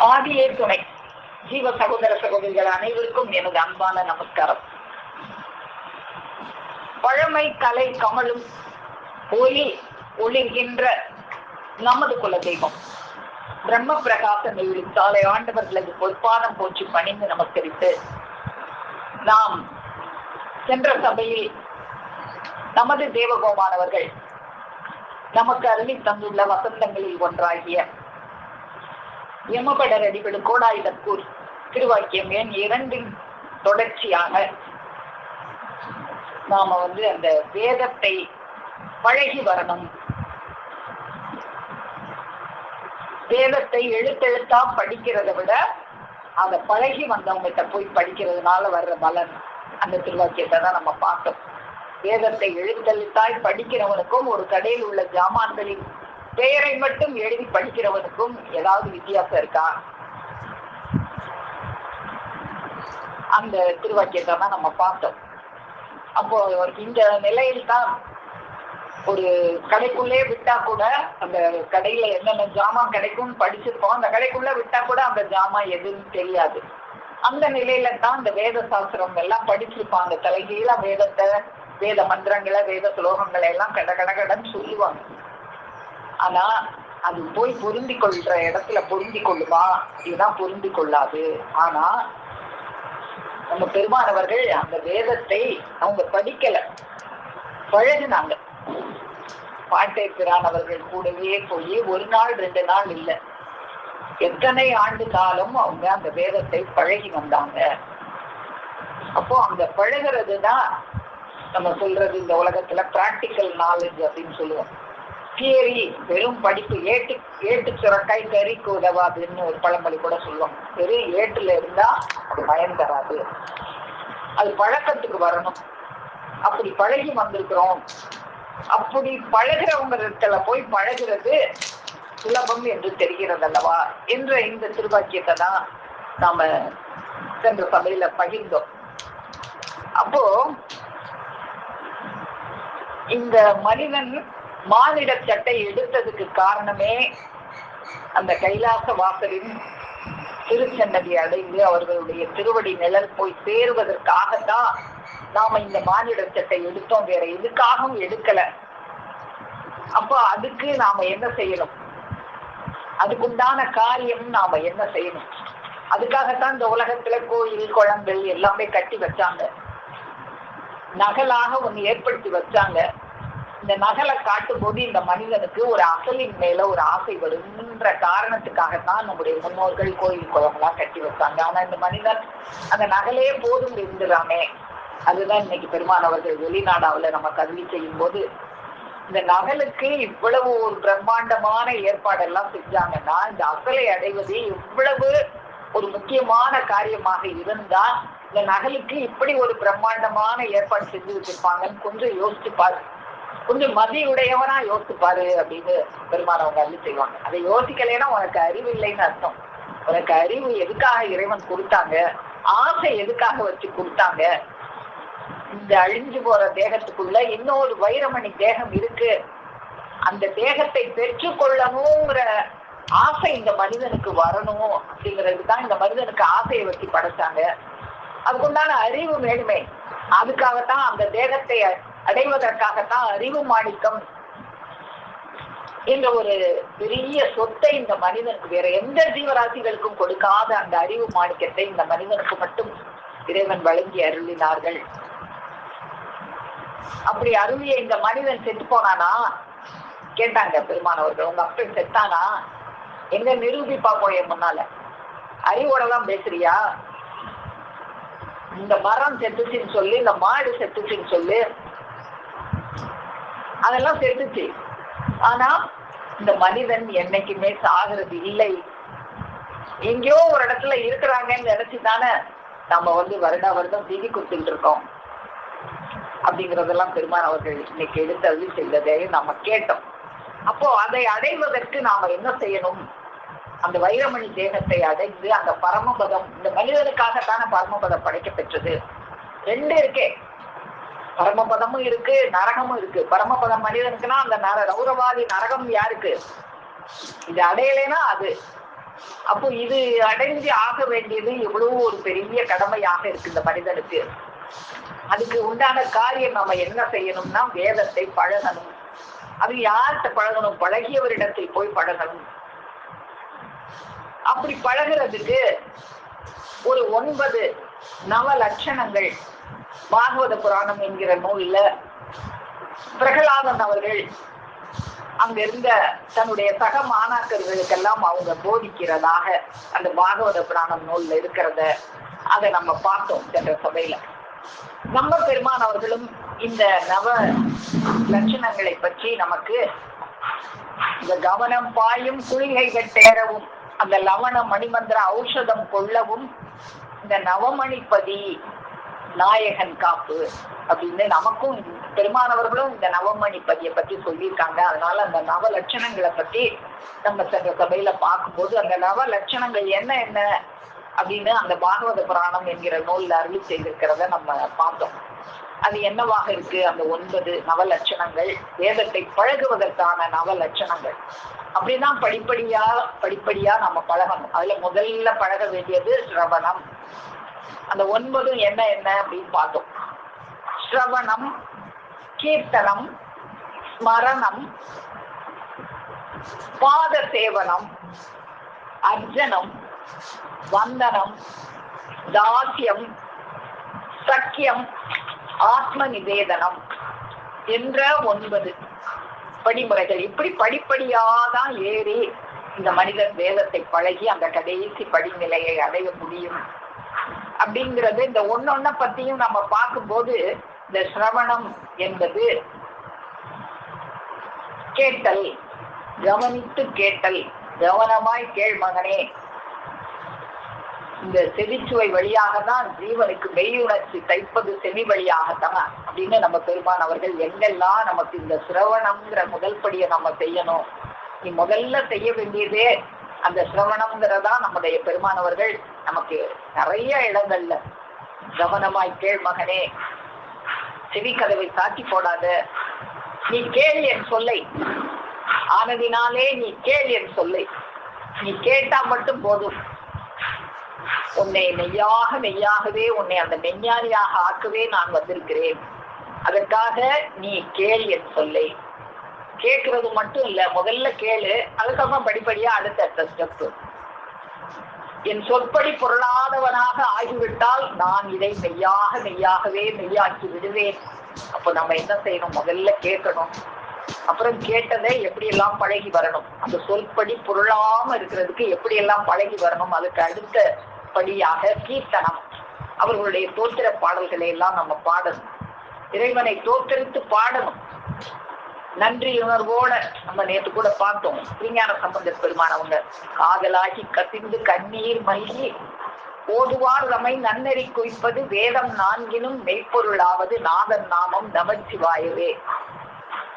ஆதியே துணை. ஜீவ சகோதர சகோதரிகள் அனைவருக்கும் எனது அன்பான நமஸ்காரம். பழமை கலை கமலும் ஒளி ஒளிர்கின்ற நமது குல தெய்வம் பிரம்ம பிரகாச நெய்விழித்தாலை ஆண்டவர்களது பொற்பாதம் போற்றி பணிந்து நமஸ்கரித்து, நாம் சென்ற சபையில் நமது தேவகோமானவர்கள் நமக்கு அருளி தந்துள்ள வசந்தங்களில் ஒன்றாகிய யமபடர் அடிபடு கோடாயுதக்கூர் திருவாக்கியம் எண் 2 தொடர்ச்சியாக நாம அந்த வேதத்தை பழகி வரணும். வேதத்தை எழுத்தெழுத்தா படிக்கிறத விட அதை பழகி வந்தவங்கிட்ட போய் படிக்கிறதுனால வர்ற பலன், அந்த திருவாக்கியத்தை தான் நம்ம பார்த்தோம். வேதத்தை எழுத்தெழுத்தாய் படிக்கிறவனுக்கும் ஒரு கடையில் உள்ள ஜாமான்களின் பெயரை மட்டும் எழுதி படிக்கிறவனுக்கும் ஏதாவது வித்தியாசம் இருக்கா? அந்த திருவாக்கியத்தை தான் நம்ம பார்த்தோம். அப்போ இந்த நிலையில் தான் ஒரு கடைக்குள்ளே விட்டா கூட, அந்த கடையில என்னென்ன ஜாமான் கிடைக்கும்னு படிச்சிருப்போம், அந்த கடைக்குள்ள விட்டா கூட அந்த ஜாமான் எதுன்னு தெரியாது. அந்த நிலையில தான் இந்த வேத சாஸ்திரம் எல்லாம் படிச்சிருப்பாங்க. தலைகீழ வேதத்தை, வேத மந்திரங்களை, வேத ஸ்லோகங்களை எல்லாம் கடன்னு சொல்லுவாங்க. ஆனா அது போய் பொருந்தி கொள்ற இடத்துல பொருந்தி கொள்ளுமா? இதுதான் பொருந்தி கொள்ளாது. ஆனா நம்ம பெருமானவர்கள் அந்த வேதத்தை அவங்க படிக்கல, பழகினாங்க. பாட்டை பிரானவர்கள் கூடவே போய் 1 நாள் 2 நாள் இல்லை, எத்தனை ஆண்டு காலம் அவங்க அந்த வேதத்தை பழகி வந்தாங்க. அப்போ அந்த பழகிறது தான் நம்ம சொல்றது இந்த உலகத்துல பிராக்டிக்கல் நாலேஜ் அப்படின்னு சொல்லுவோம். தியரி வெறும் படிப்பு, ஏட்டு சுரக்காய் கறிக்கு உதவாதுன்னு ஒரு பழமொழி கூட சொல்லுவோம். வெறும் ஏட்டுல இருந்தா அது பயன் தராது, அது பழக்கத்துக்கு வரணும். அப்படி பழகி வந்திருக்கிறோம். அப்படி பழகிறவங்க போய் பழகிறது சுலபம் என்று தெரிகிறது அல்லவா என்ற இந்த திருவாக்கியத்தை தான் நாம சென்ற சபையில பகிர்ந்தோம். அப்போ இந்த மனிதன் மானிட சட்டை எடுத்ததுக்கு காரணமே அந்த கைலாச வாசலின் திருச்சன்னதி அடைந்து அவர்களுடைய திருவடி நிழல் போய் சேருவதற்காகத்தான் நாம இந்த மானிட சட்டை எடுத்தோம், வேற எதுக்காகவும் எடுக்கல. அப்போ அதுக்கு நாம என்ன செய்யணும்? அதுக்குண்டான காரியம் நாம என்ன செய்யணும்? அதுக்காகத்தான் இந்த உலகத்துல கோயில் குளங்கள் எல்லாமே கட்டி வச்சாங்க, நகலாக ஒண்ணு ஏற்படுத்தி வச்சாங்க. இந்த நகலை காட்டும் போது இந்த மனிதனுக்கு ஒரு அசலின் மேல ஒரு ஆசை வருகின்ற காரணத்துக்காகத்தான் நம்முடைய முன்னோர்கள் கோயில் குளம்லாம் கட்டி வச்சாங்க. ஆனா இந்த மனிதன் அந்த நகலே போதும் இருந்துடாமே. அதுதான் இன்னைக்கு பெருமானவர்கள் வெளிநாடாவில் நம்ம கல்வி செய்யும் போது இந்த நகலுக்கு இவ்வளவு ஒரு பிரம்மாண்டமான ஏற்பாடெல்லாம் செஞ்சாங்கன்னா, இந்த அசலை அடைவது எவ்வளவு ஒரு முக்கியமான காரியமாக இருந்தா இந்த நகலுக்கு இப்படி ஒரு பிரம்மாண்டமான ஏற்பாடு செஞ்சு வச்சிருப்பாங்கன்னு கொஞ்சம் யோசிச்சு பாரு, கொஞ்சம் மதியுடையவனா யோசிச்சு பாரு அப்படின்னு பெருமானவங்க அள்ளி செய்வாங்க. அதை யோசிக்கலைன்னா உனக்கு அறிவு இல்லைன்னு அர்த்தம். உனக்கு அறிவு எதுக்காக இறைவன் கொடுத்தாங்க, ஆசை எதுக்காக வச்சு கொடுத்தாங்க? இந்த அழிஞ்சு போற தேகத்துக்குள்ள இன்னொரு வைரமணி தேகம் இருக்கு, அந்த தேகத்தை பெற்றுக்கொள்ளணுங்கிற ஆசை இந்த மனிதனுக்கு வரணும் அப்படிங்கிறது தான் இந்த மனிதனுக்கு ஆசையை வச்சு படைச்சாங்க. அதுக்குண்டான அறிவு வேணுமே, அதுக்காகத்தான் அந்த தேகத்தை அடைவதற்காகத்தான் அறிவு மாணிக்கம் என்ற ஒரு பெரிய சொத்தை இந்த மனிதனுக்கு, வேற எந்த ஜீவராசிகளுக்கும் கொடுக்காத அந்த அறிவு மாணிக்கத்தை இந்த மனிதனுக்கு மட்டும் இறைவன் வழங்கி அருளினார்கள். அப்படி அருளிய இந்த மனிதன் செத்து போனானா? கேட்டாங்க பெருமானவர்கள், உங்க அப்பன் செத்தானா? எங்க நிரூபிப்பா போய முன்னால, அறிவோட தான் பேசுறியா? இந்த மரம் செத்துச்சுன்னு சொல்லி, இந்த மாடு செத்துச்சுன்னு சொல்லி, அதெல்லாம் செத்துச்சு. ஆனா இந்த மனிதன் என்னைக்குமே சாகிறது இல்லை. எங்கேயோ ஒரு இடத்துல இருக்கிறாங்கன்னு நினைச்சுதானே நம்ம வருடம் தீதி கொடுத்துட்டு இருக்கோம். அப்படிங்கறதெல்லாம் பெருமான் அவர்கள் இன்னைக்கு எடுத்தது செய்ததை நம்ம கேட்டோம். அப்போ அதை அடைவதற்கு நாம என்ன செய்யணும்? அந்த வைரமணி தேகத்தை அடைந்து அந்த பரமபதம், இந்த மனிதனுக்காகத்தான பரமபதம் படைக்க பெற்றது. 2 இருக்கே, பரமபதமும் இருக்கு, நரகமும் இருக்கு. பரமபதம் மனிதனுக்குன்னா அந்த ரௌரவாதி நரகம் யாருக்கு? இது அடையலைன்னா அது அப்போ இது அடைஞ்சு ஆக வேண்டியது எவ்வளவு ஒரு பெரிய கடமையாக இருக்கு இந்த மனிதனுக்கு. அதுக்கு உண்டான காரியம் நம்ம என்ன செய்யணும்னா வேதத்தை பழகணும். அது யார்கிட்ட பழகணும்? பழகியவரிடத்தில் போய் பழகணும். அப்படி பழகிறதுக்கு ஒரு 9 நவ லட்சணங்கள் பாகவத புராணம் என்கிற நூல்ல பிரகலாதன் அவர்கள் அங்க இருந்த தன்னுடைய சக மாணாக்கர்களுக்கெல்லாம் அவங்க போதிக்கிறதாக அந்த பாகவத புராணம் நூல்ல இருக்கிறத அதை நம்ம பார்த்தோம் சென்ற சபையில. நம்ம பெருமான் அவர்களும் இந்த நவ லட்சணங்களை பற்றி நமக்கு இந்த கவனம் பாயும் குளிகைகள் தேரவும், அந்த லவண மணிமந்திர ஔஷதம் கொள்ளவும், இந்த நவமணிப்பதி நாயகன் காப்பு அப்படின்னு நமக்கும் பெருமானவர்களும் இந்த நவமணிப்பதியை பத்தி சொல்லியிருக்காங்க. அதனால அந்த நவ லட்சணங்களை பத்தி நம்ம சென்ற சபையில பார்க்கும்போது அந்த நவ லட்சணங்கள் என்ன என்ன அப்படின்னு அந்த பாகவத புராணம் என்கிற நூல்ல அருளி செய்திருக்கிறத நம்ம பார்த்தோம். அது என்னவாக இருக்கு? அந்த 9 நவ லட்சணங்கள் வேதத்தை பழகுவதற்கான நவ லட்சணங்கள். அப்படிதான் படிப்படியா நம்ம பழகணும். அதுல முதல்ல பழக வேண்டியது ஸ்ரவணம். அந்த 9 என்ன என்ன அப்படின்னு பார்த்தோம். ஸ்ரவணம், கீர்த்தனம், ஸ்மரணம், பாத சேவனம், அர்ச்சனம், வந்தனம், தாஸ்யம், சக்கியம், ஆத்ம நிவேதனம் என்ற 9 படிமுறைகள். இப்படி படிப்படியாதான் ஏறி இந்த மனிதன் வேதத்தை பழகி அந்த கடைசி படிநிலையை அடைய முடியும் அப்படிங்கிறது. இந்த ஒன்னொன்ன பத்தியும் நம்ம பார்க்கும்போது இந்த சிரவணம் என்பது கேட்டல், கவனித்து கேட்டல். கவனமாய் கேள் மகனே. இந்த செவிச்சுவை வழியாக தான் ஜீவனுக்கு மெய்யுணர்ச்சி தைப்பது செவி வழியாகத்தான் அப்படின்னு நம்ம பெருமான் அவர்கள் எங்கெல்லாம் நமக்கு இந்த சிரவணம்ங்கிற முதல் படியை நம்ம செய்யணும். நீ முதல்ல செய்ய வேண்டியதே அந்த சிரவணம்ங்கிறதா நம்முடைய பெருமானவர்கள் நமக்கு நிறைய இடங்கள்ல கவனமாய் கேள் மகனே, செவி கதவை சாத்தி போடாத, நீ கேள் என் சொல்லை, ஆனதினாலே நீ கேள் என் சொல்லை, நீ கேட்டா மட்டும் போதும், உன்னை மெய்யாகவே உன்னை அந்த மெஞ்ஞானியாக ஆக்கவே நான் வந்திருக்கிறேன், அதற்காக நீ கேள் என் சொல்லை. கேட்கறது மட்டும் இல்ல, முதல்ல கேளு, அதுக்கப்புறம் படிப்படியா அடுத்த ஸ்டெப். என் சொற்படி பொருளாதவனாக ஆகிவிட்டால் நான் இதை மெய்யாகவே மெய்யாக்கி விடுவேன். அப்போ நம்ம என்ன செய்யணும்? முதல்ல கேட்கணும். அப்புறம் கேட்டதை எப்படியெல்லாம் பழகி வரணும், அந்த சொற்படி பொருளாம இருக்கிறதுக்கு எப்படியெல்லாம் பழகி வரணும். அதுக்கு அடுத்த படியாக கீர்த்தனம், அவர்களுடைய தோத்திர பாடல்களை எல்லாம் நம்ம பாடணும். இறைவனை தோத்தரித்து பாடணும். நன்றியுணர்வோட நம்ம நேற்று கூட பார்த்தோம். விஞ்ஞான சம்பந்த பெருமானவங்க காதலாகி கசிந்து கண்ணீர் மல்கி ஓதுவார் தம்மை நன்னெறி குவிப்பது வேதம் 4 மெய்ப்பொருளாவது நாதன் நாமம் நமச்சிவாயவே.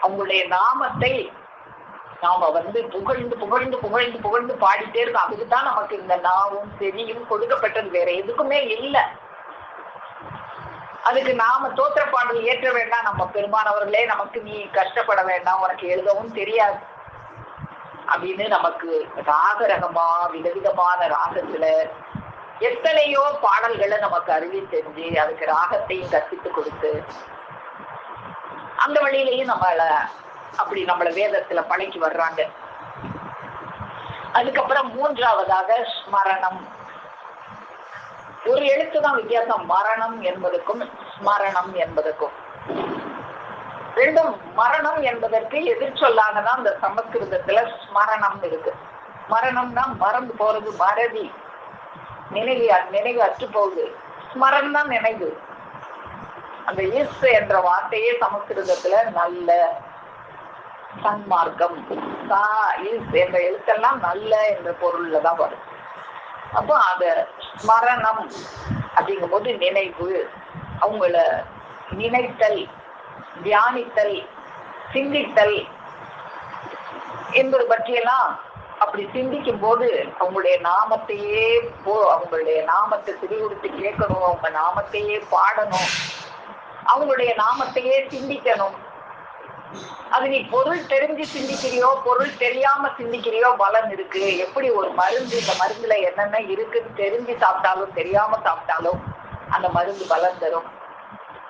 அவங்களுடைய நாமத்தை நாம புகழ்ந்து புகழ்ந்து புகழ்ந்து புகழ்ந்து பாடிட்டே இருக்கோம். அதுக்குதான் நமக்கு இந்த நாவும் செவியும் கொடுக்கப்பட்டது, வேற எதுக்குமே இல்லை. அதுக்கு நாம தோத்திர பாடல் ஏற்ற வேண்டாம். நம்ம பெருமானவர்களே நமக்கு நீ கஷ்டப்பட வேண்டாம், உனக்கு எழுதவும் தெரியாது அப்படின்னு நமக்கு ராகரகமா விதவிதமான ராகத்துல எத்தனையோ பாடல்களை நமக்கு அருளி தெரிஞ்சு அதுக்கு ராகத்தையும் கற்பித்து கொடுத்து அந்த வழியிலையும் நம்மள வேதத்துல பழக்கி வர்றாங்க. அதுக்கப்புறம் 3வதாக ஸ்மரணம். ஒரு எழுத்துதான் வித்தியாசம், மரணம் என்பதற்கும் ஸ்மரணம் என்பதற்கும். ரெண்டும் மரணம் என்பதற்கு எதிர்ச்சொல்லாகதான் இந்த சமஸ்கிருதத்துல ஸ்மரணம் இருக்கு. மரணம்னா மறந்து போறது, மறதி, நினைவு அற்று போகுது. ஸ்மரணம் தான் நினைவு. அந்த இஸ் என்ற வார்த்தையே சமஸ்கிருதத்துல நல்ல, சன்மார்க்கம், சா இஸ் என்ற எழுத்தெல்லாம் நல்ல என்ற பொருள்ல தான் வரும். அப்போ அத ஸ்மரணம் அப்படிங்கும் போது நினைவு, அவங்கள நினைத்தல், தியானித்தல், சிந்தித்தல் என்பது பற்றியெல்லாம் அப்படி சிந்திக்கும் போது அவங்களுடைய நாமத்தை சிறிகுடுத்து கேட்கணும், அவங்க நாமத்தையே பாடணும், அவங்களுடைய நாமத்தையே சிந்திக்கணும். அது நீ பொருள் தெரிஞ்சு சிந்திக்கிறியோ பொருள் தெரியாம சிந்திக்கிறியோ பலன் இருக்கு. எப்படி ஒரு மருந்து, இந்த மருந்துல என்னென்ன இருக்குன்னு தெரிஞ்சு சாப்பிட்டாலும் தெரியாம சாப்பிட்டாலும் அந்த மருந்து பலன் தரும்.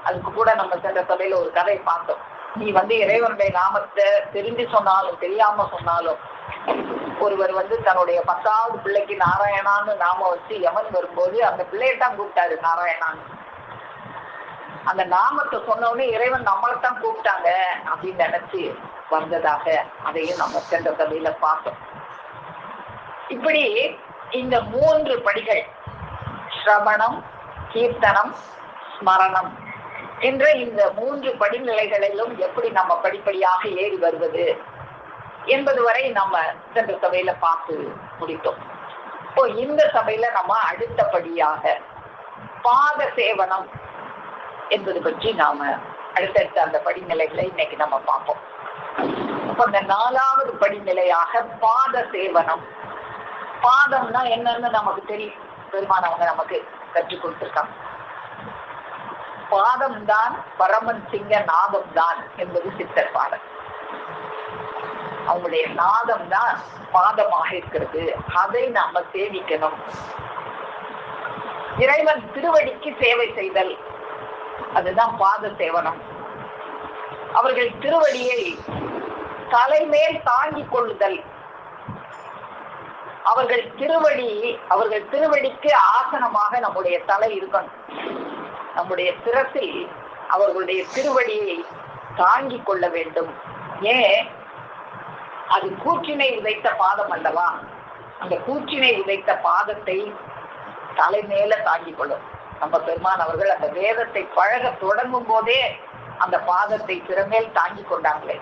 அதுக்கு கூட நம்ம சென்ற சபையில ஒரு கதை பார்த்தோம். நீ இறைவனுடைய நாமத்தை தெரிஞ்சு சொன்னாலும் தெரியாம சொன்னாலும், ஒருவர் தன்னுடைய 10வது பிள்ளைக்கு நாராயணான்னு நாம வச்சு யமன் வரும்போது அந்த பிள்ளையத்தான் கூப்பிட்டாரு நாராயணான்னு. அந்த நாமத்தை சொன்னோடனே இறைவன் நம்மளைத்தான் கூப்பிட்டாங்க அப்படின்னு நினைச்சு வந்ததாக அதையும் நம்ம சென்ற சபையில பார்த்தோம். இப்படி இந்த 3 படிகள், ஸ்ரவணம், கீர்த்தனம், ஸ்மரணம் என்ற இந்த 3 படிநிலைகளிலும் எப்படி நம்ம படிப்படியாக ஏறி வருவது என்பது வரை நம்ம சென்ற சபையில பார்த்து முடித்தோம். இப்போ இந்த சபையில நம்ம அடுத்தபடியாக பாத சேவனம் என்பது பற்றி நாம அடுத்தடுத்த அந்த படிநிலைகளை இன்னைக்கு நம்ம பார்ப்போம். அப்ப அந்த 4வது படிநிலையாக பாத சேவனம். பாதம்னா என்னன்னு நமக்கு தெரியும், பெருமானவங்க நமக்கு கற்றுக் கொடுத்திருக்காங்க. பாதம் தான் பரமன் சிங்க நாதம் தான் என்பது சித்தர் பாடல். அவங்களுடைய நாதம் தான் பாதமாக இருக்கிறது, அதை நாம சேவிக்கணும். இறைவன் திருவடிக்கு சேவை செய்தல், அதுதான் பாத சேவனம். அவர்கள் திருவடியை தலைமேல் தாங்கிக் கொள்ளுதல். அவர்கள் திருவடிக்கு ஆசனமாக நம்முடைய தலை இருக்கணும். நம்முடைய சிரசில் அவர்களுடைய திருவடியை தாங்கிக் கொள்ள வேண்டும். ஏன்? அது கூற்றினை உதைத்த பாதம் அல்லவா? அந்த கூற்றினை உதைத்த பாதத்தை தலைமேல தாங்கிக் கொள்ளும். நம்ம பெருமான் அவர்கள் அந்த வேதத்தை பழக தொடங்கும் போதே அந்த பாதத்தை திறமேல் தாங்கி கொண்டாங்களே.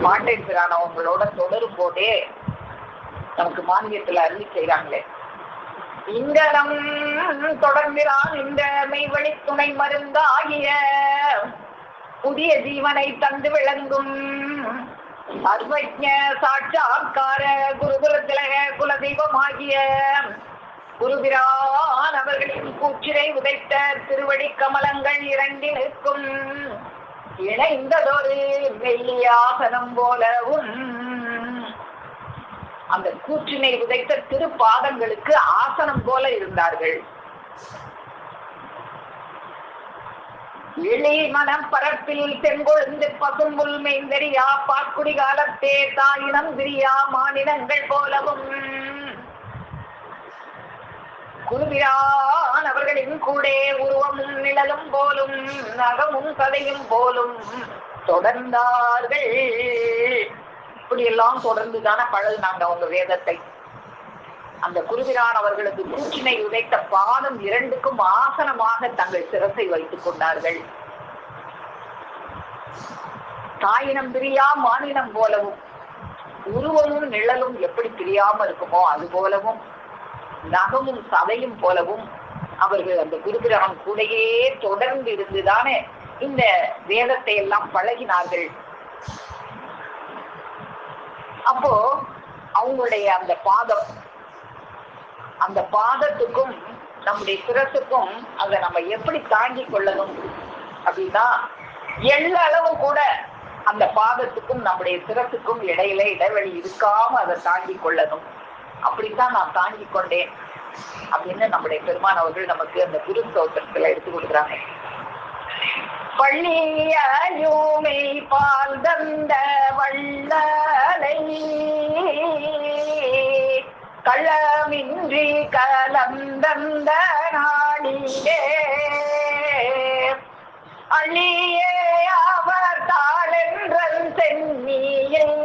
மாட்டை பிரானவங்களோட தொடரும் போதே நமக்கு மானியத்துல அருளி செய்யறாங்களே, இங்கனம் தொடர்கிறான் இந்த மெய்வழி துணை மருந்தாகிய புதிய ஜீவனை தந்து விளங்கும் சர்வஜ சாட்சாத்கார குருகுலத்திலக குலதெய்வமாகிய குருபிரான் அவர்களின் கூச்சிரை உதைத்த திருவடி கமலங்கள் இரண்டினுக்கும் இணைந்ததொரு மெல்லியாசனம் போலவும் அந்த கூற்றினை உதைத்த திருப்பாதங்களுக்கு ஆசனம் போல இருந்தார்கள். இளி மனம் பரப்பில் தென்கொழுந்து பசும்புல் மெய்ந்தெரியா பாக்குடி காலத்தே தாயினம் பிரியா மாநிலங்கள் போலவும் குருபிரான் அவர்களின் கூட உருவமும் நிழலும் போலும் நகமும் கதையும் போலும் தொடர்ந்தார்கள். இப்படி எல்லாம் தொடர்ந்துதான பழகுனாங்க அவங்க வேதத்தை. அந்த குருபிரான் அவர்களது கூற்றினை உதைத்த பாதம் இரண்டுக்கும் ஆசனமாக தங்கள் சிரசை வைத்துக் கொண்டார்கள். தாயினம் பிரியா மாநிலம் போலவும், உருவமும் நிழலும் எப்படி பிரியாம இருக்குமோ அது போலவும், நகமும் சதையும் போலவும் அவர்கள் அந்த குருபிரான் கூடையே தொடர்ந்து இருந்துதானே இந்த வேதத்தை எல்லாம் பழகினார்கள். அப்போ அவங்களுடைய அந்த பாதம், அந்த பாதத்துக்கும் நம்முடைய சிரசுக்கும் அதை நம்ம எப்படி தாங்கி கொள்ளணும் அப்படின்னா, எல்லளவும் கூட அந்த பாதத்துக்கும் நம்முடைய சிரசுக்கும் இடையில இடைவெளி இருக்காம அதை தாங்கி கொள்ளணும். அப்படித்தான் நான் தாங்கி கொண்டேன் அப்படின்னு நம்முடைய பெருமான் அவர்கள் நமக்கு அந்த குரு ஸ்தோத்திரத்துல எடுத்து கொடுக்குறாங்க. பள்ளியூமை பால் தந்த வள்ளலை களமின்றி கலந்தந்த நாளிலே அள்ளியே அவர் தாளென்றல் சென்னியில்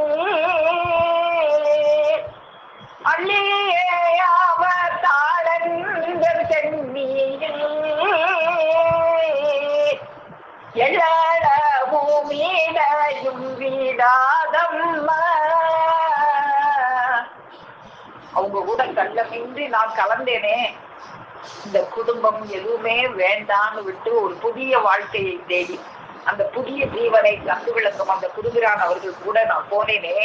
அள்ளியே அவர் தாளென்றல் சென்னியில் எழல பூமியிலையும் வீடாதம்மா. அவங்க கூட கள்ளமின்றி நான் கலந்தேனே, இந்த குடும்பம் எதுவுமே வேண்டான்னு விட்டு ஒரு புதிய வாழ்க்கையை தேடி அந்த புதிய ஜீவனை தந்து விளக்கும் அந்த குருபிரான் அவர்கள் கூட நான் போனேனே.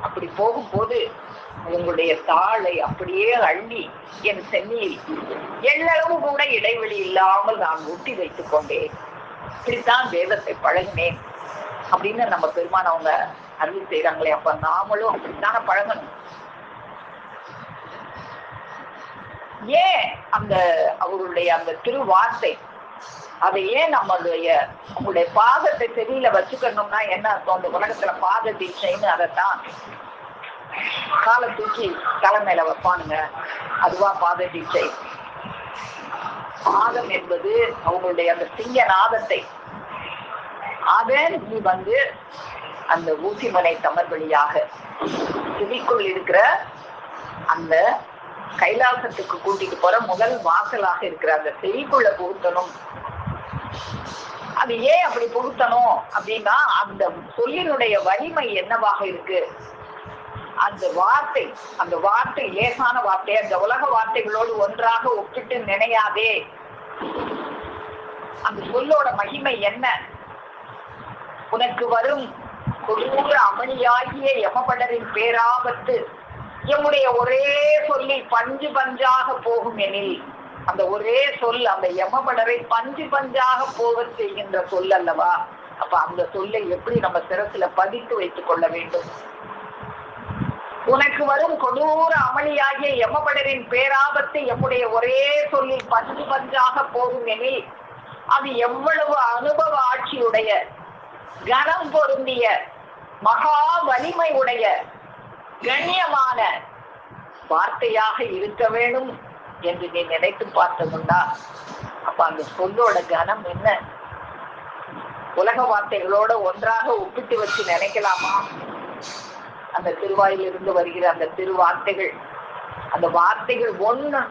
அப்படி போகும்போது உங்களுடைய தாளை அப்படியே அள்ளி என் சென்னியில் எல்லளவு கூட இடைவெளி இல்லாமல் நான் ஊட்டி வைத்துக் கொண்டேன் இப்படித்தான் வேதத்தை பழகினேன் அப்படின்னு நம்ம பெருமான் அவங்க அருள் செய்யறாங்களே. அப்ப நாமளும் அப்படித்தான பழகணும். ஏன் அந்த அவருடைய அந்த திருவார்த்தை அதை ஏன் நம்மளுடைய பாதத்தை செவியில வச்சுக்கணும்னா என்ன அர்த்தம்? அந்த உலகத்துல பாத தீட்சைன்னு அதைத்தான் காலை தூக்கி தலைமையில வைப்பானுங்க, அதுவா பாத தீட்சை. பாதம் என்பது அவங்களுடைய அந்த சிங்க நாதத்தை அதை நீ அந்த ஊசிமனை தமர் வழியாக செவிக்குள் இருக்கிற அந்த கைலாசத்துக்கு கூட்டிட்டு போற முதல் வாசலாக இருக்கிற அந்த செவிக்குள்ள புகுத்தணும். அது ஏன் அப்படி புகுத்தணும் அப்படின்னா அந்த சொல்லினுடைய வலிமை என்னவாக இருக்கு? அந்த வார்த்தை லேசான வார்த்தை. அந்த உலக வார்த்தைகளோடு ஒன்றாக ஒப்பிட்டு நினையாதே. அந்த சொல்லோட மகிமை என்ன? உனக்கு வரும் கொடூர அமளியாகிய யமபடரின் பேராபத்து எம்முடைய ஒரே சொல்லி பஞ்சு பஞ்சாக போகும் எனில், அந்த ஒரே சொல் அந்த யமபடரை பஞ்சு பஞ்சாக போக செய்கின்ற சொல் அல்லவா? அப்ப அந்த சொல்லை எப்படி நம்ம சிரசுல பதித்து வைத்துக் கொள்ள வேண்டும்? உனக்கு வரும் கொடூர அமளியாகிய யமபடரின் பேராபத்து எம்முடைய ஒரே சொல்லில் பஞ்சு பஞ்சாக போகும் எனில், அது எவ்வளவு அனுபவ ஆட்சியுடைய கனம் பொருந்திய மகா வலிமை உடைய கண்ணியமான வார்த்தையாக இருக்க வேண்டும் என்று நீ நினைத்து பார்த்ததுண்டா? அப்ப அந்த சொல்லோட கனம் என்ன? உலக வார்த்தைகளோட ஒன்றாக ஒப்பிட்டு வச்சு நினைக்கலாமா? அந்த திருவாயிலிருந்து வருகிற அந்த திருவார்த்தைகள், அந்த வார்த்தைகள் ஒண்ணு.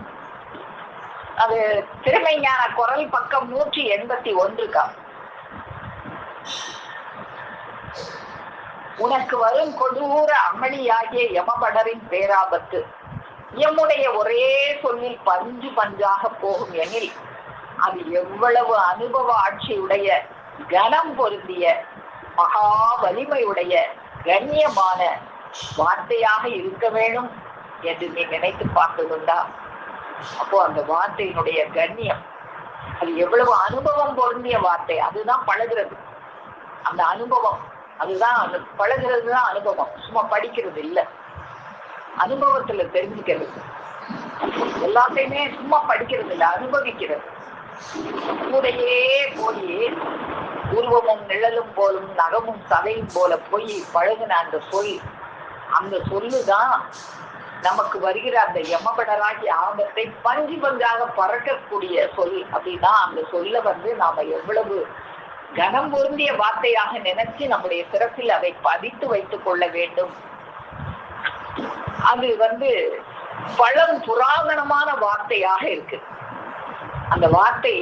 அது திருமைஞான குரல் பக்கம் 181. உனக்கு வரும் கொடூர அமளியாகிய யமபடரின் பேராபத்து எம்முடைய ஒரே சொல்லில் பஞ்சு பஞ்சாக போகும் எனில், அது எவ்வளவு அனுபவ ஆட்சியுடைய கனம் பொருந்திய மகா வலிமையுடைய கண்ணியமான வார்த்தையாக இருக்க வேண்டும் என்று நீ நினைத்து பார்த்ததுண்டா? அப்போ அந்த வார்த்தையினுடைய கண்ணியம், அது எவ்வளவு அனுபவம் பொருந்திய வார்த்தை. அதுதான் பழகிறது. அந்த அனுபவம், அதுதான் பழகிறது தான் அனுபவம். சும்மா படிக்கிறது இல்லை, அனுபவத்துல தெரிஞ்சுக்கிறது. எல்லாத்தையுமே சும்மா படிக்கிறது இல்லை, அனுபவிக்கிறது. கூடையே போய் உருவமும் நிழலும் போலும் நகமும் சதையும் போல போய் பழகுன அந்த சொல்லுதான் நமக்கு வருகிற அந்த யமபடராகி ஆபத்தை பஞ்சு பஞ்சாக பறக்கக்கூடிய சொல். அப்படின்னா அந்த சொல்ல நாம எவ்வளவு கனம் பொருந்திய வார்த்தையாக நினைச்சு நம்முடைய சிறப்பில் அதை பதித்து வைத்துக் கொள்ள வேண்டும். அது பழம் புராதனமான வார்த்தையாக இருக்கு. அந்த வார்த்தை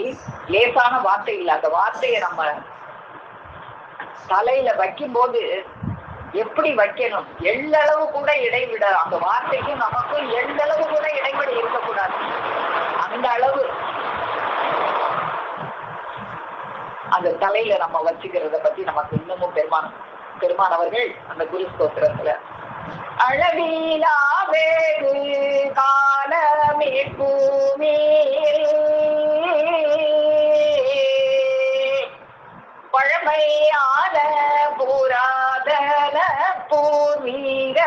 லேசான வார்த்தை இல்லை. அந்த வார்த்தையை நம்ம தலையில வைக்கும் போது எப்படி வைக்கணும்? எள்ளளவு கூட இடைவிட, அந்த வார்த்தைக்கும் நமக்கும் எள்ளளவு கூட இடைவெளி இருக்கக்கூடாது. அந்த அளவு அந்த தலையில நம்ம வச்சுக்கிறத பத்தி நமக்கு இன்னமும் பெருமான் அவர்கள் அந்த குரு ஸ்தோத்திரத்துல அளவீலா வேறு காலமே பூமியில் பழமையான புராதன பூர்வீக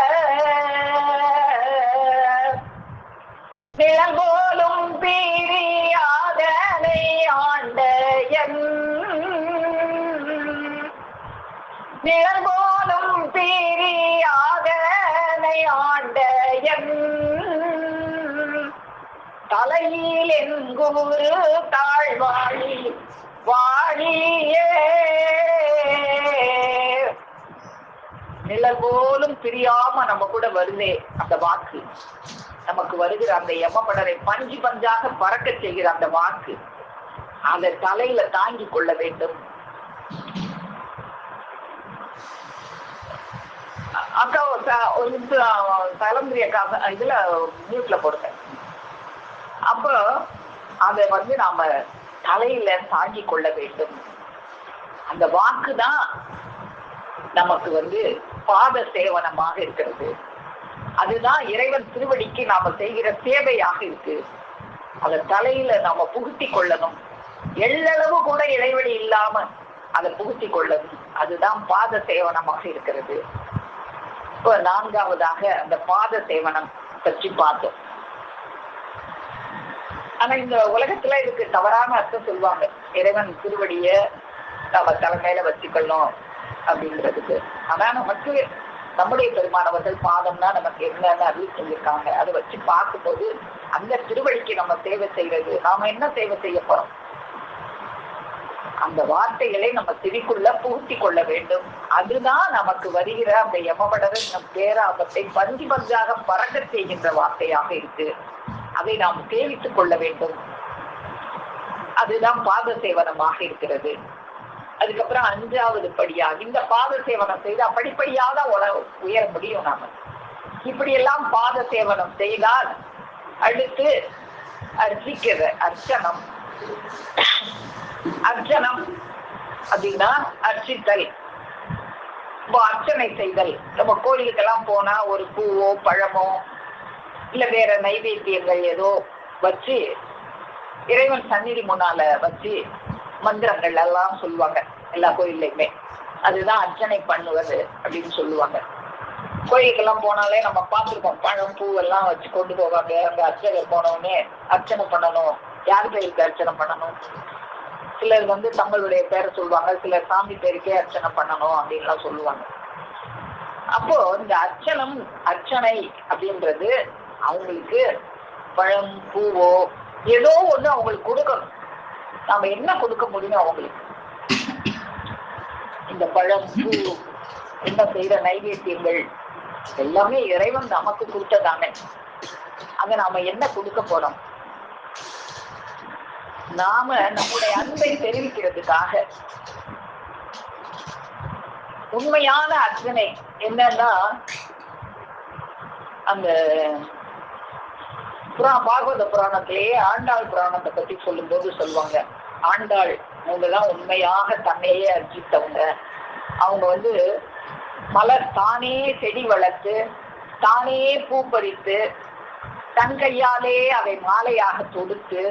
நிலங்கோலும் பிரியாதனை ஆண்டயன் நிலங்கோலும் பிரியாதனை ஆண்டயன் தலையில் எங்கூரு தாழ்வாழி வாழியே. நிழல் போலும் பிரியாம நம்ம கூட வருதே அந்த வாக்கு. நமக்கு வருகிற அந்த யமபடரை பஞ்சு பஞ்சாக பறக்க செய்கிற அந்த வாக்கு, அதை தலையில தாங்கி கொள்ள வேண்டும். அக்கா ஒரு தலைமுறையக்காக இதுல மியூட்ல போடுங்க. அப்ப அதை நாம தலையில தாங்கி கொள்ள வேண்டும். அந்த வாக்குதான் நமக்கு பாத சேவனமாக இருக்கிறது. அதுதான் இறைவன் திருவடிக்கு நாம செய்கிற சேவையாக இருக்கு. அதை தலையில நாம புகுத்தி கொள்ளணும். எள்ளளவு கூட இடைவெளி இல்லாம அதை புகுத்தி கொள்ளது. அதுதான் பாத சேவனமாக இருக்கிறது. இப்ப நான்காவதாக அந்த பாத சேவனம் பற்றி பார்த்தோம். ஆனா இந்த உலகத்துல இதுக்கு தவறான அர்த்தம் சொல்லுவாங்க. இறைவன் திருவடிய நம்ம தலைமையில வச்சுக்கணும் அப்படிங்கிறதுக்கு. ஆனா நமக்கு நம்முடைய பெருமானவர்கள் பாதம்னா நமக்கு என்னன்னு அறிவு சொல்லியிருக்காங்க. அதை வச்சு பார்க்கும்போது அந்த திருவடிக்கு நம்ம சேவை செய்யறது, நாம என்ன சேவை செய்ய போறோம்? அந்த வார்த்தைகளை நம்ம திரிக்குள்ள புகுத்தி கொள்ள வேண்டும். அதுதான் நமக்கு வருகிற அந்த யமபடரன் நம் பேராபத்தை பந்தி பந்தாக பறக்க செய்கின்ற வார்த்தையாக இருக்கு. அதை நாம் சேவித்துக் கொள்ள வேண்டும். அதுதான் பாத சேவனமாக இருக்கிறது. அதுக்கப்புறம் 5வது படியா இந்த பாத சேவனம் செய்து படிப்படியாக உயர முடியும். நாம இப்படி எல்லாம் பாத சேவனம் செய்தால் அடுத்து அர்ச்சிக்கிற அர்ச்சனம். அர்ச்சனம் அப்படின்னா அர்ச்சித்தல், அர்ச்சனை செய்தல். நம்ம கோயிலுக்கெல்லாம் போனா ஒரு பூவோ பழமோ இல்ல வேற நைவேத்தியங்கள் ஏதோ வச்சு இறைவன் சந்நிதி முன்னால வச்சு மந்திரங்கள் எல்லாம் சொல்லுவாங்க எல்லா கோயில்லையுமே. அதுதான் அர்ச்சனை பண்ணுவது அப்படின்னு சொல்லுவாங்க. கோயிலுக்கெல்லாம் போனாலே நம்ம பார்த்துருக்கோம், பழம் பூவெல்லாம் வச்சு கொண்டு போவாங்க. அங்க அர்ச்சகர் போனவுடனே அர்ச்சனை பண்ணணும், யார் பேருக்கு அர்ச்சனை பண்ணணும், சிலர் தங்களுடைய பேரை சொல்லுவாங்க, சிலர் சாமி பேருக்கே அர்ச்சனை பண்ணணும் அப்படின்லாம் சொல்லுவாங்க. அப்போ இந்த அர்ச்சனை அப்படின்றது அவங்களுக்கு பழம் பூவோ ஏதோ ஒண்ணு அவங்களுக்கு கொடுக்கணும். நாம என்ன கொடுக்க முடியும் அவங்களுக்கு? இந்த பழம் பூ என்ன செய்யற நைவேத்தியங்கள் எல்லாமே இறைவன் நமக்கு கொடுத்ததானே. அத நாம என்ன கொடுக்க போறோம்? நாம நம்முடைய அன்பை தெரிவிக்கிறதுக்காக உண்மையான அர்ச்சனை என்னன்னா, அந்த பாகவத புராணத்திலேயே ஆண்டாள் புராணத்தை பத்தி சொல்லும் போது சொல்லுவாங்க, ஆண்டாள் அவங்கதான் உண்மையாக தன்னையே அர்ச்சித்தவங்க. அவங்க மலர் தானே செடி வளர்த்து தானே பூ பறித்து தன் கையாலே அதை மாலையாக தொடுத்து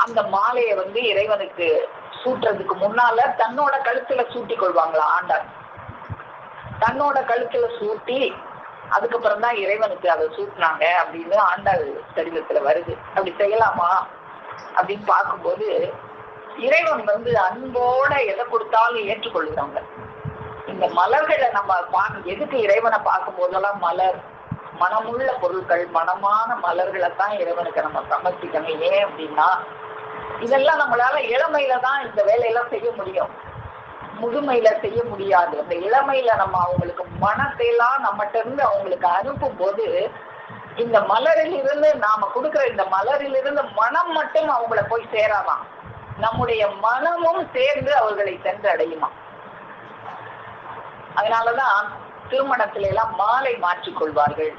அந்த மாலையை இறைவனுக்கு சூட்டுறதுக்கு முன்னால தன்னோட கழுத்துல சூட்டி கொள்வாங்களா ஆண்டாள். தன்னோட கழுத்துல சூட்டி அதுக்கப்புறம் தான் இறைவனுக்கு அதை சூட்டினாங்க அப்படின்னு ஆண்டாள் சரித்திரத்துல வருது. அப்படி செய்யலாமா அப்படின்னு பார்க்கும்போது இறைவன் அன்போட எதை கொடுத்தாலும் ஏற்றுக்கொள்கிறாங்க. இந்த மலர்களை நம்ம எதுக்கு இறைவனை பார்க்கும் போதெல்லாம் மலர் மனமுள்ள பொருட்கள், மனமான மலர்களை தான் இறைவனுக்கு நம்ம சமர்ப்பிக்கணும். ஏன் அப்படின்னா இதெல்லாம் நம்மளால இளமையில தான் இந்த வேலையெல்லாம் செய்ய முடியும், முதுமையில செய்ய முடியாது. அந்த இளமையில நம்ம அவங்களுக்கு மனத்தை எல்லாம் நம்மகிட்ட இருந்து அவங்களுக்கு அனுப்பும் போது இந்த மலரில் இருந்து நாம கொடுக்கிற இந்த மலரில் இருந்து மனம் மட்டும் அவங்கள போய் சேராதான், நம்முடைய மனமும் சேர்ந்து அவர்களை சென்று அடையுமா. அதனாலதான் திருமணத்தில எல்லாம் மாலை மாற்றிக்கொள்வார்கள்.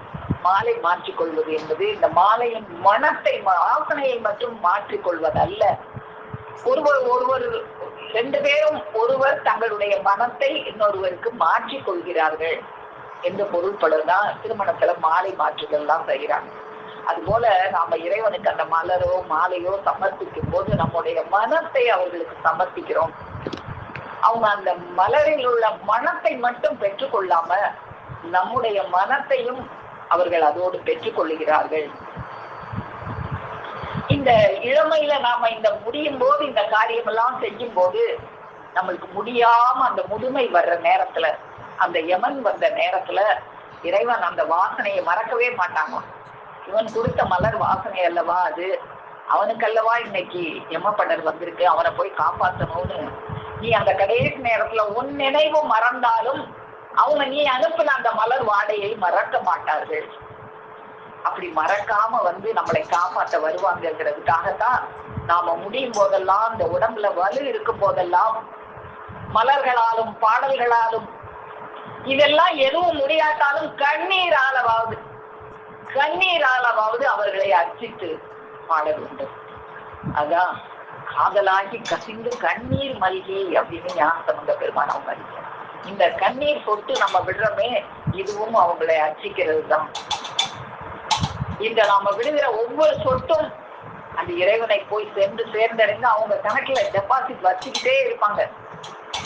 மாலை மாற்றிக்கொள்வது என்பது இந்த மாலையின் மனத்தை வாசனையை மட்டும் மாற்றிக்கொள்வது அல்ல. ஒருவர் 2 பேரும் ஒருவர் தங்களுடைய மனத்தை இன்னொருவருக்கு மாற்றிக் கொள்கிறார்கள் என்ற பொருள்படுதான் திருமணத்துல மாலை மாற்றுதல் தான் செய்கிறாங்க. அது போல நாம இறைவனுக்கு அந்த மலரோ மாலையோ சமர்ப்பிக்கும் போது நம்முடைய மனத்தை அவர்களுக்கு சமர்ப்பிக்கிறோம். அவங்க அந்த மலரில் உள்ள மனத்தை மட்டும் பெற்றுக்கொள்ளாம நம்முடைய மனத்தையும் அவர்கள் அதோடு பெற்றுக் கொள்ளுகிறார்கள். இந்த இளமையில நாம இந்த முடியும் போது இந்த காரியம் எல்லாம் செய்யும் போது நம்மளுக்கு முடியாம அந்த முதுமை வர்ற நேரத்துல, அந்த யமன் வந்த நேரத்துல இறைவன் அந்த வாசனையை மறக்கவே மாட்டாங்க. இவன் கொடுத்த மலர் வாசனை அல்லவா அது, அவனுக்கு அல்லவா இன்னைக்கு யமபடர் வந்திருக்கு, அவனை போய் காப்பாற்றணும்னு நீ அந்த கடைசி நேரத்துல உன் நினைவு மறந்தாலும் அவங்க நீ அனுப்பின அந்த மலர் வாடையை மறக்க மாட்டார்கள். அப்படி மறக்காம நம்மளை காப்பாற்ற வருவாங்கிறதுக்காகத்தான் நாம முடியும் போதெல்லாம், இந்த உடம்புல வலு இருக்கும் போதெல்லாம் மலர்களாலும் பாடல்களாலும் இதெல்லாம் எதுவும் முடியாட்டாலும் கண்ணீராலவாவது அவர்களை அர்ச்சித்து பாட வேண்டும். அதான் காதலாகி கசிந்து கண்ணீர் மல்கி அப்படின்னு ஞானசம்பந்த பெருமான் அவங்க அறிஞர். இந்த கண்ணீர் சொட்டு நம்ம விடுறோமே, இதுவும் அவங்களை அர்ச்சிக்கிறது தான். இந்த நாம விடுகிற ஒவ்வொரு சொட்டும் அந்த இறைவனை போய் சென்று சேர்ந்தடைந்து அவங்க கணக்குல டெபாசிட் வச்சுக்கிட்டே இருப்பாங்க.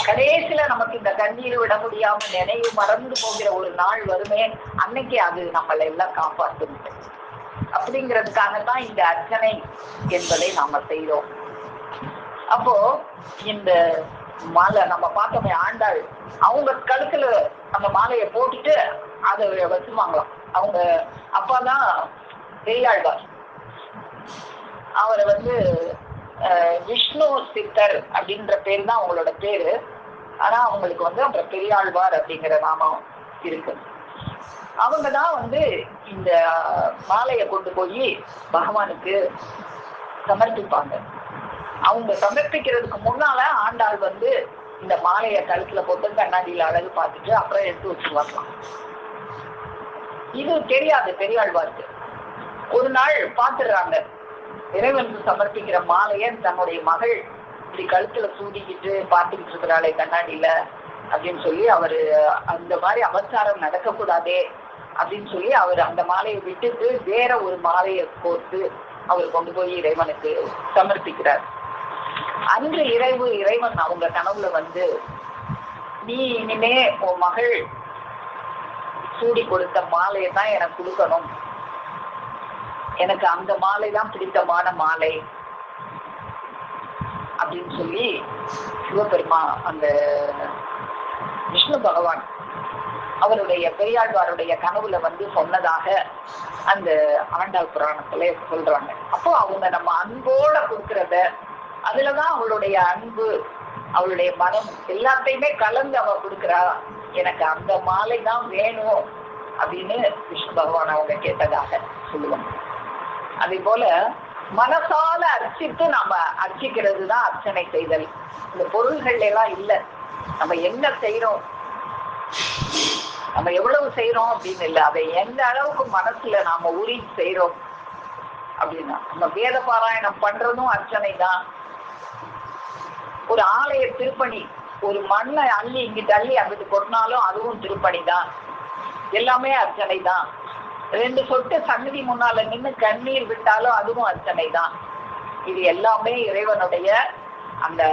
கடைசியில நமக்கு இந்த கண்ணீர் விட முடியாம நினைவு மறந்து போகிற ஒரு நாள் வருமே, அன்னைக்கு அது நம்மளை எல்லாம் காப்பாற்றும். அப்படிங்கிறதுக்காகத்தான் இந்த அர்ச்சனை என்பதை நாம செய்தோம். அப்போ இந்த மாலை நம்ம பார்த்தோமே, ஆண்டாள் அவங்க கழுத்துல அந்த மாலையை போட்டுட்டு அதை வச்சுவாங்களாம். அவங்க அப்பாதான் பெரியாழ்வார். அவரை விஷ்ணு சித்தர் அப்படின்ற பேர் தான் அவங்களோட பேரு. ஆனா அவங்களுக்கு அப்புறம் பெரியாழ்வார் அப்படிங்கிற நாமம் இருக்கு. அவங்கதான் இந்த மாலையை கொண்டு போய் பகவானுக்கு சமர்ப்பிப்பாங்க. அவங்க சமர்ப்பிக்கிறதுக்கு முன்னால ஆண்டாள் இந்த மாலையை கழுத்துல போட்டு கண்ணாடியில அழகு பார்த்துட்டு அப்புறம் எடுத்து வச்சு வரலாம். இது தெரியாது பெரியாழ்வாருக்கு. ஒரு நாள் பாத்துடுறாங்க, இறைவனுக்கு சமர்ப்பிக்கிற மாலைய தன்னுடைய மகள் இப்படி கழுத்துல சூடிக்கிட்டு பார்த்துக்கிட்டு இருக்கிறாளே கண்ணாடியில அப்படின்னு சொல்லி அவரு அந்த மாதிரி அபச்சாரம் நடக்கக்கூடாதே அப்படின்னு சொல்லி அவர் அந்த மாலையை விட்டுட்டு வேற ஒரு மாலையை கோர்த்து அவர் கொண்டு போய் இறைவனுக்கு சமர்ப்பிக்கிறார். அன்று இறைவன் அவங்க கனவுல நீ இனிமே உன் மகள் சூடி கொடுத்த மாலையை தான் எனக்கு கொடுக்கணும், எனக்கு அந்த மாலை தான் பிடித்தமான மாலை அப்படின்னு சொல்லி சிவபெருமா அந்த விஷ்ணு பகவான் அவருடைய பெரியாழ்வாருடைய கனவுல சொன்னதாக அந்த ஆண்டாள் புராணத்துல சொல்றாங்க. அப்போ அவங்க நம்ம அன்போட கொடுக்கறத, அதுலதான் அவளுடைய அன்பு, அவளுடைய மனம் எல்லாத்தையுமே கலந்து அவ கொடுக்குறா. எனக்கு அந்த மாலை தான் வேணும் அப்படின்னு விஷ்ணு பகவான் அவங்க கேட்டதாக சொல்லுவாங்க. அதே போல மனசால அர்ச்சித்து நாம அர்ச்சிக்கிறது தான் அர்ச்சனை செய்தல். இந்த பொருள்கள் எல்லாம் இல்லை, நம்ம என்ன செய்யறோம், நம்ம எவ்வளவு செய்யறோம் அப்படின்னு இல்லை, அதை எந்த அளவுக்கு மனசுல நாம உரி செய்யறோம் அப்படின்னா. நம்ம வேத பாராயணம் பண்றதும் அர்ச்சனை தான். ஒரு ஆலய திருப்பணி, ஒரு மண்ணை அள்ளி இங்கிட்டு அள்ளி அங்கிட்டு கொட்டினாலும் அதுவும் திருப்பணி தான், எல்லாமே அர்ச்சனை தான். 2 சொட்டு சன்னதி முன்னால நின்று கண்ணீர் விட்டாலும் அதுவும் அர்ச்சனை தான். இது எல்லாமே இறைவனுடைய அந்த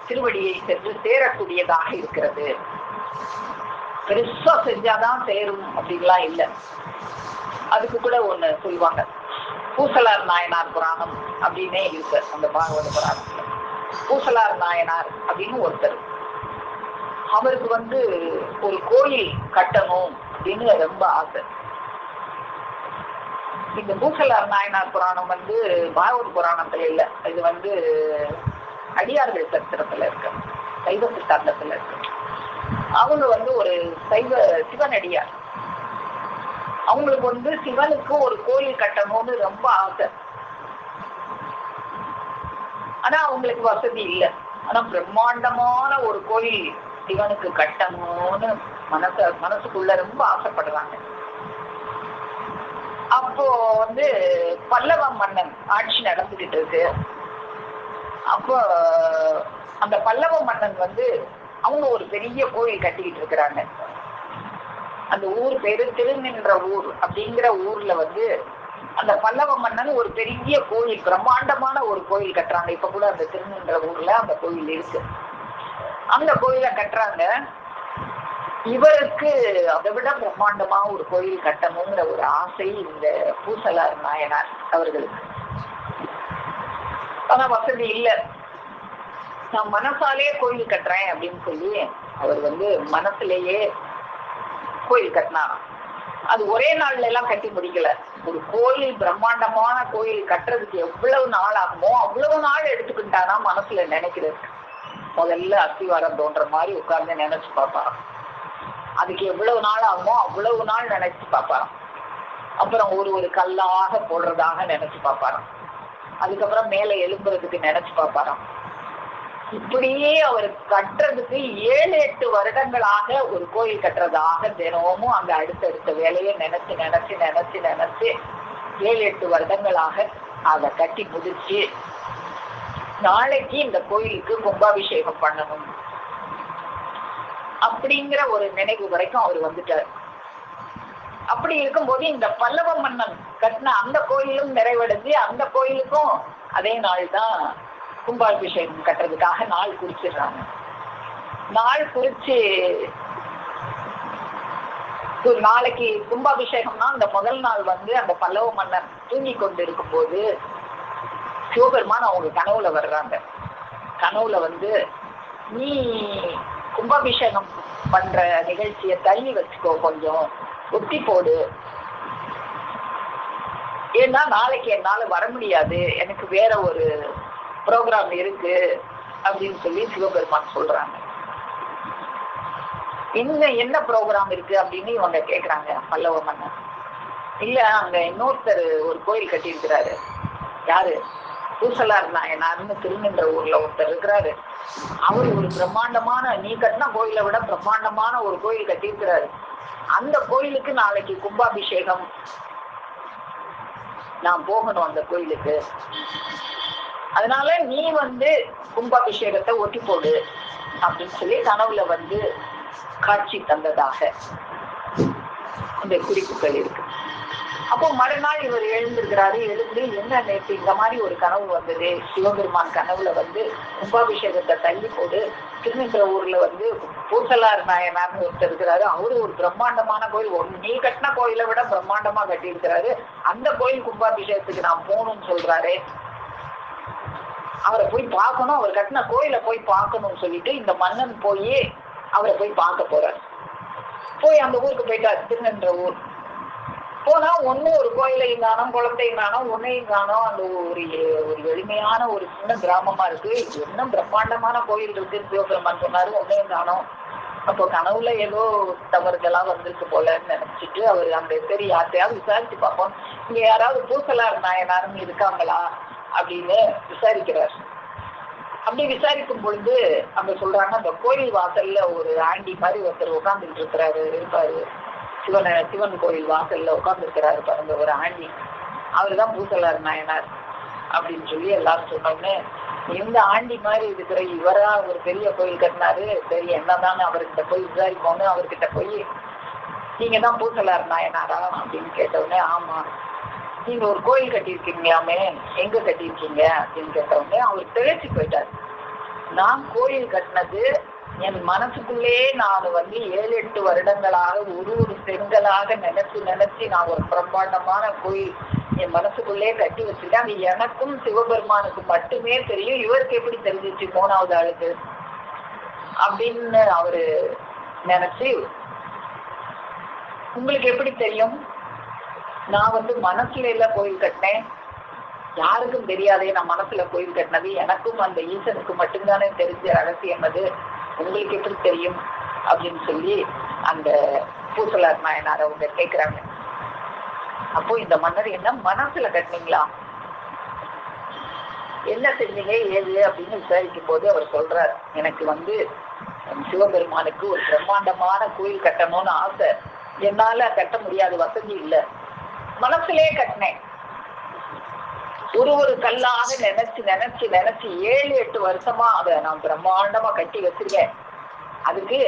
திருவடியை சென்று சேரக்கூடியதாக இருக்கிறது. பெருசா செஞ்சாதான் சேரும் அப்படின்லாம் இல்லை. அதுக்கு கூட ஒண்ணு சொல்லுவாங்க, பூசலார் நாயனார் புராணம் அப்படின்னே இருக்கு அந்த பாகவத புராணத்துல. பூசலார் நாயனார் அப்படின்னு ஒருத்தர், அவருக்கு ஒரு கோயில் கட்டணும் அப்படின்னு ரொம்ப ஆசை. இந்த பூசலார் நாயனார் புராணம் பாகவத புராணத்துல இல்ல, இது அடியார்கள் சரித்திரத்துல இருக்கு, சைவ சித்தாந்தத்துல இருக்கு. அவங்க ஒரு சைவ சிவனடியார். அவங்களுக்கு சிவனுக்கு ஒரு கோயில் கட்டணும்னு ரொம்ப ஆசை. ஆனா அவங்களுக்கு வசதி இல்லை. ஆனா பிரம்மாண்டமான ஒரு கோயில் சிவனுக்கு கட்டணும்னு மனசுக்குள்ள ரொம்ப ஆசைப்படுறாங்க. அப்போ பல்லவ மன்னன் ஆட்சி நடந்துகிட்டு இருக்கு. அப்போ அந்த பல்லவ மன்னன் அவங்க ஒரு பெரிய கோயில் கட்டிக்கிட்டு இருக்கிறாங்க. அந்த ஊர் பேரு திருநின்ற ஊர் அப்படிங்கிற ஊர்ல அந்த பல்லவ மன்னன் ஒரு பெரிய கோயில், பிரம்மாண்டமான ஒரு கோயில் கட்டுறாங்க. இப்ப கூட அந்த திருநின்ற ஊர்ல அந்த கோயில் இருக்கு. அந்த கோயிலை கட்டுறாங்க. இவருக்கு அதை விட பிரம்மாண்டமா ஒரு கோயில் கட்டணுங்கிற ஒரு ஆசை இந்த பூசலார் நாயனார் அவர்களுக்கு. ஆனா வசதி இல்லை. நான் மனசாலே கோயில் கட்டுறேன் அப்படின்னு சொல்லி அவர் மனசுலேயே கோயில் கட்டினார். அது ஒரே நாள்ல எல்லாம் கட்டி முடிக்கல. ஒரு கோயில், பிரம்மாண்டமான கோயில் கட்டுறதுக்கு எவ்வளவு நாள் ஆகுமோ அவ்வளவு நாள் எடுத்துக்கிட்டானா மனசுல நினைக்கிறது. முதல்ல அஸ்திவாரம் தோன்ற மாதிரி உட்கார்ந்து நினைச்சு பார்ப்பாராம். அதுக்கு எவ்வளவு நாள் ஆகுமோ அவ்வளவு நாள் நினைச்சு பார்ப்பாராம். அப்புறம் ஒரு கல்லாக போடுறதாக நினைச்சு பார்ப்பாராம். அதுக்கப்புறம் மேல எழும்புறதுக்கு நினைச்சு பார்ப்பாராம். இப்படியே அவர் கட்டுறதுக்கு 7-8 வருடங்களாக ஒரு கோயில் கட்டுறதாக தினமும் அந்த அடுத்தடுத்த வேலையை நினைச்சு நினைச்சு நினைச்சு நினைச்சு 7-8 வருடங்களாக அதை கட்டி முடிச்சு, நாளைக்கு இந்த கோயிலுக்கு கும்பாபிஷேகம் பண்ணணும் அப்படிங்கிற ஒரு நினைவு வரைக்கும் அவர் வந்துட்டார். அப்படி இருக்கும்போது இந்த பல்லவ மன்னன் கட்டின அந்த கோயிலும் நிறைவடைஞ்சு அந்த கோயிலுக்கும் அதே நாள் தான் கும்பாபிஷேகம் கட்டுறதுக்காக நாள் குறிச்சிடுறாங்க. நாள் குறிச்சு நாளைக்கு கும்பாபிஷேகம்னா அந்த முதல் நாள் வந்து அந்த பல்லவ மன்னன் தூங்கி கொண்டு இருக்கும் போது சிவபெருமான் அவங்க கனவுல வர்றாங்க. கனவுல வந்து நீ கும்பாபிஷேகம் பண்ற நிகழ்ச்சியை தள்ளி வச்சுக்கோ, கொஞ்சம் ஒத்தி போடு, ஏன்னா நாளைக்கு என்னால வர முடியாது, எனக்கு வேற ஒரு ப்ரோக்ராம் இருக்கு அப்படின்னு சொல்லி சிவபெருமான் சொல்றாங்க. என்ன ப்ரோக்ராம் இருக்கு அப்படின்னு இவங்க கேக்குறாங்க பல்லவ மன்னன். இல்ல, அங்க இன்னொருத்தர் ஒரு கோயில் கட்டி இருக்கிறாரு. யாரு? பூசலார் நாயனார்னு திருநின்ற ஊர்ல ஒருத்தர் இருக்கிறாரு. அவர் ஒரு பிரம்மாண்டமான, நீ கட்டின கோயிலை விட பிரம்மாண்டமான ஒரு கோயில் கட்டியிருக்கிறாரு. அந்த கோயிலுக்கு நாளைக்கு கும்பாபிஷேகம், நான் போகணும் அந்த கோயிலுக்கு, அதனால நீ வந்து கும்பாபிஷேகத்தை ஒட்டி போடு அப்படின்னு சொல்லி கனவுல வந்து காட்சி தந்ததாக இந்த குறிப்புகள் இருக்கு. அப்போ மறுநாள் இவர் எழுந்திருக்கிறாரு. எழுந்து என்ன நேற்று இந்த மாதிரி ஒரு கனவு வந்தது, சிவபெருமான் கனவுல வந்து கும்பாபிஷேகத்தை தள்ளி போடு, திருநின்ற ஊர்ல வந்து பூசலார் நாயனார்னு ஒருத்தர் இருக்கிறாரு, அவரு ஒரு பிரம்மாண்டமான கோயில், நீ கட்டின கோயிலை விட பிரம்மாண்டமா கட்டி இருக்கிறாரு, அந்த கோயில் கும்பாபிஷேகத்துக்கு நான் போகணும்னு சொல்றாரு, அவரை போய் பார்க்கணும், அவர் கட்டின கோயிலை போய் பார்க்கணும்னு சொல்லிட்டு இந்த மன்னன் போய் அவரை போய் பார்க்க போறாரு. போய் அந்த ஊருக்கு போயிட்டார், திருநின்ற ஊர். போனா ஒண்ணு ஒரு கோயிலையும் காணும், குளத்தையும் காணும், ஒன்னையும் காணும். அந்த ஒரு எளிமையான ஒரு சின்ன கிராமமா இருக்கு, இன்னும் பிரம்மாண்டமான கோயில் இருக்குன்னு சிவபெருமான் சொன்னாரு, ஒன்னையும் காணும். அப்போ கனவுல ஏதோ தவறுதெல்லாம் வந்திருக்கு போலன்னு நினைச்சிட்டு அவரு அந்த சரி யார்த்தையாவது விசாரிச்சு பார்ப்போம், இங்க யாராவது பூசலார் நாயனாருன்னு இருக்காங்களா அப்படின்னு விசாரிக்கிறார். அப்படி விசாரிக்கும் பொழுது அங்க சொல்றாங்க, அந்த கோயில் வாசல்ல ஒரு ஆண்டி மாதிரி ஒருத்தர் உட்கார்ந்துட்டு இருப்பாரு, சிவன் கோயில் வாசல்ல உட்கார்ந்துருக்கிறாரு பாருங்க ஒரு ஆண்டி, அவருதான் பூசலார் நாயனார் அப்படின்னு சொல்லி எல்லாரும் சொன்னோன்னு, இந்த ஆண்டி மாதிரி இருக்கிற இவரா ஒரு பெரிய கோயில் கட்டினாரு, சரி என்னதான் அவர்கிட்ட போய் விசாரிப்போன்னு அவர்கிட்ட போய் நீங்க தான் பூசலார் நாயனாரா அப்படின்னு கேட்டவுடனே, ஆமா, நீங்க ஒரு கோயில் கட்டியிருக்கீங்களாமே, எங்க கட்டியிருக்கீங்க அப்படின்னு கேட்டவுடனே அவர் திளைச்சு போயிட்டார். நான் கோயில் கட்டினது என் மனசுக்குள்ளே நான் வந்து 7-8 வருடங்களாக ஒரு செங்கலாக நினைச்சு நான் ஒரு பிரம்மாண்டமான கோயில் என் மனசுக்குள்ளே கட்டி வச்சுட்டேன், அது எனக்கும் சிவபெருமானுக்கு மட்டுமே தெரியும், இவருக்கு எப்படி தெரிஞ்சிச்சு 3வது ஆளுக்கு அப்படின்னு அவரு நினைச்சு, உங்களுக்கு எப்படி தெரியும், நான் வந்து மனசுல எல்லாம் கோயில் கட்டினேன், யாருக்கும் தெரியாதே நான் மனசுல கோயில் கட்டினது, எனக்கும் அந்த ஈசனுக்கு மட்டும்தானே தெரிஞ்ச ரகசியம், அது உங்களுக்கு எப்படி தெரியும் அப்படின்னு சொல்லி அந்த பூசலார் நாயனார் அவங்க கேட்கிறாங்க. அப்போ இந்த மன்னர், என்ன மனசுல கட்டினீங்களா, என்ன செஞ்சீங்க ஏது அப்படின்னு விசாரிக்கும் போது அவர் சொல்றார், எனக்கு வந்து சிவபெருமானுக்கு ஒரு பிரம்மாண்டமான கோயில் கட்டணும்னு ஆசை, என்னால கட்ட முடியாது, வசதி இல்லை, மனசுலயே கட்டினேன், ஒரு கல்லாக நினைச்சு 7-8 வருஷமா அதை நான் பிரம்மாண்டமா கட்டி வச்சிருக்கேன், அதுக்கு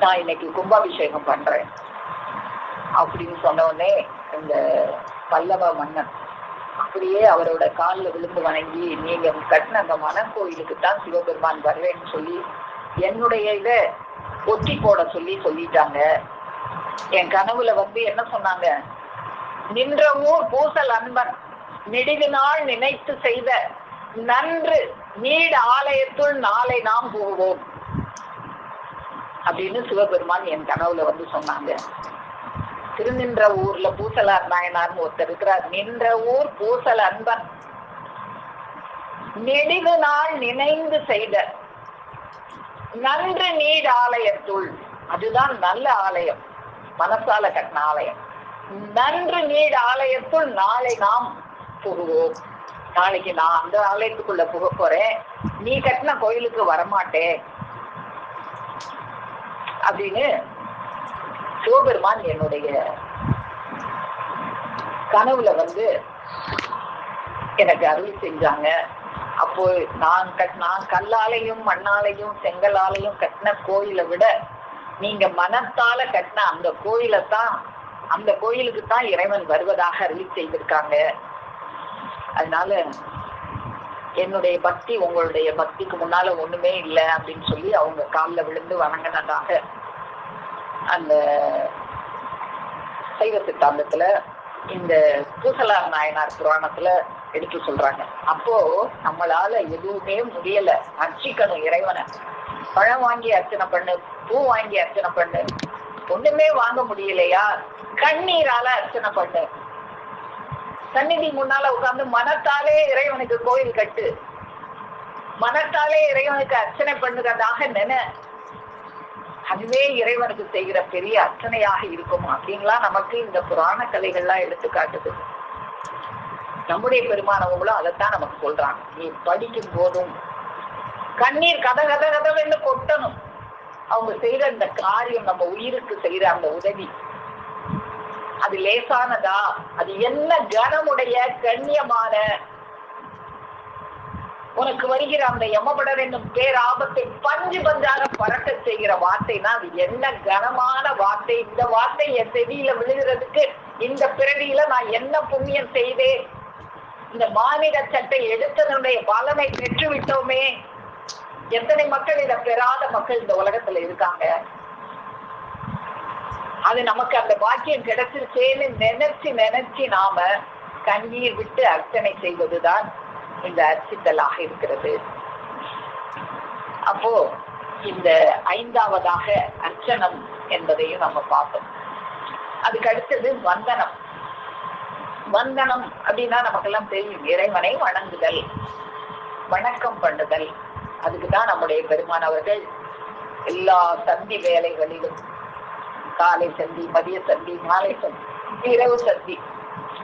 நான் இன்னைக்கு கும்பாபிஷேகம் பண்றேன் அப்படின்னு சொன்ன உடனே இந்த பல்லவ மன்னன் அப்படியே அவரோட காலில் விழுந்து வணங்கி, நீங்க கட்டின அந்த மனக்கோயிலுக்கு தான் சிவபெருமான் வருவேன்னு சொல்லி என்னுடைய இதை ஒட்டி போட சொல்லிட்டாங்க. என் கனவுல வந்து என்ன சொன்னாங்க, நின்ற ஊர் பூசல் அன்பன் நெடுகு நாள் நினைத்து செய்த நன்று நீடு ஆலயத்துள் நாளை நாம் போவோம் அப்படின்னு சிவபெருமான் என் கனவுல வந்து சொன்னாங்க. திருநின்ற ஊர்ல பூசலார் நாயனார்னு ஒருத்தர் இருக்கிறார், நின்ற ஊர் பூசல் அன்பன் நெடுகு நாள் நினைந்து செய்த நன்று நீடு ஆலயத்துள், அதுதான் நல்ல ஆலயம், மனசால கட்டின ஆலயம், நன்று நீடு ஆலயத்துள் நாளை நாம் புகுவோம், நாளைக்கு நான் அந்த ஆலயத்துக்குள்ள புக போறேன், நீ கட்டின கோயிலுக்கு வரமாட்டேன் அப்படின்னு சிவபெருமான் என்னுடைய கனவுல வந்து எனக்கு அருள் செஞ்சாங்க. அப்போ நான் கல்லாலையும் மண்ணாலையும் செங்கலாலையும் கட்டின கோயிலை விட நீங்க மனத்தால கட்டின அந்த கோயிலை தான் அந்த கோயிலுக்கு தான் இறைவன் வருவதாக அருளி செய்திருக்காங்க. அதனால என்னுடைய பக்தி உங்களுடைய பக்திக்கு முன்னால ஒண்ணுமே இல்லை அப்படின்னு சொல்லி அவங்க காலில் விழுந்து வணங்கினதாக அந்த சைவ சித்தாந்தத்துல இந்த பூசலார் நாயனார் புராணத்துல எடுத்து சொல்றாங்க. அப்போ நம்மளால எதுவுமே முடியல, அர்ச்சிக்கணும் இறைவனை. பழம் வாங்கி அர்ச்சனை பண்ணு, பூ வாங்கி அர்ச்சனை பண்ணு, ஒண்ணுமே வாங்க முடியலையா, கண்ணீரால அர்ச்சனை பண்ணு. சந்நிதி முன்னால உட்கார்ந்து மனத்தாலே இறைவனுக்கு கோயில் கட்டு, மனத்தாலே இறைவனுக்கு அர்ச்சனை பண்ணுறதாக நினை. அதுவே இறைவனுக்கு செய்கிற பெரிய அர்ச்சனையாக இருக்கும் அப்படின்லாம் நமக்கு இந்த புராண கதைகள்லாம் எடுத்து காட்டுது. நம்முடைய பெருமானவங்களும் அதைத்தான் நமக்கு சொல்றாங்க. நீ படிக்கும் போதும் கண்ணீர் கத கத கதவென்று கொட்டணும். அவங்க செய்யற இந்த காரியம், நம்ம உயிருக்கு செய்யற அந்த உதவி, அது லேசானதா? அது என்ன கனமுடைய கண்ணியமான, உனக்கு வருகிற அந்த யமபடர் என்னும் பேராபத்தை பஞ்சு பஞ்சாக பறக்க செய்கிற வார்த்தைனா அது என்ன கனமான வார்த்தை. இந்த வார்த்தை என் செவியில விழுகிறதுக்கு இந்த பிறவியில நான் என்ன புண்ணியம் செய்தேன், இந்த மானிட சட்டை எடுத்ததனுடைய பலனை பெற்று விட்டோமே. எத்தனை மக்கள் இதை பெறாத மக்கள் இந்த உலகத்துல இருக்காங்க. அது நமக்கு அந்த பாக்கியம் கிடைச்சிருச்சேன்னு நினைச்சு நினைச்சு நாம கண்ணீர் விட்டு அர்ச்சனை செய்வதுதான் இந்த அர்ச்சித்தலாக இருக்கிறது. அப்போ இந்த 5வதாக அர்ச்சனம் என்பதையும் நம்ம பார்த்தோம். அதுக்கு அடுத்தது வந்தனம். வந்தனம் அப்படின்னா நமக்கெல்லாம் தெரியும், இறைவனை வணங்குதல், வணக்கம் பண்ணுதல். அதுக்குதான் நம்முடைய பெருமான் அவர்கள் எல்லா சந்தி வேலைகளிலும், காலை சந்தி, மதிய சந்தி, மாலை சந்தி, இரவு சந்தி,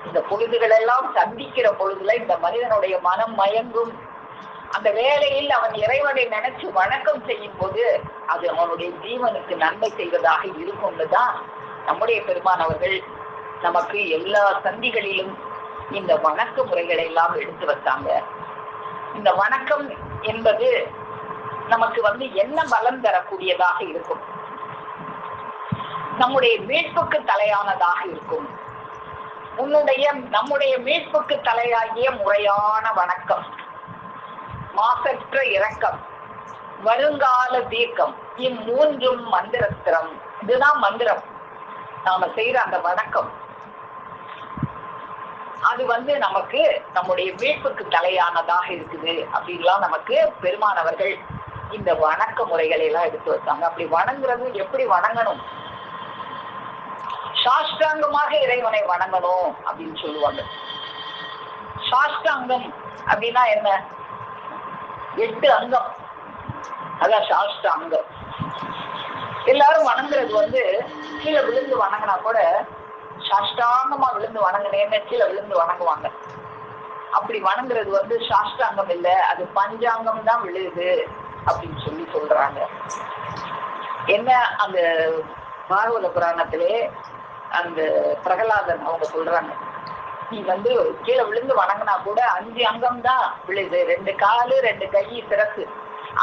இந்த பொழுதுகள் எல்லாம் சந்திக்கிற பொழுதுல இந்த மனிதனுடைய மனம் மயங்கும். அந்த வேளையில் அவன் இறைவனை நினைச்சு வணக்கம் செய்யும் போது அது அவனுடைய ஜீவனுக்கு நன்மை செய்வதாக இருக்கும்னுதான் நம்முடைய பெருமான் அவர்கள் நமக்கு எல்லா சந்திகளிலும் இந்த வணக்க முறைகளை எல்லாம் எடுத்து வச்சாங்க. இந்த வணக்கம் என்பது நமக்கு என்ன பலம் தரக்கூடியதாக இருக்கும், நம்முடைய மீட்புக்கு தலையானதாக இருக்கும். நம்முடைய மீட்புக்கு தலையாகிய முறையான வணக்கம், மாசற்ற இரக்கம், வருங்கால தீர்க்கம், இம்மூன்றும் மந்திரத்திரம். இதுதான் மந்திரம். நாம செய்யற அந்த வணக்கம் அது நமக்கு நம்முடைய மீட்புக்கு தலையானதாக இருக்குது அப்படின்லாம் நமக்கு பெருமானவர்கள் இந்த வணக்க முறைகளை எல்லாம் எடுத்து வச்சாங்க. அப்படி வணங்குறது எப்படி வணங்கணும்? சாஷ்டாங்கமாக இறைவனை வணங்கணும் அப்படின்னு சொல்லுவாங்க. சாஷ்டாங்கம் அப்படின்னா என்ன? 8 அங்கம், அதான் சாஷ்டாங்கம். எல்லாரும் வணங்குறது கீழே விழுந்து வணங்கினா கூட சாஷ்டாங்கமா விழுந்து வணங்கினேன்னு கீழே விழுந்து வணங்குவாங்க. அப்படி வணங்குறது சாஷ்டாங்கம் இல்லை, அது பஞ்சாங்கம் தான் விழுது அப்படின்னு சொல்லி சொல்றாங்க. என்ன, அந்த பாகவத புராணத்திலே அந்த பிரகலாதன் அவங்க சொல்றாங்க, நீ கீழே விழுந்து வணங்கினா கூட 5 அங்கம் தான் விழுது, 2 காலு 2 கை சிறப்பு,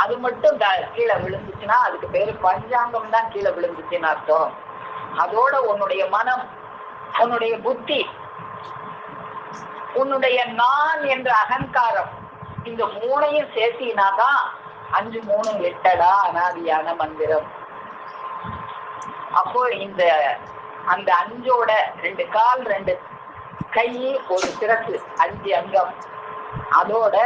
அது மட்டும் கீழே விழுந்துச்சுன்னா அதுக்கு பேரு பஞ்சாங்கம் தான் கீழே விழுந்துச்சுன்னு அர்த்தம். அதோட உன்னுடைய மனம், உன்னுடைய புத்தி, உன்னுடைய நான் என்ற அகங்காரம், இந்த 3ஐயும் சேர்த்தினாதான் 5 3 8 அனாதியான மந்திரம். அப்போ அந்த 5ஓட 2 கால் 2 கை 1 சிறப்பு 5 அங்கம், அதோட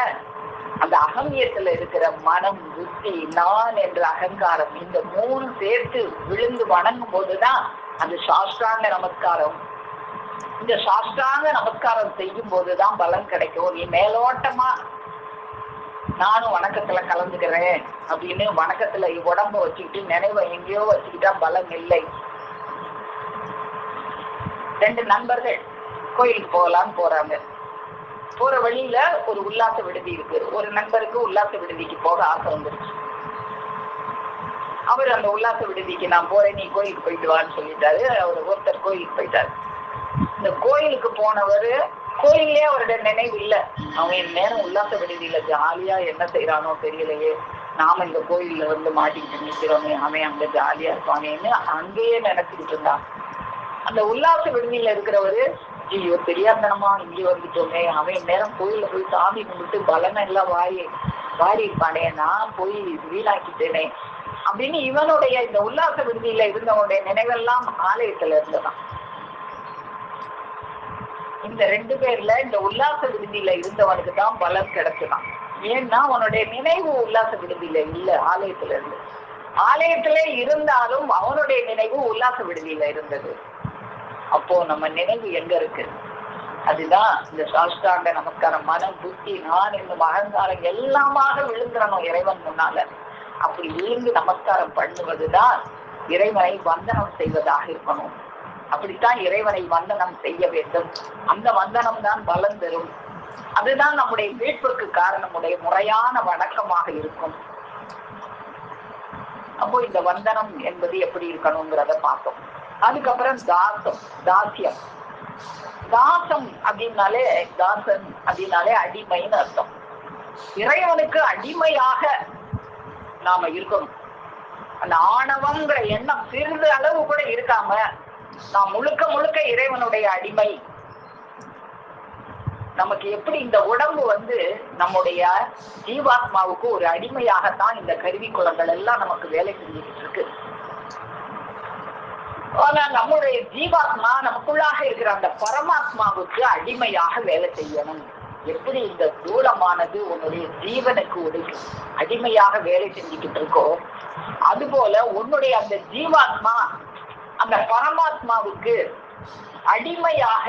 அந்த அகமியத்துல இருக்கிற மனம், புத்தி, நான் என்ற அகங்காரம், இந்த 3 சேர்த்து விழுந்து வணங்கும் போதுதான் அது சாஷ்டாங்க நமஸ்காரம். இந்த சாஷ்டாங்க நமஸ்காரம் செய்யும் போதுதான் பலன் கிடைக்கும். நீ மேலோட்டமா நானும் வணக்கத்துல கலந்துக்கிறேன் அப்படின்னு வணக்கத்துல உடம்ப வச்சுக்கிட்டு நினைவை எங்கேயோ வச்சுக்கிட்டா பலன் இல்லை. 2 நண்பர்கள் கோயிலுக்கு போகலான்னு போறாங்க. போற வழியில ஒரு உல்லாச விடுதி இருக்கு. ஒரு நண்பருக்கு உல்லாச விடுதிக்கு போக ஆசை வந்துருச்சு. அவர் அந்த உல்லாச விடுதிக்கு நான் போறேன், நீ கோயிலுக்கு போயிட்டு வான்னு சொல்லிட்டாரு. அவர் ஒருத்தர் கோயிலுக்கு போயிட்டாரு. இந்த கோயிலுக்கு போனவர் கோயிலே அவருடைய நினைவு இல்லை. அவன் நேரம் உல்லாச விடுதியில ஜாலியா என்ன செய்யறானோ தெரியலையே, நாம இந்த கோயில்ல மாட்டிக்கிட்டு நிற்கிறோமே, அவன் அங்க ஜாலியா இருப்பானேன்னு அங்கேயே நினைச்சுக்கிட்டு இருந்தான். அந்த உல்லாச விடுதியில இருக்கிறவரு, ஐயோ தெரியாதனமா இங்க வந்துட்டோமே, அவன் நேரம் கோயில போய் சாமி கும்பிட்டு பலனை எல்லாம் வாரி இருப்பானே, நான் போய் வீணாக்கிட்டேனே அப்படின்னு இவனுடைய இந்த உல்லாச விடுதியில இருந்தவனுடைய நினைவெல்லாம் ஆலயத்துல இருந்ததான். இந்த 2 பேர்ல இந்த உல்லாச விடுதியில இருந்தவனுக்கு தான் பலன் கிடைச்சுதான். ஏன்னா அவனுடைய நினைவு உல்லாச விடுதியில இல்ல, ஆலயத்துல இருந்து. ஆலயத்திலே இருந்தாலும் அவனுடைய நினைவு உல்லாச விடுதியில இருந்தது. அப்போ நம்ம நினைவு எங்க இருக்கு? அதுதான் இந்த சாஷ்டாங்க நமஸ்காரம். மனம், புத்தி, நான் என்னும் அகங்காரம் எல்லாமாக விழுந்துடணும் இறைவன் முன்னால. அப்படி விழுந்து நமஸ்காரம் பண்ணுவதுதான் இறைவனை வந்தனம் செய்வதாக இருக்கணும். அப்படித்தான் இறைவனை வந்தனம் செய்ய வேண்டும். அந்த வந்தனம் தான் பலன் தரும். அதுதான் நம்முடைய மீட்புக்கு காரணமுடைய முறையான வணக்கமாக இருக்கும். அப்போ இந்த வந்தனம் என்பது எப்படி இருக்கணுங்கிறத பார்த்தோம். அதுக்கப்புறம் தாசியம். தாசம் அப்படின்னாலே, தாசன் அப்படின்னாலே அடிமைன்னு அர்த்தம். இறைவனுக்கு அடிமையாக நாம இருக்கணும். அந்த ஆணவங்கிற எண்ணம் சிறிது அளவு கூட இருக்காம நாம் முழுக்க முழுக்க இறைவனுடைய அடிமை. நமக்கு எப்படி இந்த உடம்பு நம்முடைய ஜீவாத்மாவுக்கு ஒரு அடிமையாகத்தான் இந்த கருவி குலங்கள் எல்லாம் நமக்கு வேலை செஞ்சுக்கிட்டு இருக்கு. ஆனா நம்முடைய ஜீவாத்மா நமக்குள்ளாக இருக்கிற அந்த பரமாத்மாவுக்கு அடிமையாக வேலை செய்யணும். எப்படி இந்த தூளமானது உன்னுடைய ஜீவனுக்கு ஒரு அடிமையாக வேலை செஞ்சுக்கிட்டு இருக்கோ, அதுபோல உன்னுடைய அந்த ஜீவாத்மா அந்த பரமாத்மாவுக்கு அடிமையாக,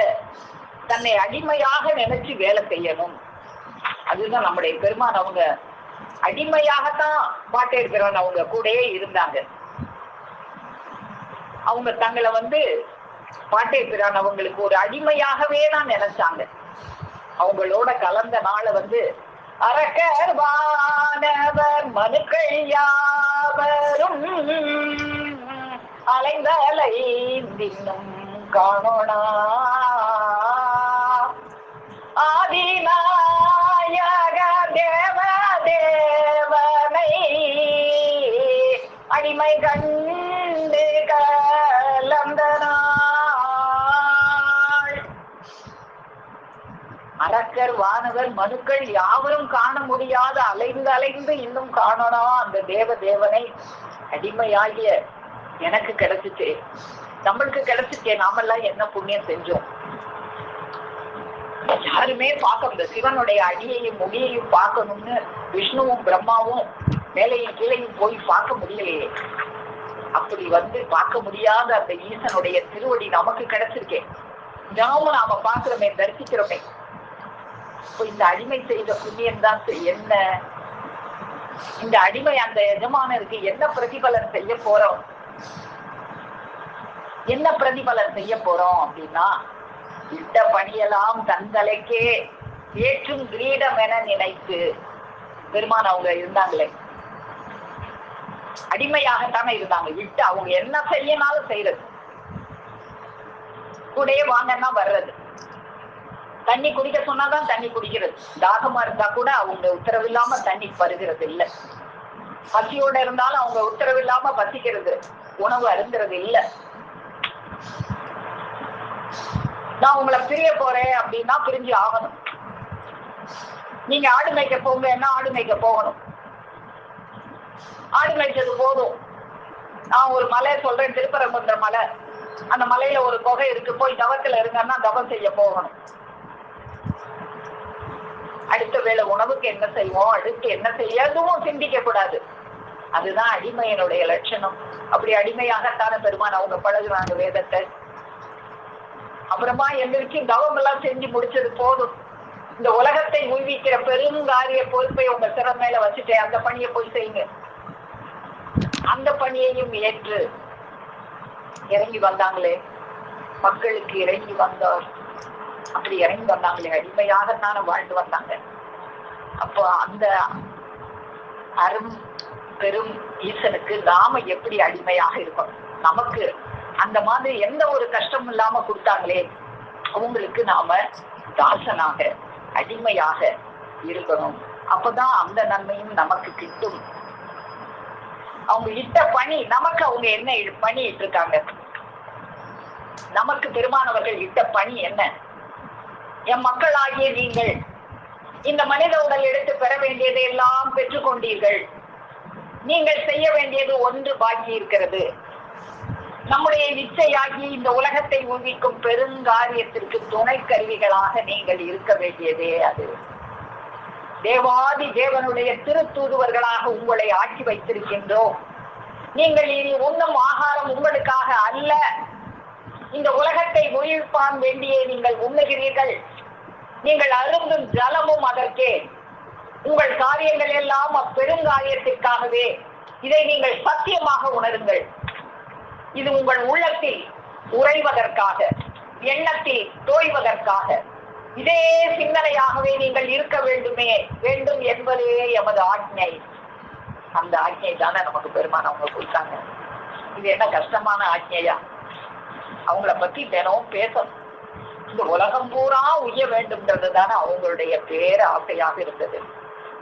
தன்னை அடிமையாக நினைச்சு வேலை செய்யணும். அதுதான் நம்முடைய பெருமான். அவங்க அடிமையாகத்தான் பாட்டே இருக்கிறவன் அவங்க கூடயே இருந்தாங்க. அவங்க தங்களை பாட்டே பிரான் அவங்களுக்கு ஒரு அடிமையாகவே தான் நினைச்சாங்க. அவங்களோட கலந்த நாளை அரக்கர் வானவர் மனுக்கள் யாவரும் அலைந்தலை தின்னும் காணோனா ஆதிநாயக தேவ தேவனை அடிமை கண்டு கலந்த நாள். அரக்கர் வானவர் மனுக்கள் யாவரும் காண முடியாத அலைந்து அலைந்து இன்னும் காணோனா அந்த தேவனை அடிமையாகிய எனக்கு கிடைச்சிச்சே, நம்மளுக்கு கிடைச்சிச்சே, நாமெல்லாம் என்ன புண்ணியம் செஞ்சோம்? யாருமே பார்க்க, இந்த சிவனுடைய அடியையும் முடியையும் பார்க்கணும்னு விஷ்ணுவும் பிரம்மாவும் மேலையும் கீழையும் போய் பார்க்க முடியலையே. அப்படி பார்க்க முடியாத அந்த ஈசனுடைய திருவடி நமக்கு கிடைச்சிருக்கேன். நாம பார்க்கிறோமே, தரிசிக்கிறோமே. இந்த அடிமை செய்த புண்ணியம் தான் என்ன? இந்த அடிமை அந்த எஜமானருக்கு என்ன பிரதிபலன் செய்ய போறோம்? என்ன பிரதிபலன் செய்ய போறோம் அப்படின்னா, இட்ட பணியெல்லாம் தந்தலைக்கே ஏற்றும் கிரீடம் என நினைத்து பெருமான் அவங்க இருந்தாங்களே, அடிமையாகத்தானே இருந்தாங்க. இட்டு அவங்க என்ன செய்யனாலும் செய்யறது, கூடயே வாங்கன்னா வர்றது, தண்ணி குடிக்க சொன்னாதான் தண்ணி குடிக்கிறது, தாகமா இருந்தா கூட அவங்க உத்தரவில்லாம தண்ணி பருகிறது இல்ல, பசியோட இருந்தாலும் அவங்க உத்தரவில்லாம பசிக்கிறது, உணவு அருந்துறது இல்ல. நான் உங்களை பிரிய போறேன் அப்படின்னா பிரிஞ்சு ஆகணும். நீங்க ஆடு மேய்க்க போங்கன்னா ஆடு மேய்க்க போகணும். ஆடு மேய்ச்சது போதும். நான் ஒரு மலை சொல்றேன், திருப்பரங்குன்ற மலை. அந்த மலையில ஒரு குகை இருக்கு, போய் தவத்துல இருங்கன்னா தவம் செய்ய போகணும். அடுத்த வேளை உணவுக்கு என்ன செய்வோம், அடுத்து என்ன செய்ய, எதுவும் சிந்திக்க கூடாது. அதுதான் அடிமையினுடைய லட்சணம். அப்படி அடிமையாகத்தான பெருமான் அவங்க பழகுறாங்க வேதத்தை. அப்புறமா எந்திரிச்சு தவம் எல்லாம் செஞ்சு முடிச்சது போதும், இந்த உலகத்தை உய்விக்கிற பெருங்காரிய பொறுப்பை உங்க சிறம் மேல வச்சுட்டேன், அந்த பணியை போய் செய்யுங்க. அந்த பணியையும் ஏற்று இறங்கி வந்தாங்களே, மக்களுக்கு இறங்கி வந்தார். அப்படி இறங்கி வந்தாங்களே, அடிமையாகத்தான வாழ்ந்து வந்தாங்க. அப்போ அந்த அரும் பெரும் ஈசனுக்கு நாம எப்படி அடிமையாக இருக்கணும்? நமக்கு அந்த மாதிரி எந்த ஒரு கஷ்டமும் இல்லாம கொடுத்தாங்களே, அவங்களுக்கு நாம தாசனாக அடிமையாக இருக்கணும். அப்பதான் அந்த நன்மையும் நமக்கு கிட்டும். அவங்க இட்ட பணி நமக்கு, அவங்க என்ன பண்ணிட்டு இருக்காங்க, நமக்கு பெருமானவர்கள் இட்ட பணி என்ன? என் மக்களாகிய நீங்கள் இந்த மனித உடல் எடுத்து பெற வேண்டியதை எல்லாம் பெற்றுக்கொண்டீர்கள். நீங்கள் செய்ய வேண்டியது ஒன்று பாக்கி இருக்கிறது. நம்முடைய இச்சையாகி இந்த உலகத்தை ஊகிக்கும் பெருங்காரியத்திற்கு துணை கருவிகளாக நீங்கள் இருக்க வேண்டியதே அது. தேவாதி தேவனுடைய திருத்தூதுவர்களாக உங்களை ஆக்கி வைத்திருக்கின்றோம். நீங்கள் இனி உண்ணும் ஆகாரம் உங்களுக்காக அல்ல, இந்த உலகத்தை உயிர்ப்பான் வேண்டியே நீங்கள் உண்ணுகிறீர்கள். நீங்கள் அருந்தும் ஜலமும் அதற்கே. உங்கள் காரியங்கள் எல்லாம் அப்பெருங்காரியத்திற்காகவே. இதை நீங்கள் சத்தியமாக உணருங்கள். இது உங்கள் உள்ளத்தில் உறைவதற்காக, எண்ணத்தில் தோய்வதற்காக. இதே சிந்தனையாகவே நீங்கள் இருக்க வேண்டும் என்பதே எமது ஆజ్ఞை. அந்த ஆజ్ఞை தானே நமக்கு பெருமான் அவங்க கொடுத்தாங்க. இது என்ன கஷ்டமான ஆజ్ఞையா? அவங்கள பத்தி தினமும் பேசணும். இந்த உலகம் பூரா உய்ய வேண்டும்ன்றது தானே அவங்களுடைய பேர ஆசையாக இருந்தது.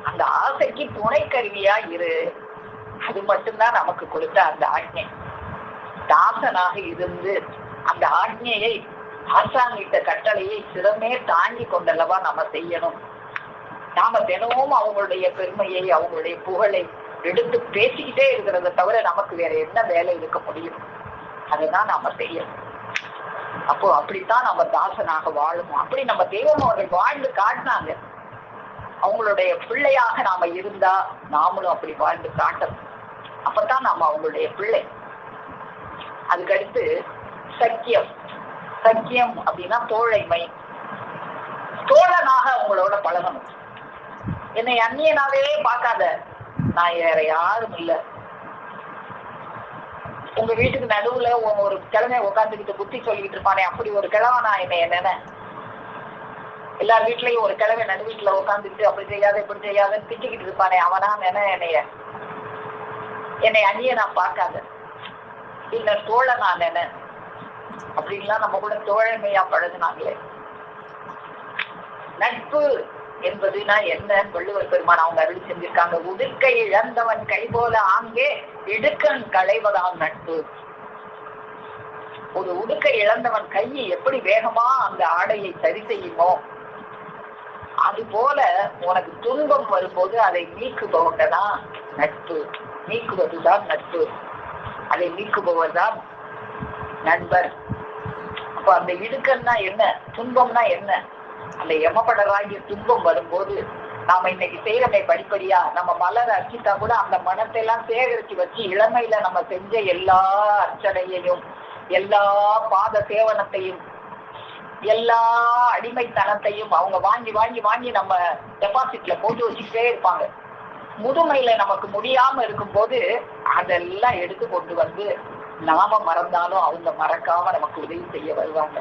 அந்த ஆசைக்கு துணை கருவியா இரு. அது மட்டும்தான் நமக்கு கொடுத்த அந்த ஆజ్ఞை. தாசனாக இருந்து அந்த ஆజ్ఞையை, ஆசாங்கிட்ட கட்டளையை சிறமே தாங்கி கொண்டல்லவா நம்ம செய்யணும். நாம தினமும் அவங்களுடைய பெருமையை, அவங்களுடைய புகழை எடுத்து பேசிக்கிட்டே இருக்கிறத தவிர நமக்கு வேற என்ன வேலை இருக்க முடியும்? அதுதான் நாம செய்யணும். அப்போ அப்படித்தான் நம்ம தாசனாக வாழணும். அப்படி நம்ம தெய்வம் அவர்கள் வாழ்ந்து காட்டினாங்க. அவங்களுடைய பிள்ளையாக நாம இருந்தா நாமளும் அப்படி வாழ்ந்து காட்டணும். அப்பதான் நாம அவங்களுடைய பிள்ளை. அதுக்கடுத்து சக்கியம். சக்கியம் அப்படின்னா தோழைமை. தோழனாக அவங்களோட பழகணும். என்னை அந்நியனாவே பார்க்காத, நான் வேற யாரும் இல்லை. உங்க வீட்டுக்கு நடுவுல ஒரு கிழமை உட்காந்துக்கிட்டு புத்தி சொல்லிக்கிட்டு இருப்பானே, அப்படி ஒரு கிழமை நான் என்ன எல்லார் வீட்லயும் ஒரு கிழமை நடு வீட்டுல உட்காந்துக்கிட்டு அப்படி செய்யாத இப்படி செய்யாதன்னு திட்டிக்கிட்டு இருப்பானே, அவனா என்னை அந்நிய நான் பார்க்காத, இல்ல தோழ நான் அப்படின்லாம் நம்ம கூட தோழமையா பழகினாங்களே. நட்பு என்பதுனா என்ன? வள்ளுவர் பெருமான் அவங்க அருள் செஞ்சிருக்காங்க. உடுக்கை இழந்தவன் கை போல ஆங்கே இடுக்கன் களைவதான் நட்பு. ஒரு உடுக்கை இழந்தவன் கையை எப்படி வேகமா அந்த ஆடையை சரி செய்யுமோ, அது போல உனக்கு துன்பம் வரும்போது அதை நீக்குபவங்கதான் நட்பு. நீக்குவதுதான் நட்பு. அதை நீக்குபவர் தான் நண்பர். அப்ப அந்த இடுக்கன்னா என்ன, துன்பம்னா என்ன? அந்த எமப்படராகிய துன்பம் வரும்போது நாம இன்னைக்கு செய்யறதை படிப்படியா நம்ம மலர் அர்ச்சித்தா கூட அந்த மனத்தை எல்லாம் சேகரிச்சு வச்சு இளமையில நம்ம செஞ்ச எல்லா அர்ச்சனையையும், எல்லா பாத சேவனத்தையும், எல்லா அடிமைத்தனத்தையும் அவங்க வாங்கி வாங்கி வாங்கி நம்ம டெபாசிட்ல போட்டு வச்சுக்கிட்டே இருப்பாங்க. முதுமையில நமக்கு முடியாம இருக்கும்போது அதெல்லாம் எடுத்து கொண்டு வந்து நாம மறந்தாலும் அவங்க மறக்காம நமக்கு உதவி செய்ய வருவாங்க.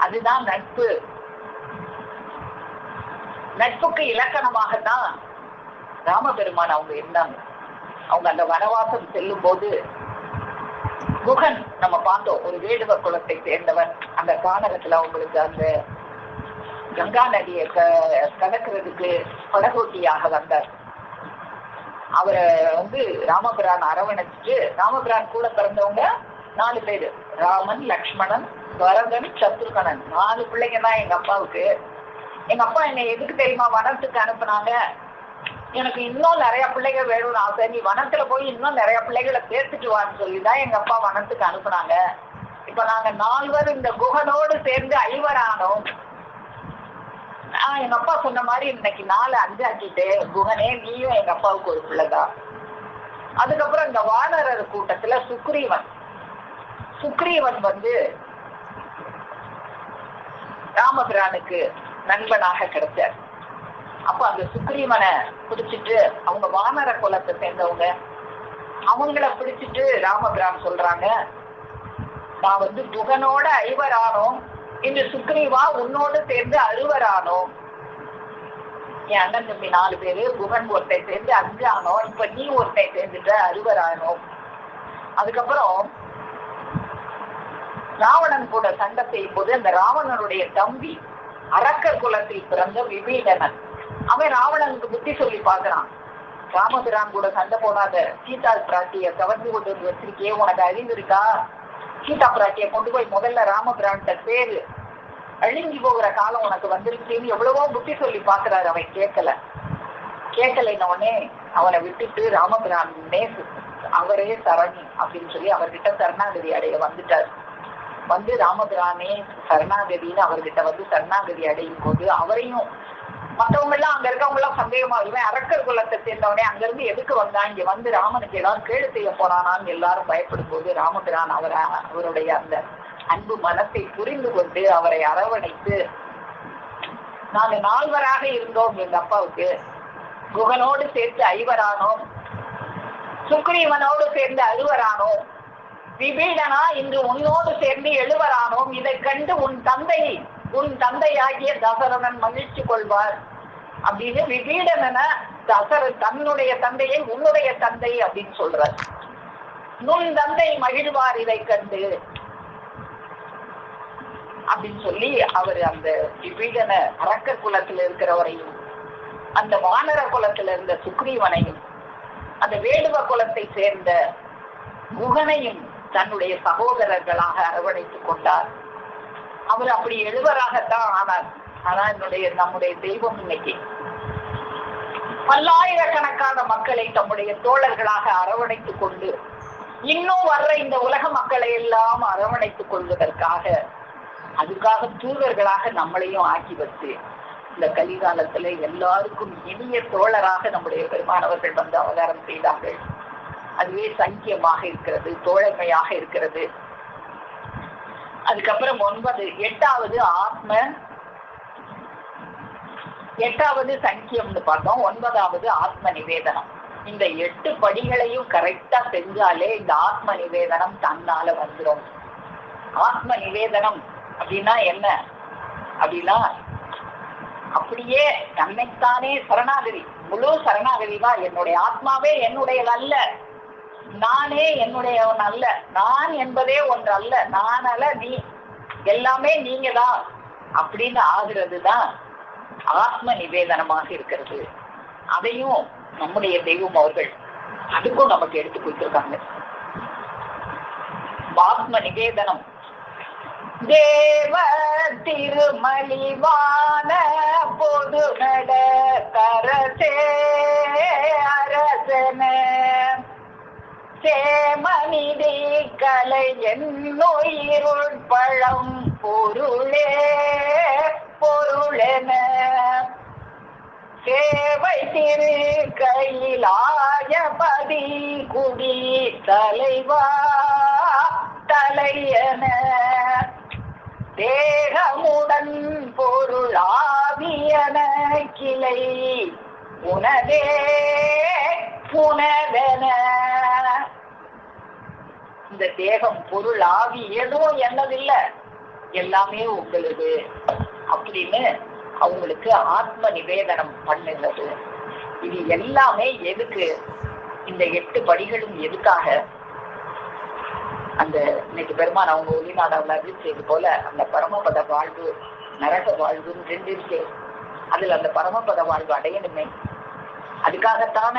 அதுதான் நட்பு. நட்புக்கு இலக்கணமாகத்தான் ராமபெருமான் அவங்க இருந்தாங்க. அவங்க அந்த வனவாசம் செல்லும் போது குகன் நம்ம பார்த்தோம், ஒரு வேடுவ குலத்தை சேர்ந்தவன். அந்த கானகத்துல அவங்களுக்கு அந்த கங்கா நதியை கடக்கிறதுக்கு படகோட்டியாக வந்தார். அவரை ராமபிரான் அரவணைச்சிட்டு, ராமபிரான் கூட பிறந்தவங்க 4 பேரு, ராமன், லக்ஷ்மணன், பரதன், சத்ருகனன். 4 பிள்ளைங்க தான் எங்க அப்பாவுக்கு. எங்க அப்பா என்னை எதுக்கு தெரியுமா வனத்துக்கு அனுப்புனாங்க? எனக்கு இன்னும் நிறைய பிள்ளைகள் வேணும்னு ஆசை, நீ வனத்துல போய் இன்னும் நிறைய பிள்ளைகளை சேர்த்துட்டு வான்னு சொல்லிதான் எங்க அப்பா வனத்துக்கு அனுப்புனாங்க. இப்ப நாங்க 4 இந்த குகனோடு சேர்ந்து 5 ஆனோம். எங்க அப்பா சொன்ன மாதிரி இன்னைக்கு 4 5 ஆக்கிட்டு, குகனே நீயும் எங்க அப்பாவுக்கு ஒரு பிள்ளைதான். அதுக்கப்புறம் இந்த வானரர் கூட்டத்துல சுக்ரீவன் ராமபிரானுக்கு நண்பனாக கிடைச்சார். அப்ப அந்த சுக்ரீவனை பிடிச்சிட்டு, அவங்க வானர குலத்தை சேர்ந்தவங்க, அவங்கள பிடிச்சிட்டு ராமபிரான் சொல்றாங்க, நான் குகனோட 5 ஆனோம், இந்த சுக்ரீவா உன்னோடு சேர்ந்து 6 ஆனோம். என் அண்ணன் தம்பி 4 பேரு, குகன் ஒருத்தை சேர்ந்து 5 ஆனோம், இப்ப நீ ஒருத்தை சேர்ந்துட்ட 6 ஆனோம். அதுக்கப்புறம் ராவணன் கூட சண்டை செய்யும் போது அந்த ராவணனுடைய தம்பி அரக்கர் குலத்தில் பிறந்த விபீடனன், அவன் ராவணனுக்கு புத்தி சொல்லி பாக்குறான். ராமபிரான் கூட சண்டை போடாத, சீதா பிராட்டிய கவர்ந்து கொண்டு வச்சிருக்கே, உனக்கு அறிவு இருக்கா? சீதா பிராட்டியை கொண்டு போய் முதல்ல ராமபிரான்ட்ட பேரு அழிஞ்சு போகிற காலம் உனக்கு வந்துருச்சுன்னு எவ்வளவோ புத்தி சொல்லி பாக்குறாரு. அவன் கேட்கலைன்ன உடனே அவனை விட்டுட்டு ராமபிரான் அவரே சரணி அப்படின்னு சொல்லி அவர்கிட்ட சரணாகதி அடைய வந்துட்டார். வந்து ராமபிரானே சரணாகதின்னு அவர்கிட்ட வந்து சரணாகதி அடையும் போது அவரையும் மற்றவங்க எல்லாம் அங்க இருக்கவங்க எல்லாம் சந்தேகமா இவன் அரக்கர் குலத்தை சேர்ந்தவனே அங்க இருந்து எதுக்கு வந்தான், இங்க வந்து ராமனுக்கு ஏதாவது கேடு செய்ய போறானான்னு எல்லாரும் பயப்படும் போது ராமபிரான் அவருடைய அந்த அன்பு மனத்தை புரிந்து கொண்டு அவரை அரவணைத்து, நாங்க 4வராக இருந்தோம், எங்க அப்பாவுக்கு குகனோடு சேர்த்து 5வரானோம், சுக்ரீவனோடு சேர்ந்து 6வரானோம், விபீடனா இன்று உன்னோடு சேர்ந்து 7வரானோம். இதை கண்டு உன் தந்தையாகிய தசரதன் மகிழ்ச்சி கொள்வார் அப்படின்னு விபீடன தன்னுடைய தந்தையை உன்னுடைய தந்தை அப்படின்னு சொல்றார். நுண் தந்தை மகிழ்வார் இதை கண்டு அப்படின்னு சொல்லி அவர் அந்த விபீடன அரக்கர் குலத்தில் இருக்கிறவரையும் அந்த வானர குலத்தில் இருந்த சுக்ரீவனையும் அந்த வேடுவ குலத்தை சேர்ந்த குகனையும் தன்னுடைய சகோதரர்களாக அரவணைத்துக் கொண்டார். அவர் அப்படி 7வராகத்தான் ஆனார். ஆனா நம்முடைய தெய்வம் இன்னைக்கு பல்லாயிரக்கணக்கான மக்களை தம்முடைய தோழர்களாக அரவணைத்துக் கொண்டு இன்னும் வர்ற இந்த உலக மக்களை எல்லாம் அரவணைத்துக் கொள்வதற்காக அதுக்காக தூதர்களாக நம்மளையும் ஆக்கி வச்சு இந்த கலிகாலத்துல எல்லாருக்கும் இனிய தோழராக நம்முடைய பெருமானவர்கள் வந்து அவதாரம் செய்தார்கள். அதுவே சங்கியமாக இருக்கிறது, தோழமையாக இருக்கிறது. அதுக்கப்புறம் 8வது ஆத்ம, 8வது சங்கியம்னு பார்த்தோம், 9வது ஆத்ம நிவேதனம். இந்த 8 படிகளையும் கரெக்டா செஞ்சாலே இந்த ஆத்ம நிவேதனம் தன்னால வந்துடும். ஆத்ம நிவேதனம் அப்படின்னா என்ன அப்படின்னா அப்படியே தன்னைத்தானே சரணாகதி, முழு சரணாகதி தான். என்னுடைய ஆத்மாவே என்னுடையதல்ல, நானே என்னுடையவன் அல்ல, நான் என்பதே ஒன்று அல்ல, நான் அல்ல நீ, எல்லாமே நீங்க தான் அப்படின்னு ஆகுறது தான் ஆத்ம நிவேதனமாக இருக்கிறது. அதையும் நம்முடைய தெய்வம் அவர்கள் அதுக்கும் நமக்கு எடுத்து கொடுத்திருக்காங்க. ஆத்ம நிவேதனம் தேவ திருமலிவான பொது நட கரசே அரசன சேமநிதி கலை என்னுயிருள் பழம் பொருளே பொருளென சேவை திரு கையிலாயபதி குடி தலைவா தலையன தேகமுடன் பொருளாவியன கிளை உனதே புனதென. இந்த தேகம் பொருள் ஆவி எதுவும் என்னதில்லை, எல்லாமே உங்களுக்கு அப்படின்னு அவங்களுக்கு ஆத்ம நிவேதனம் பண்ணுகிறது. இது எல்லாமே எதுக்கு, இந்த 8 படிகளும் எதுக்காக? அந்த இன்னைக்கு பெருமான் அவங்க ஒளிநாடாவில் அறிவிச்சது போல அந்த பரமபத வாழ்வு நரக வாழ்வுன்னு 2 இருக்கு. அதுல அந்த பரமபத வாழ்வு அடையணுமே, அதுக்காகத்தான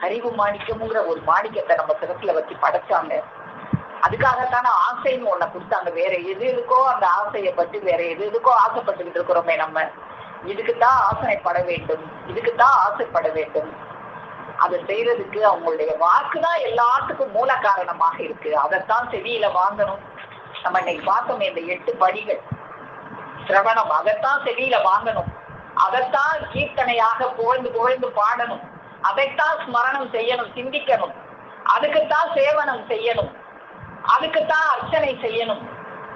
அறிவு மாணிக்கம்ங்கிற ஒரு மாணிக்கத்தை நம்ம சிறப்புல வச்சு படைச்சாங்க. அதுக்காகத்தான ஆசைன்னு ஒண்ண கொடுத்தாங்க. வேற எது இருக்கோ அந்த ஆசையை பற்றி வேற எதுக்கோ ஆசைப்பட்டுக்கிட்டு இருக்கிறோமே நம்ம, இதுக்குத்தான் ஆசைப்பட வேண்டும், இதுக்குத்தான் ஆசைப்பட வேண்டும். அதை செய்யறதுக்கு அவங்களுடைய வாக்குதான் எல்லாத்துக்கும் மூல காரணமாக இருக்கு. அதைத்தான் செவியில வாங்கணும். நம்ம இன்னைக்கு பார்த்தோமே இந்த 8 படிகள் சிரவணம், அதைத்தான் செவியில வாங்கணும், அதைத்தான் கீர்த்தனையாக புகழ்ந்து பாடணும், அதைத்தான் ஸ்மரணம் செய்யணும், சிந்திக்கணும், அதுக்குத்தான் சேவனம் செய்யணும், அதுக்குத்தான் அர்ச்சனை செய்யணும்,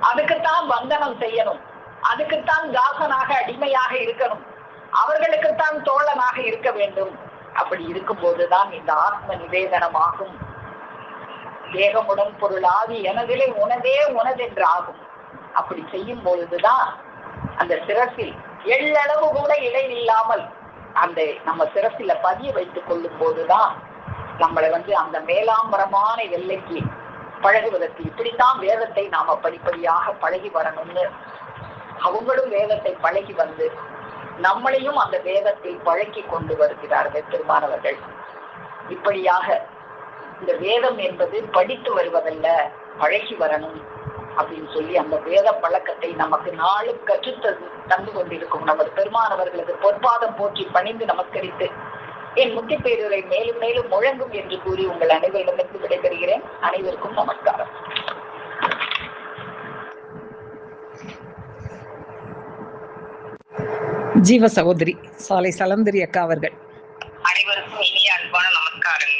அதுக்குத்தான் வந்தனம் செய்யணும், அதுக்குத்தான் தாசனாக அடிமையாக இருக்கணும், அவர்களுக்குத்தான் தோழனாக இருக்க வேண்டும். அப்படி இருக்கும் போதுதான் இந்த ஆத்ம நிவேதனம் ஆகும். தேகமுடன் பொருள் ஆவி எனதிலே உனதே உனதென்று ஆகும். அப்படி செய்யும் பொழுதுதான் அந்த சிரசில் எள்ளளவு கூட இடை இல்லாமல் அந்த நம்ம சிரசில பதிய வைத்துக் கொள்ளும் போதுதான் நம்மளை அந்த மேலாம்பரமான எல்லைக்கு பழகுவதற்கு, இப்படித்தான் வேதத்தை நாம படிப்படியாக பழகி வரணும்னு அவங்களும் வேதத்தை பழகி வந்து நம்மளையும் அந்த வேதத்தில் பழக்கி கொண்டு வருகிறார்கள் பெருமானவர்கள். இப்படியாக இந்த வேதம் என்பது படித்து வருவதல்ல, பழகி வரணும் அப்படின்னு சொல்லி அந்த வேத பழக்கத்தை நமக்கு நாளும் தந்து கொண்டிருக்கும் நமது பெருமானவர்களது பொற்பாதம் போற்றி பணிந்து நமஸ்கரித்து என் முத்தி பேருரை மேலும் மேலும் முழங்கும் என்று கூறி உங்கள் அனைவரிடமிருந்து விடைபெறுகிறேன். அனைவருக்கும் நமஸ்காரம். ஜீவ சகோதரி சாலை சலந்தரி அக்கா அவர்கள். அனைவருக்கும் இனிய அன்பான நமஸ்காரம்.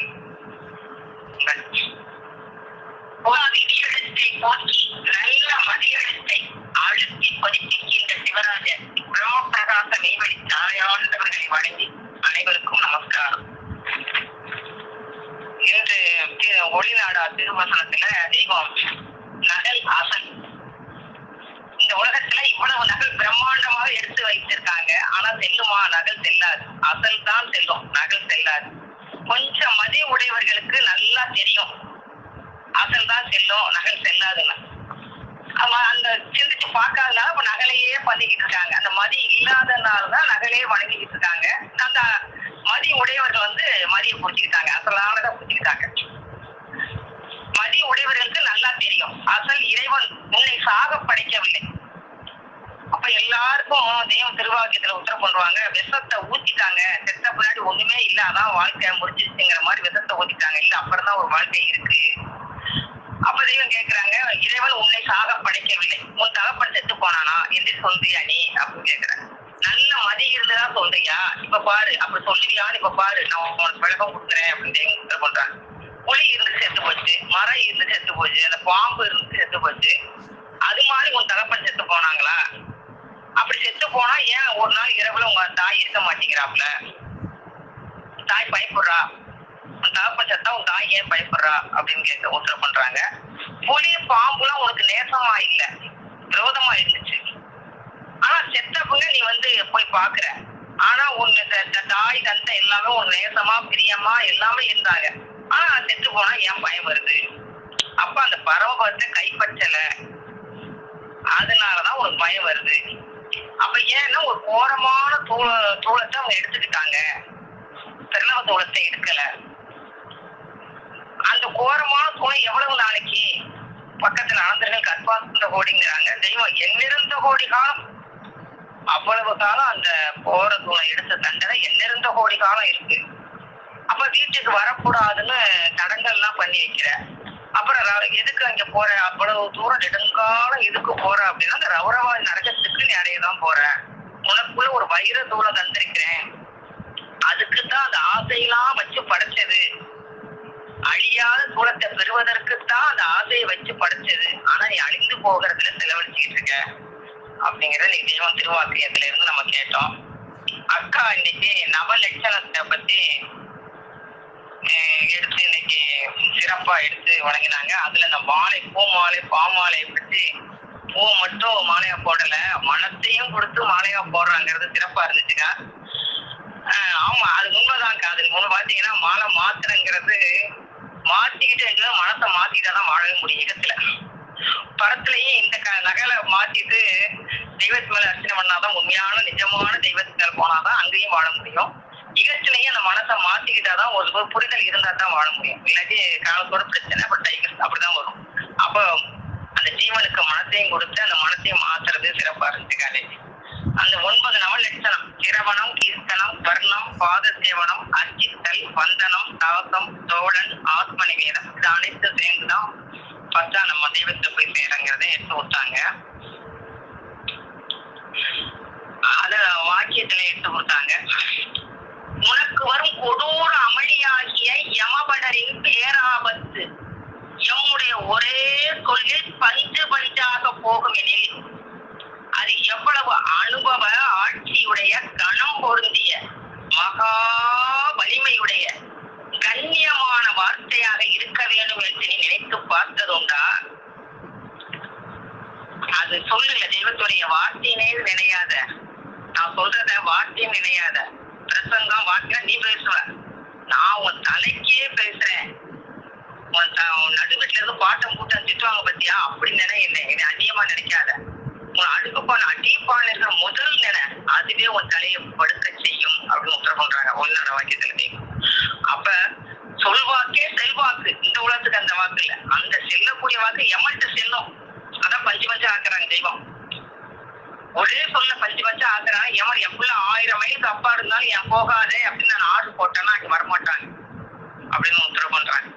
நல்ல மதியத்தை அழுத்தி பதிப்பிக்கின்ற சிவராஜன் பிரம்மபிரகாச மெய்வழி நாயாண்டவர்களை வணங்கி அனைவருக்கும் நமஸ்காரம். இன்று ஒளிநாடா திருவசனத்துல தெய்வம் நகல் அசல். இந்த உலகத்துல இவ்வளவு நகல் பிரம்மாண்டமாக எடுத்து வைத்திருக்காங்க. ஆனா செல்லுமா? நகல் செல்லாது. அசல் தான் செல்லும், நகல் செல்லாது. கொஞ்சம் மதி உடையவர்களுக்கு நல்லா தெரியும் அசல் தான் செல்லும், நகல் செல்லாதுன்னு. அவன் அந்த சிந்திச்சு பார்க்காதனால இப்ப நகலையே பண்ணிக்கிட்டு இருக்காங்க. அந்த மதி இல்லாதனாலதான் நகலையே வணங்கிக்கிட்டு இருக்காங்க. அந்த மதி உடையவர்கள் மதியை புடிச்சுக்கிட்டாங்க, அசலானதை புடிச்சுக்கிட்டாங்க. மதி உடையவர்களுக்கு நல்லா தெரியும் அசல் இறைவன் உன்னை சாக படைக்கவில்லை. அப்ப எல்லாருக்கும் தெய்வம் திருவாக்கியத்துல உத்தரவு பண்ணுவாங்க, விஷத்தை ஊத்திட்டாங்க, செத்த பின்னாடி ஒண்ணுமே இல்ல, அதான் வாழ்க்கை முடிஞ்சிருச்சுங்கிற மாதிரி விஷத்தை ஊத்திட்டாங்க. இல்ல, அப்புறம் தான் ஒரு வாழ்க்கை இருக்கு. அப்ப தெய்வம் கேட்கிறாங்க, இறைவன் உன்னை சாக படைக்கவில்லை, உன் தகப்பன் செத்து போனானா என்று சொல்றியா நீ அப்படின்னு கேட்கிறேன். நல்ல மதி இருந்துதான் சொல்றியா? இப்ப பாரு, அப்படி சொல்லுவியான்னு இப்ப பாரு, நான் உனக்கு விளக்கம் கொடுக்குறேன் அப்படின்னு தெய்வம் உத்தரவு பண்றாங்க. புலி இருந்து செத்து போச்சு, மரம் இருந்து செத்து போச்சு, அந்த பாம்பு இருந்து செத்து போச்சு. அது மாதிரி உன் தகப்பன் செத்து போனாங்களா? அப்படி செத்து போனா ஏன் ஒரு நாள் இரவுல உங்க தாய் இருக்க மாட்டேங்கிறாப்ல? தாய் பயப்படுறா. உன் தகப்பன் செத்தா உன் தாய் ஏன் பயப்படுறா அப்படின்னு கேட்க உத்தரவு பண்றாங்க. புலி பாம்புலாம் உனக்கு நேசமா இல்ல, விரோதமா இருந்துச்சு. ஆனா செத்தப்புங்க நீ போய் பாக்குற. ஆனா உன் தாய் தந்தை எல்லாமே ஒரு நேசமா பிரியமா எல்லாமே இருந்தாங்க. ஆனா செத்து போனா ஏன் பயம் வருது? அப்ப அந்த பரமபதத்தை கைப்பற்றல, அதனாலதான் ஒரு பயம் வருது. அப்ப ஏன்னா ஒரு கோரமான தூளத்தை அவங்க எடுத்துக்கிட்டாங்க, பிரணவ தூளத்தை எடுக்கல. அந்த கோரமான தூளம் எவ்வளவு நாளைக்கு? பக்கத்துல அனந்தர்கள் கற்பாந்த கோடிங்கிறாங்க. தெய்வம் எண்ணிருந்த கோடி காலம், அவ்வளவு காலம் அந்த கோர தூளை எடுத்த தண்டனை எண்ணிருந்த கோடி காலம் இருக்கு. அப்ப வீட்டுக்கு வரக்கூடாதுன்னு தடங்கள் எல்லாம் பண்ணி வைக்கிற. அப்புறம் எதுக்கு அங்க போற? அவ்வளவு தூரம் நெடுங்காலம் எதுக்கு போற அப்படின்னா அந்த ரவரவாதி நரகத்துக்கு நீ அடையதான் போற. உனக்குள்ள ஒரு வைர தூளம் தந்திருக்கிறேன், அதுக்குத்தான் அந்த ஆசையெல்லாம் வச்சு படைச்சது. அழியாத தூளத்தை பெறுவதற்குத்தான் அந்த ஆசையை வச்சு படைச்சது. ஆனா நீ அழிந்து போகிறதுல செலவழிச்சுக்கிட்டு இருக்க அப்படிங்கறத நீ தெய்வம் திருவாக்கியத்துல இருந்து நம்ம கேட்டோம். அக்கா இன்னைக்கு நவ லட்சணத்தை பத்தி எடுத்து இன்னைக்கு சிறப்பா எடுத்து வழங்கினாங்க. அதுல இந்த மாலை, பூ மாலை, பாமாலையை பற்றி பூ மட்டும் மாலையா போடல, மனத்தையும் கொடுத்து மாலையா போடுறாங்கிறது சிறப்பா இருந்துச்சுக்கா. ஆமா, அது உண்மைதான்க்கா. அது பாத்தீங்கன்னா மாலை மாத்திரங்கிறது மாத்திக்கிட்டு மனத்தை மாத்திட்டாதான் வாழவே முடியும். இடத்துல படத்துலயும் இந்த நகலை மாத்திட்டு தெய்வத்து மேல அர்ச்சனை பண்ணாதான் உண்மையான நிஜமான தெய்வத்து மேல போனாதான் அங்கேயும் வாழ முடியும். இகத்திலையும் அந்த மனசை மாத்திக்கிட்டாதான் ஒரு புரிதல் இருந்தா தான் வாழ முடியும். இல்லாட்டி காலத்தோட பிரச்சனை அப்படிதான் வரும். அப்போ அந்த ஜீவனுக்கு மனத்தையும் கொடுத்து அந்த மனத்தையும் மாத்துறது சிறப்பா இருந்துச்சு. அந்த 9 நவ லட்சணம் கிரவணம், கீர்த்தனம், வர்ணம், பாத சேவனம், அர்ச்சித்தல், வந்தனம், தவசம், தோழன், ஆத்ம நிவேதம், இது அனைத்து சேர்ந்துதான் ஃபர்ஸ்டா நம்ம தெய்வத்தை போய் சேரங்கிறத எடுத்து விட்டாங்க. அத வாக்கியத்துல எடுத்து கொடுத்தாங்க. உனக்கு வரும் கொடூர அமளியாகிய யமபடரின் பேராபத்து எம்முடைய ஒரே சொல்லில் பஞ்சு பஞ்சாக போகும் எனில் அது எவ்வளவு அனுபவ ஆட்சியுடைய கணம் பொருந்திய மகா வலிமையுடைய கண்ணியமான வார்த்தையாக இருக்க வேண்டும் என்று நீ நினைத்து பார்த்ததுண்டா? அது சொல்லுங்க, தெய்வத்துடைய வார்த்தையினே நினையாத. நான் சொல்றத வார்த்தையும் நினையாத. பிரசங்கம் வார்த்தையா நீ பேசுவ, நான் உன் தலைக்கே பேசுறேன். உன் நடுவீட்டுல இருந்து பாட்டம் கூட்டம் திட்டுவாங்க பத்தியா, அப்படி என்னை அதிகமா நினைக்காத. உன் அடுக்குப்பான் அடிப்பான் இருக்கிற முதல் நினை, அதுவே உன் தலையை படுக்க செய்யும் அப்படின்னு உத்தரவு பண்றாங்க 1 வாக்கியத்துல. அப்ப சொல்வாக்கே செல்வாக்கு. இந்த உலகத்துக்கு அந்த வாக்கு இல்ல. அந்த செல்லக்கூடிய வாக்கு எமன்ட்டு செல்லும். அதான் பஞ்சு பஞ்சா ஆக்குறாங்க தெய்வம். ஒரே சொல்ல பஞ்சு பஞ்சா ஆக்குறாங்க. எமன் எப்படில 1000 மைலுக்கு அப்பா இருந்தாலும் என் போகாதே அப்படின்னு நான் ஆர்டர் போட்டேன்னா அங்க வரமாட்டாங்க அப்படின்னு உத்தரவு பண்றாங்க.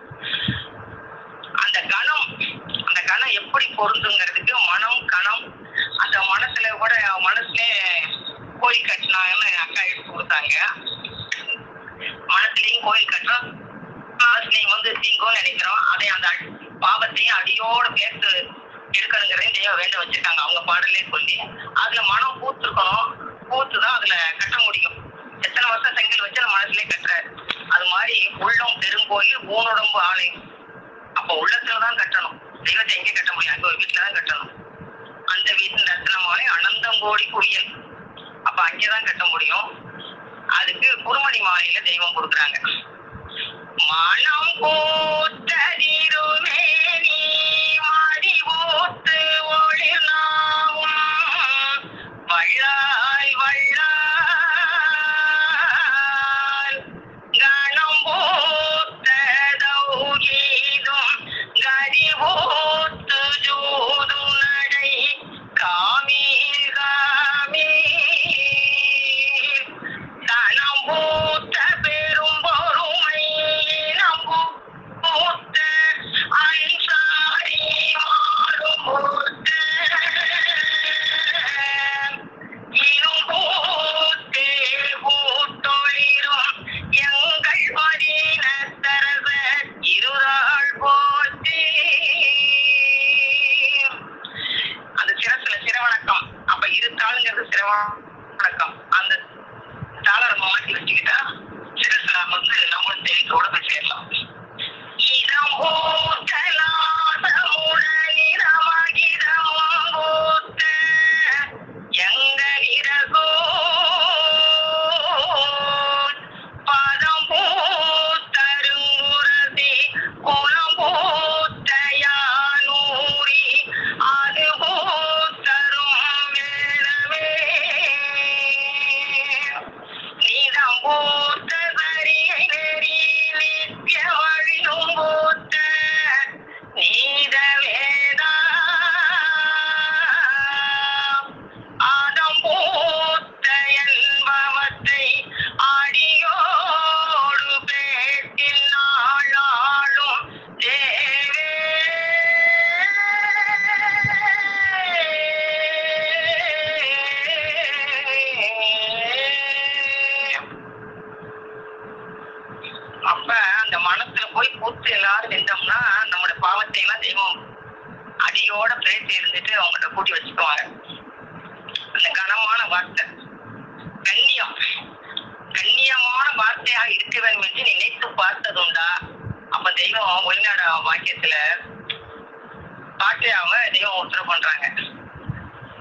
அந்த கணம் எப்படி பொருந்துங்கிறதுக்கு மனம் கணம், அந்த மனசுல கூட மனசுலே கோயில் கட்டினாங்கன்னு அக்கா எடுத்து கொடுத்தாங்க. மனசுலயும் கோயில் கட்டுறோம், மனசுலயும் தீங்கோன்னு நினைக்கிறோம். அதை அந்த பாவத்தையும் அடியோட பேசு இருக்கணுங்கிறதையும் தெய்வம் வேண்ட வச்சிருக்காங்க அவங்க பாடலே சொல்லி. அதுல மனம் பூத்துருக்கணும், பூத்துதான் அதுல கட்ட முடியும். எத்தனை வருஷம் செங்கல் வச்சு அந்த மனசுலயே கட்டுறாரு. அது மாதிரி உள்ளம் பெருங்கோயில் ஊனுடம்பு ஆலயம். அப்ப உள்ளத்துலதான் கட்டணும். தெய்வத்தை எங்க கட்ட முடியும்? அங்க ஒரு வீட்டுலதான் கட்டணும். அந்த வீட்டு ரத்னமாலே அனந்தங்கோடி குவியல். அப்ப அங்கேதான் கட்ட முடியும். அதுக்கு குருமணி மாலையில தெய்வம் கொடுக்குறாங்க. மனம் பூத்ததிருமே நீ மாடி பூத்து ஒளிர்நாவும் வள்ளாய் வள்ளாய் கணம் பூத்ததௌகீதும் கரி பூத்து ஜூதும் நடை காமீர் காமீர் தனம் பூத்த பெரும் பொறுமை பூத்த அன்சாரி மாறும் பூத்த இரும் பூத்தே பூத்தொழிரும் எங்கள் மதீன தரவ இருளாள் போற்றி. அந்த சிரசுல சிரவணக்கம். அப்ப இருத்தாளுங்கிறது சிரவணக்கம். அந்த தாளை நம்ம மாட்டி வச்சுக்கிட்டா சிரசுல நம்மளும் தெளித்தோட போய் சேரலாம். இதம் பூத்தலாசமுடன் இரமகிதமும் பூத்த எங்கள் இரகோ பதம் பூத்தருங்குரசி குலம் பூத்த யானூரி அது பூத்தரும் வேளவே நீதம் பூத்த வரியை நெறி நித்திய வழியும் பூத்த நீத வேதா ஆதம் பூத்த என்பவத்தை அடியோடு பேட்டில் நாளாளும் தேவே. அப்ப அந்த மனசுல போய் பூத்து எல்லாரும் நின்றோம்னா நம்மளோட பாவத்தை எல்லாம் தெய்வம் அடியோட பேசி இருந்துட்டு அவங்கள்ட்ட கூட்டி வச்சுக்குவாங்க. அந்த கனமான வார்த்தை கண்ணியம், கண்ணியமான வார்த்தையாக இருக்க வேண்டும் என்று நினைத்து பார்த்ததுண்டா? அப்ப தெய்வம் ஒளிநாட வாக்கியத்துல பாட்டையாம தெய்வம் உத்தரவு பண்றாங்க.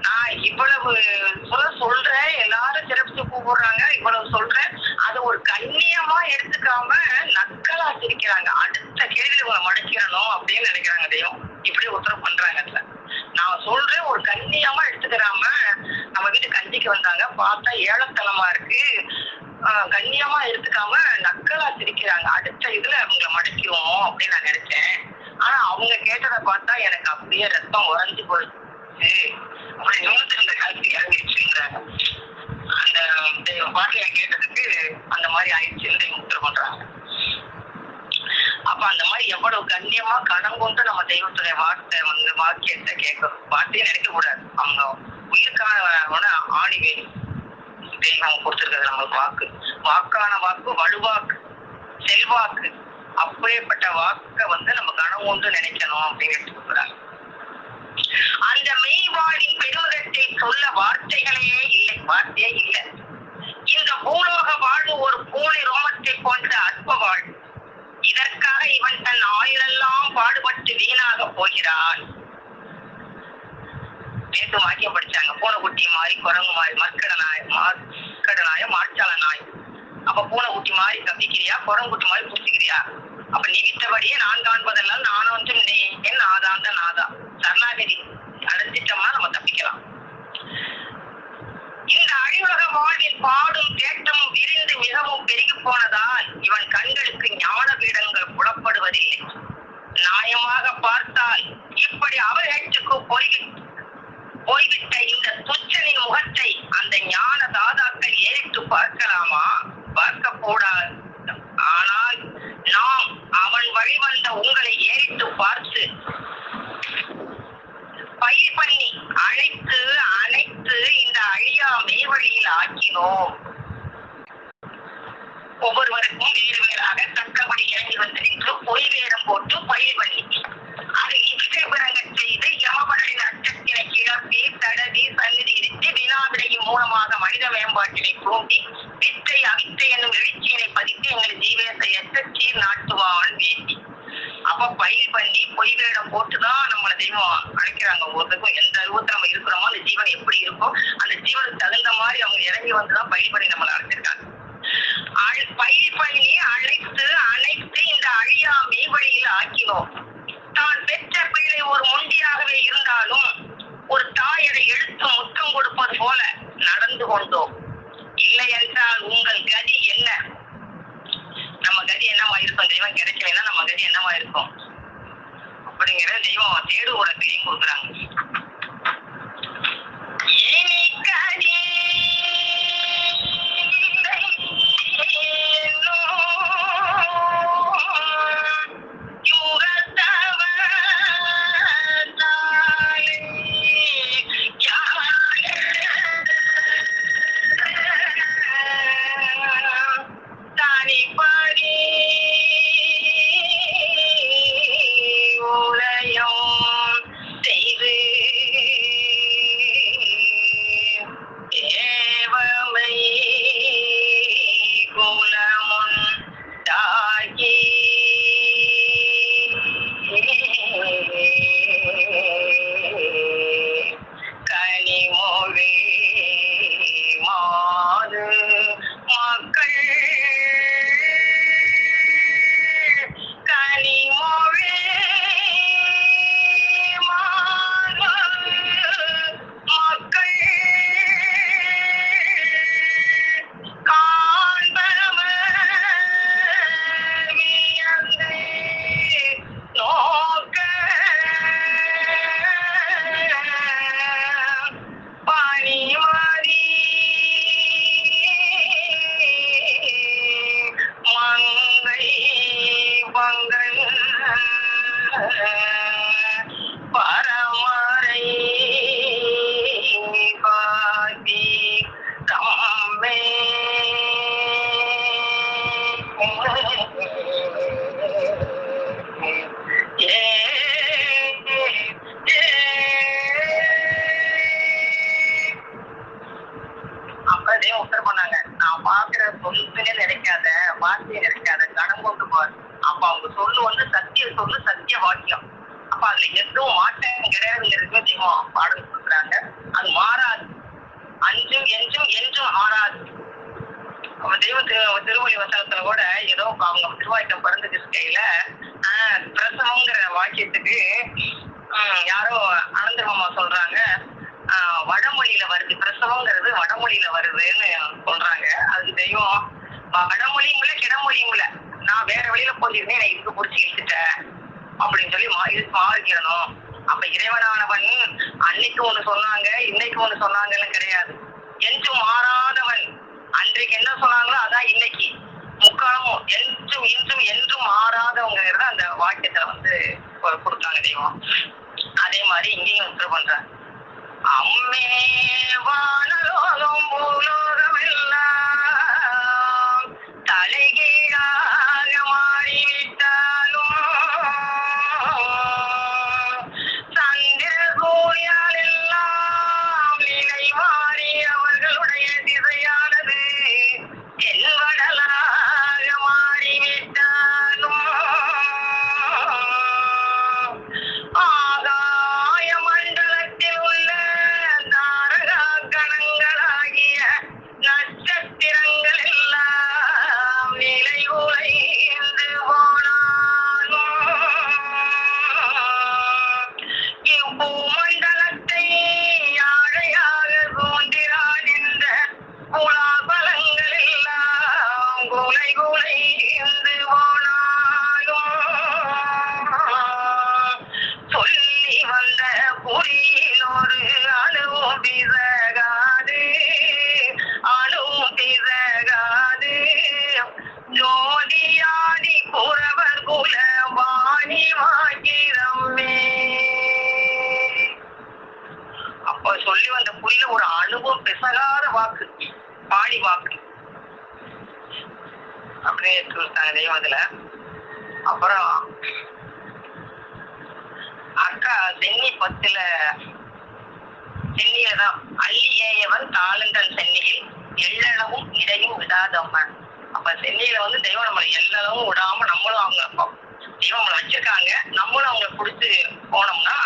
நான் இவ்வளவு சொல்றேன், எல்லாரும் சிறப்பிச்சு கூப்பிடுறாங்க, இவ்வளவு சொல்றேன், அது ஒரு கண்ணியமா எடுத்துக்காம நக்கலா சிரிக்கிறாங்க. அடுத்த கேள்வியில உங்களை மடக்கிடணும் அப்படின்னு நினைக்கிறாங்க தெய்வம். இப்படி உத்தரவு பண்றாங்க. நான் சொல்றேன் ஒரு கண்ணியமா எடுத்துக்கிறாம நம்ம வீட்டு கஞ்சிக்கு வந்தாங்க, பார்த்தா ஏழத்தனமா இருக்கு, கண்ணியமா எடுத்துக்காம நக்கலா சிரிக்கிறாங்க. அடுத்த இதுல அவங்களை மடக்கிடுவோம் அப்படின்னு நான் நினைச்சேன். ஆனா அவங்க கேட்டதை பார்த்தா எனக்கு அப்படியே ரத்தம் உறைஞ்சு போயிடுச்சு. அப்படி நிமிஷம் இந்த கல்வி இறங்கிடுச்சுங்கிறாங்க. அந்த பாட்டில கேட்டதுக்கு அந்த மாதிரி ஆயிடுச்சுன்னு உத்தரவு பண்றாங்க. அப்ப அந்த மாதிரி எவ்வளவு கண்ணியமா கடன் கொண்டு நம்ம தெய்வத்துடைய வார்த்தை வாக்கியத்தை கேட்கணும். வார்த்தையை நினைக்க கூடாது. அவங்க உயிருக்கான ஆணி வேணும். தெய்வம் கொடுத்திருக்கிறது நம்மளுக்கு வாக்கு. வாக்கான வாக்கு வலுவாக்கு, செல்வாக்கு. அப்படியேப்பட்ட வாக்க நம்ம கனம் கொண்டு நினைக்கணும் அப்படின்னு எடுத்து கொடுக்குறாங்க. அந்த மெய்வாழின் பெருமிதத்தை சொல்ல வார்த்தைகளே இல்லை, வார்த்தையே இல்லை. இந்த பூலோக வாழ்வு ஒரு பூனை ரோமத்தை போன்ற அற்ப வாழ்வு. இதற்காக இவன் தன் ஆயுளெல்லாம் பாடுபட்டு வீணாக போகிறான். நேற்று வாக்கியம் படிச்சாங்க. பூனைக்குட்டி மாறி குரங்கு மாறி மற்கடனாய மாற்றாள நாய். அப்ப பூனைக்குட்டி மாறி தப்பிக்கிறியா, குரங்குட்டி மாறி புடிச்சுக்கிறியா? அப்ப நீ விட்டபடியே நான் காண்பதெல்லாம் நானும் என் நாதாந்த நாதா. சரணாகதி அடைஞ்சிட்டோம்னா நம்ம தப்பிக்கலாம். இந்த அழிவுலக வாழ்வில் பாடும் தேட்டமும் விரிந்து மிகவும் பெருகி போனதால் இவன் கண்களுக்கு ஞான பீடங்கள் புலப்படுவதில்லை. நியாயமாக பார்த்தால் இப்படி அவர்களுக்கு போய்விட்ட இந்த துச்சனின் முகத்தை அந்த ஞான தாதாக்கள் ஏறிட்டு பார்க்கலாமா? பார்க்க கூடாது. ஆனால் நாம் அவன் வழிவந்த உங்களை ஏறிட்டு பார்த்து பயிர் பண்ணி அழைத்து அனைத்து இந்த அழியா மெய்வழியில் ஆக்கினோம். ஒவ்வொருவருக்கும் வேறு வேறாக தக்கபடி இறங்கி வந்து நின்று பொய் வேடம் போட்டு பயிர் பண்ணி அதை இஷ்டபிரங்க செய்து யமபரனின் அச்சத்தினை கிளப்பி தடவி சந்நிதி இடித்து வினாவிடையின் மூலமாக மனித மேம்பாட்டினை தூண்டி வித்தை அவித்தை என்னும் எழுச்சியினை பதித்து எங்கள் ஜீவேசையற்ற சீர் நாட்டுவான் வேண்டி. அப்ப பயிர் பண்ணி பொய் வேடம் போட்டுதான் நம்மளை தெய்வம் அழைக்கிறாங்க. ஒவ்வொருத்தருக்கும் எந்த அருவத்தை நம்ம இருக்கிறோமோ அந்த ஜீவன் எப்படி இருக்கும் அந்த ஜீவனுக்கு தகுந்த மாதிரி அவங்க இறங்கி வந்துதான் பயிர் பண்ணி நம்மளை அழைச்சிருக்காங்க. பயிர் பண்ணி அழைத்து அனைத்து இந்த அழியா மெய்வழியில் ஆக்கினோம். தான் பெற்ற பிள்ளை ஒரு முண்டியாகவே இருந்தாலும் ஒரு தாயரை எழுத்து முத்தம் கொடுப்பது போல நடந்து கொண்டோம். இல்லை என்றால் உங்கள் கதி என்ன? நம்ம கதி என்னவா இருக்கும்? தெய்வம் கிடைக்கலைன்னா நம்ம கதி என்னவா இருக்கும் அப்படிங்கிற தெய்வம் தேடுவோட தெரியும் கொடுக்குறாங்க. உத்தரவு பண்ணாங்க, நான் பாக்குற சொல்லுன்னே நினைக்காத, வார்த்தையை நினைக்காத, கடன் கொண்டு போற. அப்ப அவங்க சொல்லு சத்திய சொல்லு, சத்திய வாக்கியம். அப்ப அதுல எதுவும் மாற்றம் கிடையாதுங்கிறது தெய்வம் பாடல் கொடுக்குறாங்க. அது மாறாது, அஞ்சும் என்றும் என்றும் மாறாது. தெய்வ திருமொழி வசனத்துல கூட ஏதோ அவங்க திருவாய்க்கம் பிறந்த கிருஷ்கையில பிரசவங்கிற வாக்கியத்துக்கு யாரோ அனந்தர் மாமா சொல்றாங்க, வடமொழியில வருது, பிரசவங்கிறது வடமொழியில வருதுன்னு சொல்றாங்க. அதுக்கு தெய்வம் வடமொழியும் இல்ல கிடமொழியும் இல்ல, நான் வேற வழியில போயிருந்தேன், நான் இதுக்கு புடிச்சு இழுத்துட்டேன் அப்படின்னு சொல்லி இதுக்கு மாறிக்கணும். அப்ப இறைவனானவன் அன்னைக்கு ஒண்ணு சொன்னாங்க, இன்னைக்கு ஒண்ணு சொன்னாங்கன்னு கிடையாது. என்றும் மாறாதவன். அன்றைக்கு என்ன சொன்னாங்களோ அதான் இன்னைக்கு, முக்காலமும் என்றும் இன்றும் என்றும் மாறாதவங்கிறத அந்த வாக்கியத்துல கொடுத்தாங்க தெய்வம். அதே மாதிரி இங்கேயும் உத்தரவு பண்றாங்க, அம்மே வானலோகம் பூலோகம் எல்லாம் தலைகீழாக மாறிவிட்டாலும் சந்திர சூரியால் எல்லாம் நிலை மாறி அவர்களுடைய திசையானது தென்வடலாக மாறிவிட்டாலும் ஆகாய மண்டலத்தில் உள்ள தாரகா கணங்களாகிய சொல்லி வந்த குறியில ஒரு அனுபவம் பிசகாத வாக்கு, பாடி வாக்கு அப்படியே கொடுத்தாங்க தெய்வத்துல. அப்புறம் அக்கா சென்னி 10ல சென்னியில தான் அள்ளி ஏயவன் தாளந்தன் சென்னியில் எள்ளளவும் இடையும் விடாதவன். அப்ப சென்னியில வந்து தெய்வம் நம்மளை எல்லளவும் விடாம நம்மளும் அவங்க தெய்வம் நம்மளை வச்சிருக்காங்க, நம்மளும் அவங்களை பிடிச்சு போனோம்னா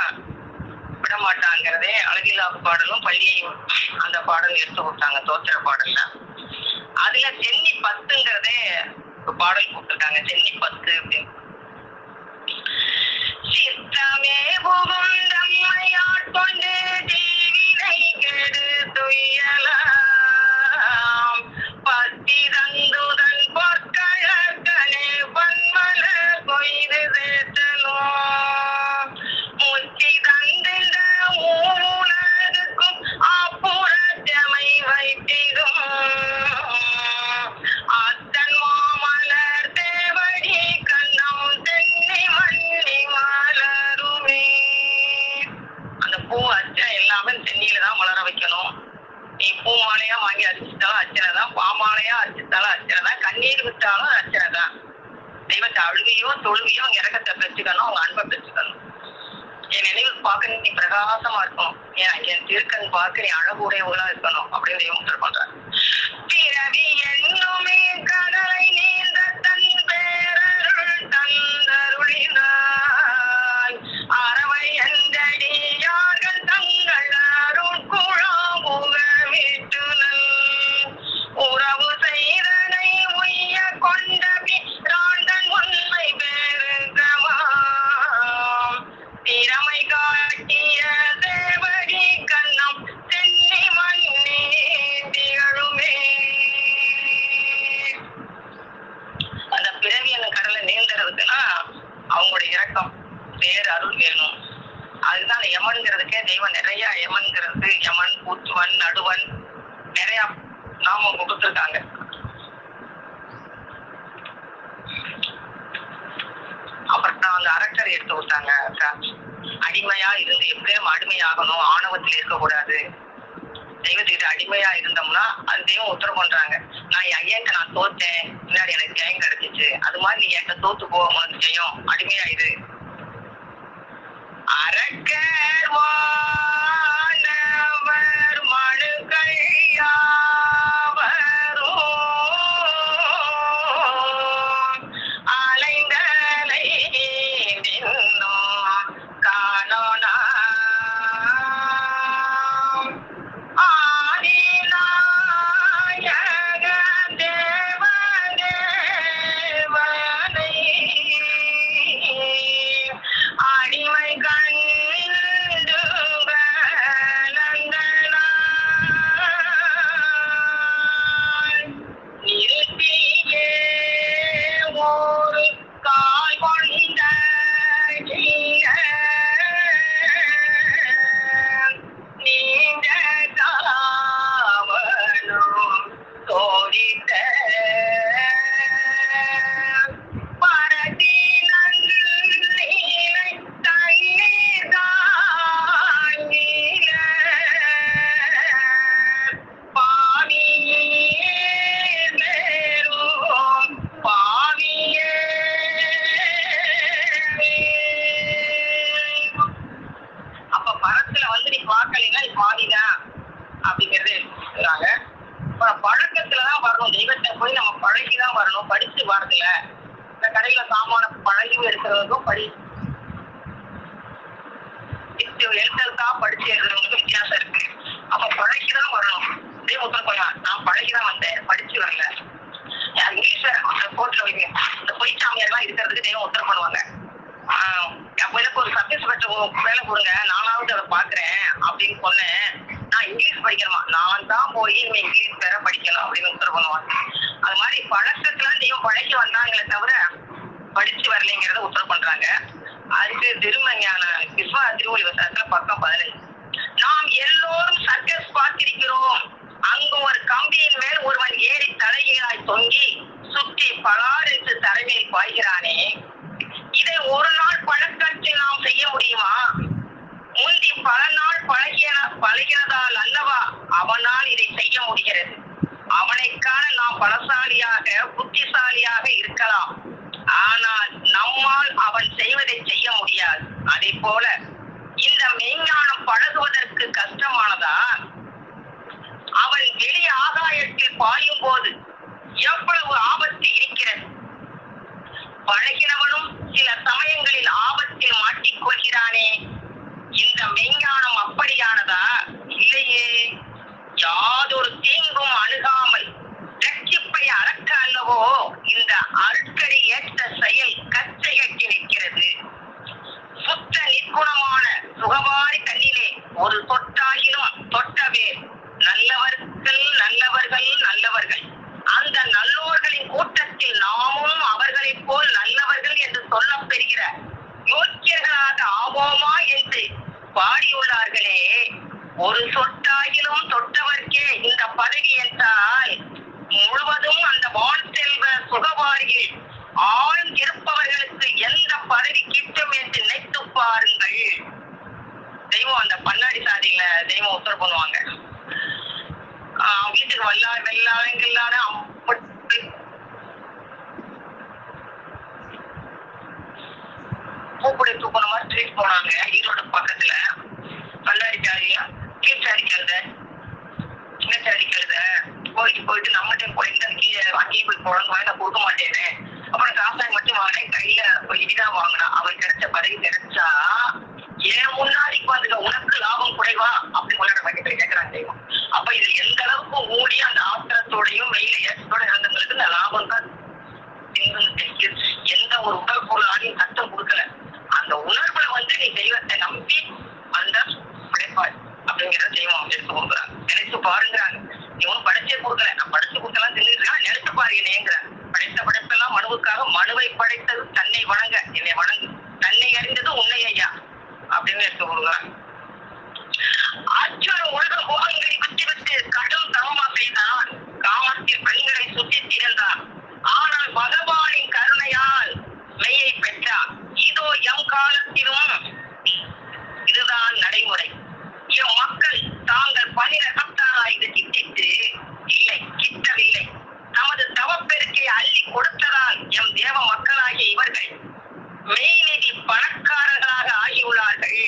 விட மாட்டாங்கிறதே அழகில்லாத பாடலும் பள்ளியையும் அந்த பாடல் எடுத்து கொடுத்தாங்க தோத்திர பாடல்ல. அதுல சென்னி 10ங்கிறதே பாடல் கொடுத்துருக்காங்க. சென்னி 10 அப்படின்னு சித்தமே புகுந்தம்மையாட்கொண்டு தீவினை கெடு துயலாம் பத்தி தந்துதன் பொற்கழற்கனே பன்மல கொய்து தேற்றலும் முத்தி தந்திட ஊனதுக்கும் அப்புறத்தமை வைத்திடும் அத்தன் மாமலர் தேவடி கண்ணம் தென்னை மண்ணி மலருமே. அந்த பூ அச்சனை எல்லாமே தென்னியில தான் மலர வைக்கணும். நீ பூ மாலையா வாங்கி அரிச்சிட்டாலும் அர்ச்சனை தான், பாமாலையா அரிச்சிட்டாலும் அர்ச்சனை தான், கண்ணீர் விட்டாலும் அர்ச்சனை தான். தெய்வத்தை அழுகையோ தொழுகையோ இறக்கத்தை பெற்றுக்கணும், அவங்க அன்பை பெற்றுக்கணும். என் நினைவு பார்க்க நீ பிரகாசமா இருக்கணும், என் திருக்கண் பார்க்க நீ அழகுடையவளா இருக்கணும் அப்படின்னு தெய்வம் உத்தரவு பண்றாங்க. பிறவி என்னுமே கடலை நீந்த தன் பேரருள் தந்தருளினாய் அறவை எந்தடியார்கள் தங்கள் அருள் குழாமுக விட்டுனல் உறவு செய்தனை உய்ய கொண்ட பிராண்டன் உண்மை பெருங்கமாம் திறமை காட்டிய தேவடி கண்ணம் தென்னை மண்ணே திகழுமே. அந்த பிறவி அந்த கடலை நீந்தறதுக்குன்னா அவங்களுடைய இரக்கம் வேறு அருள் வேணும். அதுதான் யமன்கிறதுக்கே தெய்வம் நிறைய யமன்கிறது, யமன் கூத்துவன் நடுவன் நிறைய நாம கொடுத்துருக்காங்க. அப்புறம் அந்த அரக்கரை எடுத்து விட்டாங்க. அடிமையா இருந்து எப்படியும் அடிமையாகணும், ஆணவத்தில் இருக்கக்கூடாது. தெய்வத்துக்கிட்ட அடிமையா இருந்தோம்னா அது தெய்வம் உத்தரவு பண்றாங்க. நான் என் ஐயன்ட்ட நான் தோத்தேன், முன்னாடி எனக்கு ஜெயம் கிடைச்சிச்சு, அது மாதிரி நீ என்கிட்ட தோத்து போ, உனக்கு ஜெயம், அடிமையா இரு. அரக்கர் வானவர் மனுக்கள் யாவரும் அலைந்தலை நின்னும் காணோனா ஆதிநாயக தேவதேவனை அடிமை கண்டு நிறுத்தியே ஒரு கால் கொண்ட நீண்ட காவலும் தோழித்த பழக்கத்துலதான் வரணும். தெய்வத்தை போய் நம்ம பழகிதான் வரணும், படிச்சு வரதுல. இந்த கடையில சாமான பழகி எடுக்கிறதுக்கும் எழுத்தா படிச்சு எழுதுறவங்களுக்கும் வித்தியாசம் இருக்கு. அப்ப பழகிதான் வரணும். தெய்வம் உத்தரவு பண்ணலாம், நான் பழகிதான் வந்தேன், படிச்சு வரல. இங்கிலீஷ்ல கோர்ட்ல வைங்க, இந்த பொய் சாமியார் எல்லாம் இருக்கிறதுக்கு தெய்வம் உத்தரவு பண்ணுவாங்க. எனக்கு ஒரு சர்வீஸ் பெற்ற வேலை கொடுங்க, நானாவது அதை பாக்குறேன் அப்படின்னு சொன்னேன். நான் இங்கிலீஷ் படிக்கணுமா, நான் தான் போய் இங்கிலீஷ் வேற படிக்கணும் அப்படின்னு உத்தரவு பண்ணுவாங்க. அது மாதிரி பழக்கத்துல தெய்வம் பழகி வந்தாங்களே தவிர படிச்சு வரலைங்கிறத உத்தரவு பண்றாங்க. அதுக்கு திருமஞான விஸ்வ திருமொழி வசனத்துல பக்கம் 15 நாம் எல்லோரும் சர்க்கஸ் பார்த்திருக்கிறோம். அங்கு ஒரு கம்பியின் மேல் ஒருவன் ஏறி தலைகீழாய் தொங்கி சுற்றி பலார் என்று தரைமேல் பாய்கிறானே, இதை ஒரு நாள் பழக்கத்தில் நாம் செய்ய முடியுமா? முந்தி பல நாள் பழகிய பழகிறதால் அல்லவா அவனால் இதை செய்ய முடிகிறது. அவனைக்கான நாம் பலசாலியாக புத்திசாலியாக இருக்கலாம், ஆனால் நம்மால் அவன் செய்வதை செய்ய முடியாது. அதே போல இந்த மெய்ஞானம் பழகுவதற்கு கஷ்டமானதா? அவன் வெளி ஆகாயத்தில் பாயும் போது எவ்வளவு ஆபத்து இருக்கிறது. பழகினவனும் சில சமயங்களில் ஆபத்தில் மாட்டிக்கொள்கிறானே. இந்த மெய்ஞானம் அப்படியானதா? இல்லையே. யாதொரு தீங்கும் அணுகாமல் ரட்சிப்பை அறக்க அல்லவோ இந்த அருட்கரை ஏற்ற செயல் கச்சையற்றி நிற்கிறது. சுத்த நிற்குணமான சுகவாரி கண்ணிலே ஒரு தொட்டாயினும் தொட்டவே நல்லவர்கள் நல்லவர்கள் நல்லவர்கள். அந்த நல்லோர்களின் கூட்டத்தில் நாமும் அவர்களை போல் நல்லவர்கள் என்று சொல்லப் பெறுகிற யோக்கியர்களாக ஆவோமா என்று பாடியுள்ளார்களே. ஒரு சொட்டாயிலும் தொட்டவர்க்கே இந்த பதவி என்றால் முழுவதும் அந்த வான் செல்வ சுகவாரியில் ஆழ்ந்திருப்பவர்களுக்கு எந்த பதவி கிட்டும் என்று நினைத்து பாருங்கள். தெய்வம் அந்த பன்னாடி சாதியில தெய்வம் உத்தரவு பண்ணுவாங்க. வீட்டுக்கு வெள்ளாளங்களான பூக்குடி தூக்குன மாதிரி ட்ரீட் போனாங்க. ஈரோடு பக்கத்துல பல்லாரி ஜாதியா கீழ்ச்சாரிக்கிறத சின்னச்சாரிக்கிறத போயிட்டு நம்மகிட்ட போயிட்டு கீழே அங்கேயும் போய் போடணும் வாங்க கொடுக்க மாட்டேன்னு. அப்புறம் காசாய் மட்டும் வாங்கினேன், கையில இடிதான் வாங்கினா. அவன் கிடைச்ச பதவி கிடைச்சா ஏன் முன்னாடிக்கு வந்துங்க உனக்கு லாபம் குறைவா அப்படின்னு உங்களோட வகைகளை கேட்கிறாங்க தெய்வம். அப்ப இது எந்த அளவுக்கு மூடி அந்த ஆத்திரத்தோடையும் வெயில ஏற்றத்தோட இருந்தவங்களுக்கு இந்த லாபம் தான் எந்த ஒரு உடல் பொருளாலையும் கஷ்டம் கொடுக்கல. அந்த உணர்வுல நீ தெய்வத்தை நம்பி அந்த பிழைப்பாய் அப்படிங்கிறத தெய்வம் எடுத்து கொடுக்குறாங்க. நினைச்சு பாருங்கிறாங்க. நீ ஒன்னும் படைச்சே கொடுக்கல, நான் படைச்சு கொடுக்கலாம் தெரிஞ்சுக்கலாம், நினைச்சு பாரு என்னங்கிறாங்க. படைத்த படைப்பெல்லாம் மனுவுக்காக, மனுவை படைத்தது தன்னை வணங்க, என்னை வணங்கு, தன்னை அறிந்தது உன்னை ஐயா அப்படின்னு எடுத்து கொடுக்குறாங்க. அச்சுவன் உலக போகங்களை விட்டுவிட்டு கடும் தவமா செய்தான். காமத்தில் பெண்களை சுற்றி திறந்தான். ஆனால் பகவானின் கருணையால் மெய்யை பெற்றார். இதோ எம் காலத்திலும் இதுதான் நடைமுறை. எம் மக்கள் தாங்கள் பணிர சப்தாராய் இது கிட்டிட்டு இல்லை, கிட்டவில்லை. நமது தவப்பெருக்கை அள்ளி கொடுத்ததால் எம் தேவ மக்களாகிய இவர்கள் மெய்நிதி பணக்காரர்களாக ஆகியுள்ளார்கள்.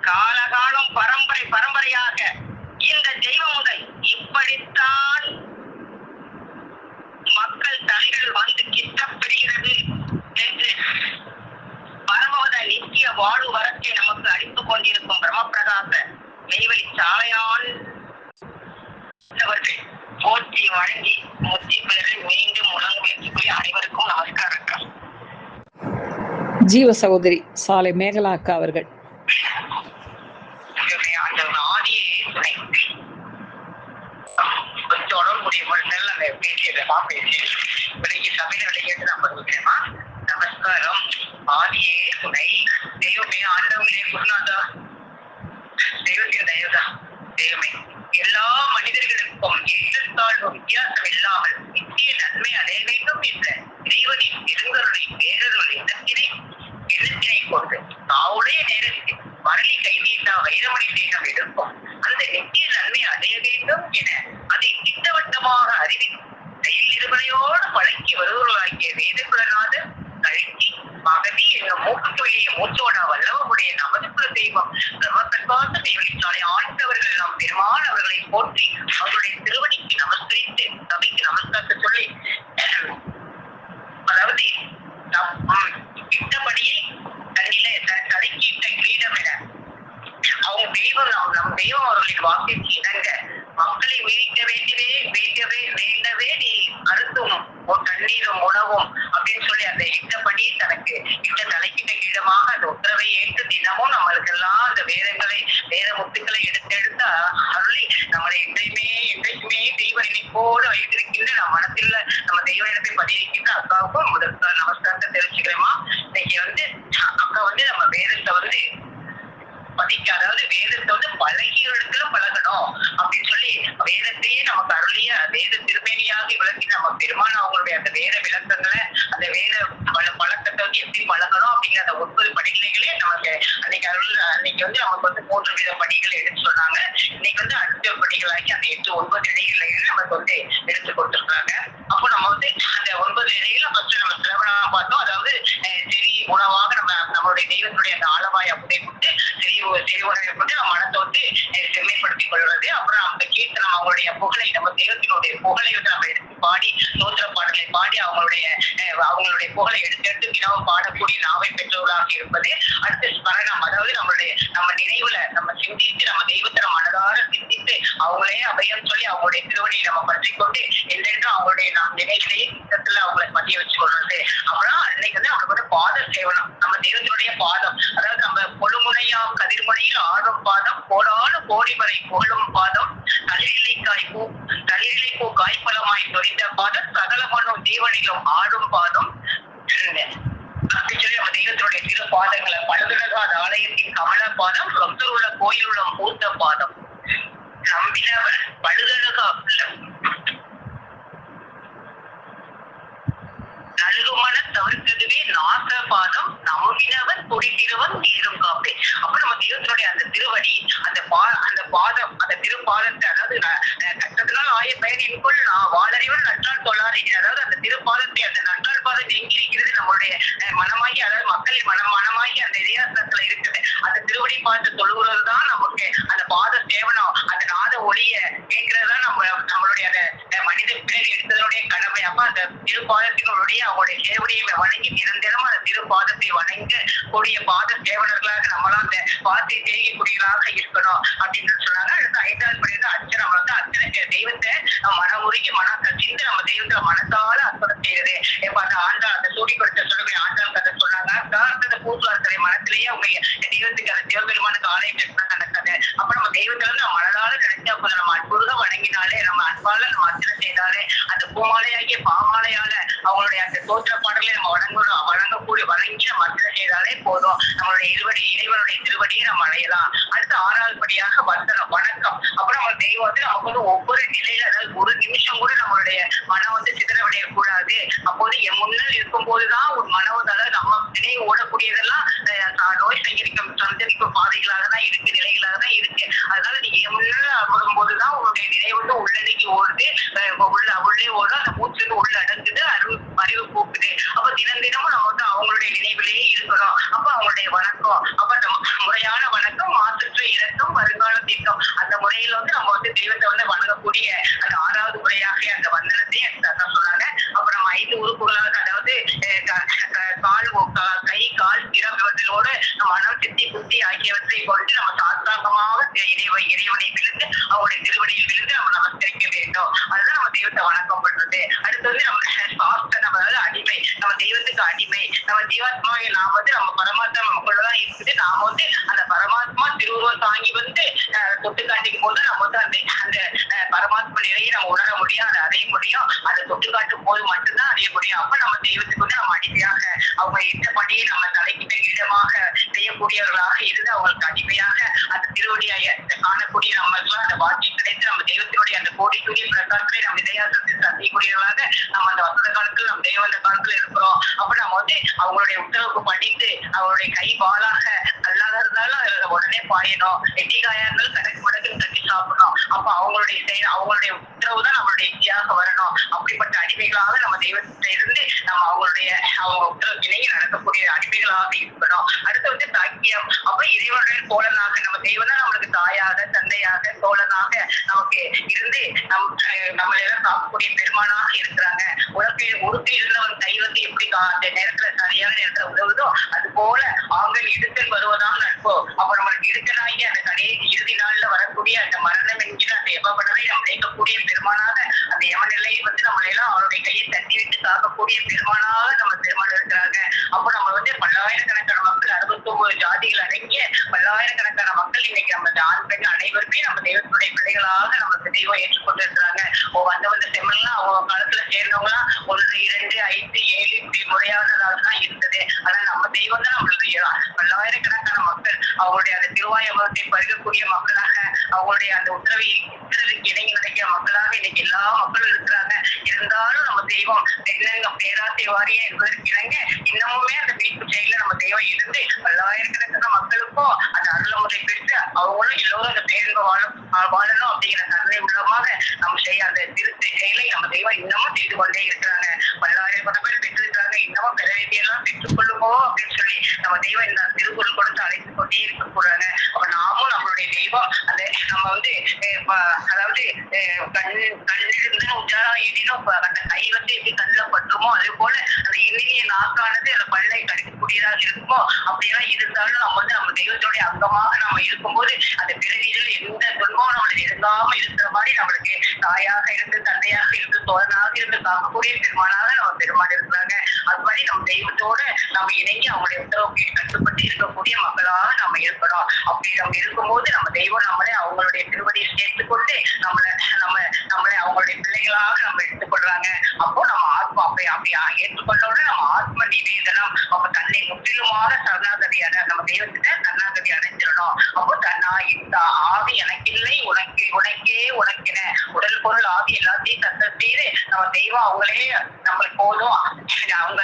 காலகாலம் பரம்பரை பரம்பரையாக இந்த தெய்வ முதல் இப்படித்தான் மக்கள் தலைகள் வந்து கிட்டப் பெறுகிறது என்று பரமவத நித்திய வாழ்வு வரத்தை நமக்கு அளித்துக் கொண்டிருக்கும் பிரம்மபிரகாச மெய்வழி சாலையான் போற்றி வழங்கி முத்தி பெற மீண்டும் முழங்கு முயற்சி அனைவருக்கும் நமஸ்காரம். ஜீவ சகோதரி சாலை மேகலா அக்கா அவர்கள். அந்த ஆதியே துணை தொடர் முடிவுகள் பேசியதெல்லாம் பேசி விலகி சபையில விளையாட்டு நான் பண்ணுவேமா. நமஸ்காரம். ஆதியே துணை, தெய்வமே ஆண்டவங்களே குருநாதா, தெய்வத்தின் தயவுதான் தெய்வமே. எல்லா மனிதர்களுக்கும் ஏற்றத்தாழ்வு வித்தியாசம் இல்லாமல் நித்திய நன்மை அடைய வேண்டும் என்ற இறைவனின் பெருங்கருணை பேரருள் எண்ணத்தினை கொண்டு தாவுடைய நேரத்தில் மரளி கைதீட்டா வைரமணி தேகம் எடுக்கும் அந்த நித்திய நன்மை அடைய வேண்டும் என அதை திட்டவட்டமாக அறிவித்து கையில் இருமலையோடு பழக்கி வருவர்களாகிய வேதகுலநாதர் கழக்கி மகதி என்னும் மூக்குக்கு வெளியே மூச்சோடா வல்லவருடைய நமது குல தெய்வம் பிரம்மபிரகாச மெய்வழிச்சாலை ஆண்டவர்கள் நாம் பெருமாள் அவர்களை போற்றி அவருடைய திருவடிக்கு நமஸ்கரித்து சபைக்கு நமஸ்காரத்தை சொல்லி, அதாவது இட்டபடியே தன்னில தடைக்கிட்ட கிரீடம் என அவங்க தெய்வம் நம் தெய்வம் அவர்களின் வாக்கிற்கு இணங்க மக்களை வீழ்த்த வேண்டவே நீ அறுத்தும் தண்ணீரும் உணவும் அப்படின்னு சொல்லி அந்த இட்டபடி தனக்கு இட்ட தலைக்கிட்ட கீழமாக அந்த உத்தரவை ஏற்று தினமும் நம்மளுக்கு எல்லாம் அந்த வேத முத்துக்களை எடுத்து அருளி நம்மளை என்றைக்குமே தெய்வ நினைப்போடு வைத்திருக்கின்ற நம் மனத்தில் நம்ம தெய்வ இனத்தை பதியிருக்கின்ற அக்காவுக்கும் முதல் நமஸ்காரத்தை தெரிவிச்சுக்கிறேமா. இன்னைக்கு அக்கா நம்ம வேதத்தை பதிக்க, அதாவது வேதத்தை வந்து பழகிய இடத்துல பழகணும் அப்படின்னு சொல்லி வேதத்தையே நமக்கு அருளிய வேத திருமேனியாக விளக்கி நம்ம பெருமான் அவங்களுடைய அந்த வேத விளக்கங்களை, அந்த வேத பழக்கத்தை வந்து எப்படி பழகணும் அப்படிங்கிற அந்த 9 படிநிலைகளே நமக்கு அன்னைக்கு வந்து நமக்கு வந்து 3 வித படிகள் எடுத்து சொன்னாங்க. இன்னைக்கு வந்து அடுத்த படிகளாக்கி அந்த 8 9 இடைகளை நமக்கு வந்து எடுத்து கொடுத்துருக்காங்க. அப்போ நம்ம வந்து அந்த 9 இடையில ஃபர்ஸ்ட் நம்ம சிரவணா பார்த்தோம். அதாவது செறி உணவாக நம்மளுடைய தெய்வத்தினுடைய அந்த ஆலவாய் அப்படியே கொண்டு செறி உணவை கொண்டு நம்ம மனத்தை வந்து செம்மைப்படுத்திக் கொள்வது. அப்புறம் அந்த கீர்த்தனம் அவங்களுடைய புகழை, நம்ம தெய்வத்தினுடைய புகழை வந்து நம்ம எடுத்து பாடி சோத்திர பாடலை பாடி அவங்களுடைய புகழை எடுத்து தினமும் பாடக்கூடிய நாவை பெற்றவர்களாக இருப்பது. அடுத்து ஸ்மரணம், அதாவது நம்ம நினைவுல நம்ம சிந்தித்து நம்ம தெய்வத்தை நம்ம மனதார சிந்தித்து அவங்களே அபயம் சொல்லி அவங்களுடைய திருவடியை நம்ம பற்றி கொண்டு என்றென்றும் அவங்களுடைய நினைவுலேயே சித்தத்துல அவங்களை பதிய வச்சு கொள்றது. அப்புறம் அன்னைக்கு வந்து அவங்களுக்கு வந்து பாத சேவனம், நம்ம தெய்வத்தினுடைய பாதம், அதாவது நம்ம பொழுமுனையாம் கதிர்முனையில் ஆடும் பாதம், கோடான கோடி வரை புகழும் பாதம், தளிரிலை பூ காய்பலமாய் தொறிந்த பாதம், சகல மனும் ஜீவனிலும் ஆடும் பாதம். நம்ம தெய்வத்தினுடைய திரு பாதங்களை பழுதுலகாத ஆலயத்தின் கமல பாதம், சொந்தருள்ள கோயிலுள்ள பூத்த பாதம், நம்பினவன் பழுதழகா நல்குமன தவிர்த்ததுவே நாச பாதம், நம்பினவன் குடித்திருவன் நேரும் காப்பே. அப்ப நம்ம தெய்வத்தினுடைய அந்த திருவடி, அந்த பாதம், அந்த திருப்பாதத்தை, அதாவது கட்டத்தினால் ஆய பயனின்கொள் நான் வாழறிவன் நற்றால் தொழார். அதாவது அந்த திருப்பாதத்தை, அந்த நற்றால் பாதத்தை எங்கிருக்கிறது நம்மளுடைய மனமாகி, அதாவது மக்களின் மனமாகி அந்த இதயத்துல இருக்குது. அந்த திருவடி பாதத்தை தொழுகிறது தான் நமக்கு அந்த பாத சேவனம், அந்த நாத ஒளிய கேட்கறதுதான் நம்மளுடைய அந்த மனித பிறகு எடுத்ததனுடைய கடமை. அப்ப அந்த திருப்பாதத்தினுடைய அவங்களுடைய சேவடியை வணங்கி நிரந்தரம் அந்த திருப்பாதத்தை வணங்க கூடிய பாத சேவனர்களாக நம்மளாம் அந்த பாத்தை தேய்கக்கூடியவர்களாக இருக்கணும் அப்படின்னு சொன்னாங்க. அடுத்து 5வது படி வந்து அர்ச்சனை. நம்ம வந்து அர்ச்சனை தெய்வத்தை மனம் உருகி மனம் கசிந்து நம்ம தெய்வத்துல மனத்தால அர்ப்பணம் செய்யறது. இப்ப அந்த ஆண்டாள், அந்த சூடி கொடுத்த சொல்லக்கூடிய ஆண்டாள் கதை சொன்னாங்க. கார்த்தத பூசுவார்த்தரை மனத்திலேயே அவங்க தெய்வத்துக்கு அந்த சிவபெருமானுக்கு ஆலயம் கட்டினாங்க அந்த கதை. அப்ப நம்ம தெய்வத்துல வந்து மனதால நினைச்சா போதும், நம்ம அற்புதமா வணங்கினாலே, நம்ம அன்பால நம்ம அர்ச்சனை செய்தாலே, அந்த பூமாலையாகிய பாமாலையால அவங்களுடைய அந்த தோற்ற பாடலை நம்ம வணங்கி நம்ம அர்ச்சனை செய்தாலே போதும், நம்மளுடைய இறைவனுடைய திருவடியை நம்ம அடையலாம். அடுத்து 6வது படியாக வந்தனம், வணக்கம். அப்புறம் நம்ம தெய்வம் வந்து நமக்கு வந்து ஒவ்வொரு நிலையில, அதாவது ஒரு நிமிஷம் கூட நம்மளுடைய மனம் வந்து சிதறவடைய கூடாது. அப்போது என் முன்னில் இருக்கும் போதுதான் ஒரு மனம் வந்து, அதாவது நம்ம நினைவு ஓடக்கூடியதெல்லாம் நோய் சஞ்சரிக்கும் பாதைகளாக தான் இருக்கு, நிலைகளாக தான் இருக்கு. அதனால நீ என் முன்னில் அமரும் போதுதான் உங்களுடைய நினைவு வந்து உள்ளடக்கி ஓடுது, உள்ளே ஓடும், அந்த மூச்சு உள்ள அடங்குது, அறிவு போக்குது. அப்ப தினமும் நம்ம வந்து அவங்களுடைய நினைவிலேயே இருக்கணும். அப்ப அவங்களுடைய வணக்கம், அப்ப முறையான வணக்கம், மாசற்ற இரக்கம், வருங்கால தீர்க்கம், அந்த முறையில வந்து நம்ம வந்து தெய்வத்தை வந்து வணங்கக்கூடிய அந்த 6வது முறையாக அந்த வந்தனத்தை சொன்னாங்க. அப்புறம் 5 உறுப்புகளாக, அதாவது கை கால் திறம் இவற்றிலோடு மனம் சித்தி புத்தி ஆகியவற்றை கொண்டு நம்ம சாஸ்தாங்கமாக இறைவனை விழுந்து அவங்களுடைய திருவடியில் விழுந்து நம்ம நமஸ்கரிக்க வேண்டும். அதுதான் நம்ம தெய்வத்தை வணக்கம் பண்றது. அடுத்தது நம்ம சாஸ்திரம், அதாவது அடிமை, நம்ம தெய்வத்துக்கு அடிமை. நம்ம ஜீவாத்மாவை நாம் வந்து நம்ம பரமாத்மா நமக்குள்ளதான் இருக்குது. நாம வந்து அந்த பரமாத்மா திருவுருவம் தாங்கி வந்து தொட்டு காட்டிக்கும் போது நம்ம வந்து அந்த பரமாத்மா நிலையை நம்ம உணர முடியும், அதை அடைய முடியும். அதை தொட்டு காட்டும் போது மட்டும்தான் அடைய முடியும். அப்ப நம்ம தெய்வத்துக்கு வந்து நம்ம அடிமையாக, அவங்க எந்த பணியை நம்ம தலைக்கிட்ட இடமாக செய்யக்கூடியவர்களாக இருந்து அவங்களுக்கு அடிமையாக அந்த திருவடியாய காணக்கூடிய நம்மளுக்கு அந்த வாக்கியம் கிடைத்து நம்ம தெய்வத்தினுடைய அந்த கோடிக்குரிய பிரகாரத்தை நம்ம இதயாசத்தை சந்திக்கக்கூடியவர்களாக நம்ம அந்த வசந்த காலத்தில் நம்ம தெய்வ காலத்துல இருக்கிறோம். அப்ப நம்ம வந்து அவங்களுடைய உத்தரவுக்கு படித்து அவங்களுடைய கை வாளாக அல்லாத இருந்தாலும் உடனே பாயணும், எட்டிக்காயா இருந்தாலும் கணக்கு மடக்குன்னு தட்டி சாப்பிடணும். அப்ப அவங்களுடைய உத்தரவு தான் நம்மளுடைய இந்தியாக வரணும். அப்படிப்பட்ட அடிமைகளாக நம்ம தெய்வத்திட்ட இருந்து நம்ம அவங்க உத்தரவிலேயே நடக்கக்கூடிய அடிமைகளாக இருக்கணும். அடுத்து வந்து தாக்கியம். அப்ப இறைவனுடைய தோழனாக நம்ம தெய்வம் தான் நம்மளுக்கு தாயாக, தந்தையாக, தோழனாக நமக்கு இருந்து நம்ம எல்லாம் காக்கக்கூடிய பெருமானாக இருக்கிறாங்க. உடுக்கை இருந்தவன் கை வந்து எப்படி அந்த நேரத்துல சரியான நேரத்துல உதவுதோ அது போல ஆண்கள் இடுக்கல் வருவதாக நட்போ. அப்ப நம்மளுக்கு இருக்கனாகி அந்த கடைசி இறுதி நாள்ல வரக்கூடிய அந்த மரணம் என்கிற அந்த எவ்வளவை நம்ம நினைக்கக்கூடிய பெருமானாக அந்த எவநிலையை வந்து நம்மள எல்லாம் அவருடைய கையை தட்டி விட்டு காக்கக்கூடிய பெருமானாக நம்ம பெருமாள் இருக்கிறாங்க. அப்போ நம்ம வந்து பல்லாயிரக்கணக்கான மக்கள், 69 ஜாதிகள் அடங்கிய பல்லாயிரக்கணக்கான மக்கள் இன்னைக்கு நம்ம ஆண் பெண் அனைவருமே நம்ம தெய்வத்துடைய பிள்ளைகளாக நமக்கு தெய்வம் ஏற்றுக்கொண்டு இருக்கிறாங்க. வந்த செம்மல்லாம் அவங்க காலத்துல சேர்ந்தவங்களாம் 1, 2, 5, 7 இப்படி முறையானதாக இருந்தது. ஆனா நம்ம தெய்வம் தான் நம்மளுடைய பல்லாயிரக்கணக்கான மக்கள் அவங்களுடைய அந்த திருவாய் அமிர்தத்தை பருகக்கூடிய மக்களாக, அவங்களுடைய அந்த உத்தரவுக்கு இணங்கி நடக்கிற மக்களாக இன்னைக்கு எல்லா மக்களும் இருக்கிறாங்க. இருந்தாலும் நம்ம தெய்வம் தென்னங்க பேராசை வாரியா என்பதற்கு இணங்க இன்னமுமே அந்த மீட்பு செயல நம்ம தெய்வம் இருந்து பல்லாயிரக்கணக்கான மக்களுக்கும் அந்த அருளமுறை பெற்று அவங்களும் எல்லோரும் அந்த பேருந்து வாழணும் அப்படிங்கிற தன்மை உள்ளமாக நம்ம செய்ய அந்த திருத்த செயலை நம்ம தெய்வம் இன்னமும் செய்து கொண்டே இருக்கிறாங்க. பல்லாயிரக்கணக்கான பேர் பெற்றிருக்கிறாங்க. இன்னமும் பெற வேண்டியெல்லாம் பெற்றுக் கொள்ளுமோ அப்படின்னு சொல்லி நம்ம தெய்வம் இந்த திருக்குறள் கொடுத்து அழைத்து கொண்டே இருக்க போறாங்க. அப்ப நாமும் நம்மளுடைய தெய்வம் அந்த நம்ம அதாவது கண்ணிலிருந்து உஜாரா எனினும் அந்த கை எப்படி கண்ணில் பற்றுமோ அதே போல அந்த இனிய நாக்கானது அந்த பல்லை கடிக்கக்கூடியதாக இருக்குமோ அப்படியெல்லாம் இருந்தாலும் நம்ம நம்ம தெய்வத்தோடைய அங்கமாக நம்ம இருக்கும்போது அந்த பிறவியில் எந்த துன்பமும் நம்மளுக்கு நெருங்காம இருக்கிற மாதிரி நம்மளுக்கு தாயாக இருந்து தந்தையாக இருந்து தோழனாக இருந்து காக்கக்கூடிய பெருமானாக நம்ம பெருமாள் இருக்கிறாங்க. அது மாதிரி நம்ம தெய்வத்தோட நம்ம இணங்கி அவங்களுடைய உத்தரவுக்கு கட்டுப்பட்டு இருக்கக்கூடிய மக்களாக நம்ம இருக்கணும். அப்படி நம்ம இருக்கும்போது நம்ம தெய்வம் நம்மளே அவங்களுடைய திருவடியை சேர்த்துக்கொண்டு நம்மளை அவங்களுடைய பிள்ளைகளாக நம்ம எடுத்துக்கொள்றாங்க. அப்போ நம்ம ஆத்மா அப்படி ஏற்றுக்கொள்ளோட நம்ம ஆத்ம நிவேதனம் அப்ப தன்னை முற்றிலுமாக சரணாகதியான நம்ம தெய்வத்திட்ட சரணாகதி அடைஞ்சிடணும். அப்போ இந்த ஆவி எனக்கில்லை உனக்கே உனக்கென உடல் பொருள் ஆவி எல்லாத்தையும் தத்தம் செய்து நம்ம தெய்வம் அவங்களே நம்மளுக்கு போதும், அவங்க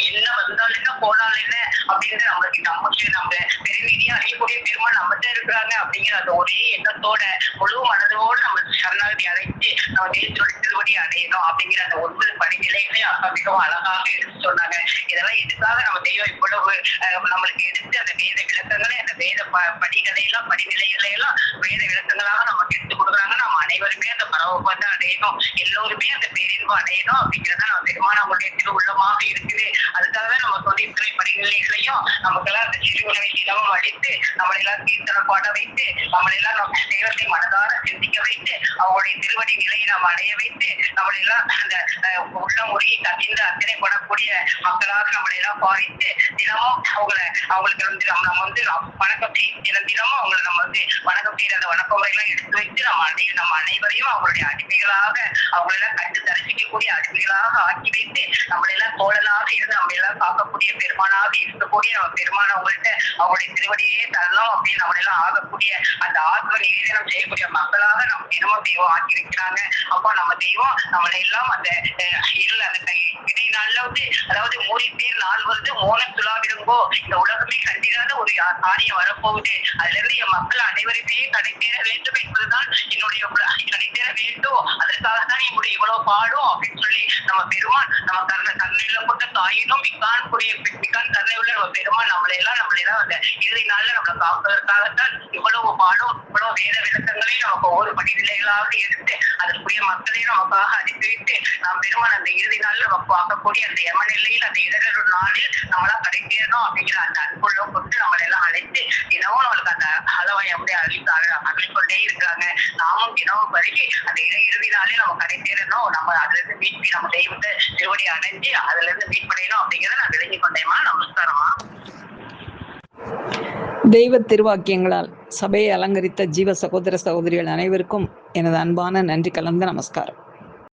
என்ன வந்தாலும் என்ன போனாலும் என்ன அப்படின்னு நம்ம பெருமீதியா அறியக்கூடிய பெருமாள் நம்மகிட்ட இருக்கிறாங்க அப்படிங்கிற அந்த ஒரே எண்ணத்தோட முழு மனதோடு நம்ம சரணாகதி அடைஞ்சு நம்ம தெய்வத்தோட திருவடி அடையணும் அப்படிங்கிற அந்த 9 படிநிலைகளை அப்பா மிகவும் அழகாக எடுத்து சொன்னாங்க. இதெல்லாம் எதுக்காக நம்ம தெய்வம் இவ்வளவு நம்மளுக்கு எடுத்து அந்த வேத விளக்கங்களை அந்த வேத படிகளை எல்லாம் படிநிலைகளை எல்லாம் வேத விளக்கங்களாக நமக்கு எடுத்து கொடுக்குறாங்க. நம்ம அனைவருமே அந்த பரவப்பத்தை அடையணும், எல்லோருமே அந்த பேரின்பம் அடையணும் அப்படிங்கிறத நம்ம பெருமாள் அவங்களுடைய திருவுள்ளமாக இருக்குது. அதுக்காக நமக்கு இத்தனை படிநிலைகளையும் நமக்கெல்லாம் அந்த சிறு உணவை தினமும் அளித்து நம்மளெல்லாம் கீர்த்தனை பாட வைத்து நம்மளெல்லாம் நம்ம தெய்வத்தை மனதார சிந்திக்க வைத்து அவங்களுடைய திருவடி நிலையை நாம் அடைய வைத்து நம்மளெல்லாம் அந்த உள்ள முறையை கசிந்து அத்தனை படக்கூடிய மக்களாக நம்மளெல்லாம் பாதித்து தினமும் அவங்களுக்கு நம்ம வணக்கம் செய்ய தினமும் அவங்களை நம்ம வணக்கம் செய்யற அந்த வணக்க முறையெல்லாம் எடுத்து வைத்து நம்ம அனைவரையும் அவங்களுடைய அடிமைகளாக அவங்களெல்லாம் கண்டு தரிசிக்கக்கூடிய அடிமைகளாக ஆக்கி வைத்து நம்மளெல்லாம் தோழனாக இருந்து நம்ம எல்லாம் காக்கக்கூடிய பெருமானாக இருக்கக்கூடிய நம்ம பெருமான அவங்கள்ட்ட அவங்களுடைய திருவடியே தரணும் அப்படின்னு நம்மளெல்லாம் ஆகக்கூடிய அந்த ஆத்ம நிவேதனம் செய்யக்கூடிய மக்களாக நம்ம தினமும் தெய்வம் ஆக்கி வைக்கிறாங்க. அப்போ நம்ம தெய்வம் நம்மளை எல்லாம் அந்த இருள் அந்த இடை நாள்ல அதாவது 3 பேர் நாள் வருது மோனம் துளாவிடுங்கோ இந்த உலகமே கண்டிராத ஒரு காரியம் வரப்போகுது. அதுல இருந்து என் மக்கள் அனைவருமே கடைத்தேற வேண்டும் என்பதுதான் என்னுடைய கடைத்தேற வேண்டும், அதற்காக தான் என்னுடைய இவ்வளவு பாடும் அப்படின்னு சொல்லி நம்ம பெருமான் நம்ம தன்னையில கொண்ட தாயினும் மிக்கான் தன்னை உள்ள நம்ம பெருமான் நம்மளெல்லாம் அந்த இறுதி நாள்ல நம்மளை காப்பதற்காகத்தான் இவ்வளவு பாடும் இவ்வளவு வேத விளக்கங்களை நமக்கு ஒவ்வொரு படிநிலைகளாக எடுத்து அதற்குரிய மக்களையும் நமக்காக அனுப்பி வைத்து நாம் பெருமான் அந்த இறுதி நாள்ல நம்ம பார்க்கக்கூடிய அந்த யமநிலையில் அந்த இடர் நாளில் நம்மளா கடைத்தேறணும் அப்படிங்கிற அந்த அன்புள்ள கொண்டு நம்மளெல்லாம் அழைத்து தினமும் நம்மளுக்கு அந்த அளவை அப்படியே அழிக்கொண்டே இருக்கிறாங்க. நாமும் தினமும் வருகி அந்த இறுதி நாளில் நம்ம கடைத்தேறணும், நம்ம அதுல இருந்து மீட்பி நம்ம தெய்வத்தை திருவடி அடைஞ்சு அதுல இருந்து மீட்படையணும் அப்படிங்கிறத நான் விளங்கி கொண்டேமா. நமஸ்காரமா. தெய்வ திருவாக்கியங்களால் சபையை அலங்கரித்த ஜீவ சகோதர சகோதரிகள் அனைவருக்கும் எனது அன்பான நன்றி கலந்த நமஸ்காரம்.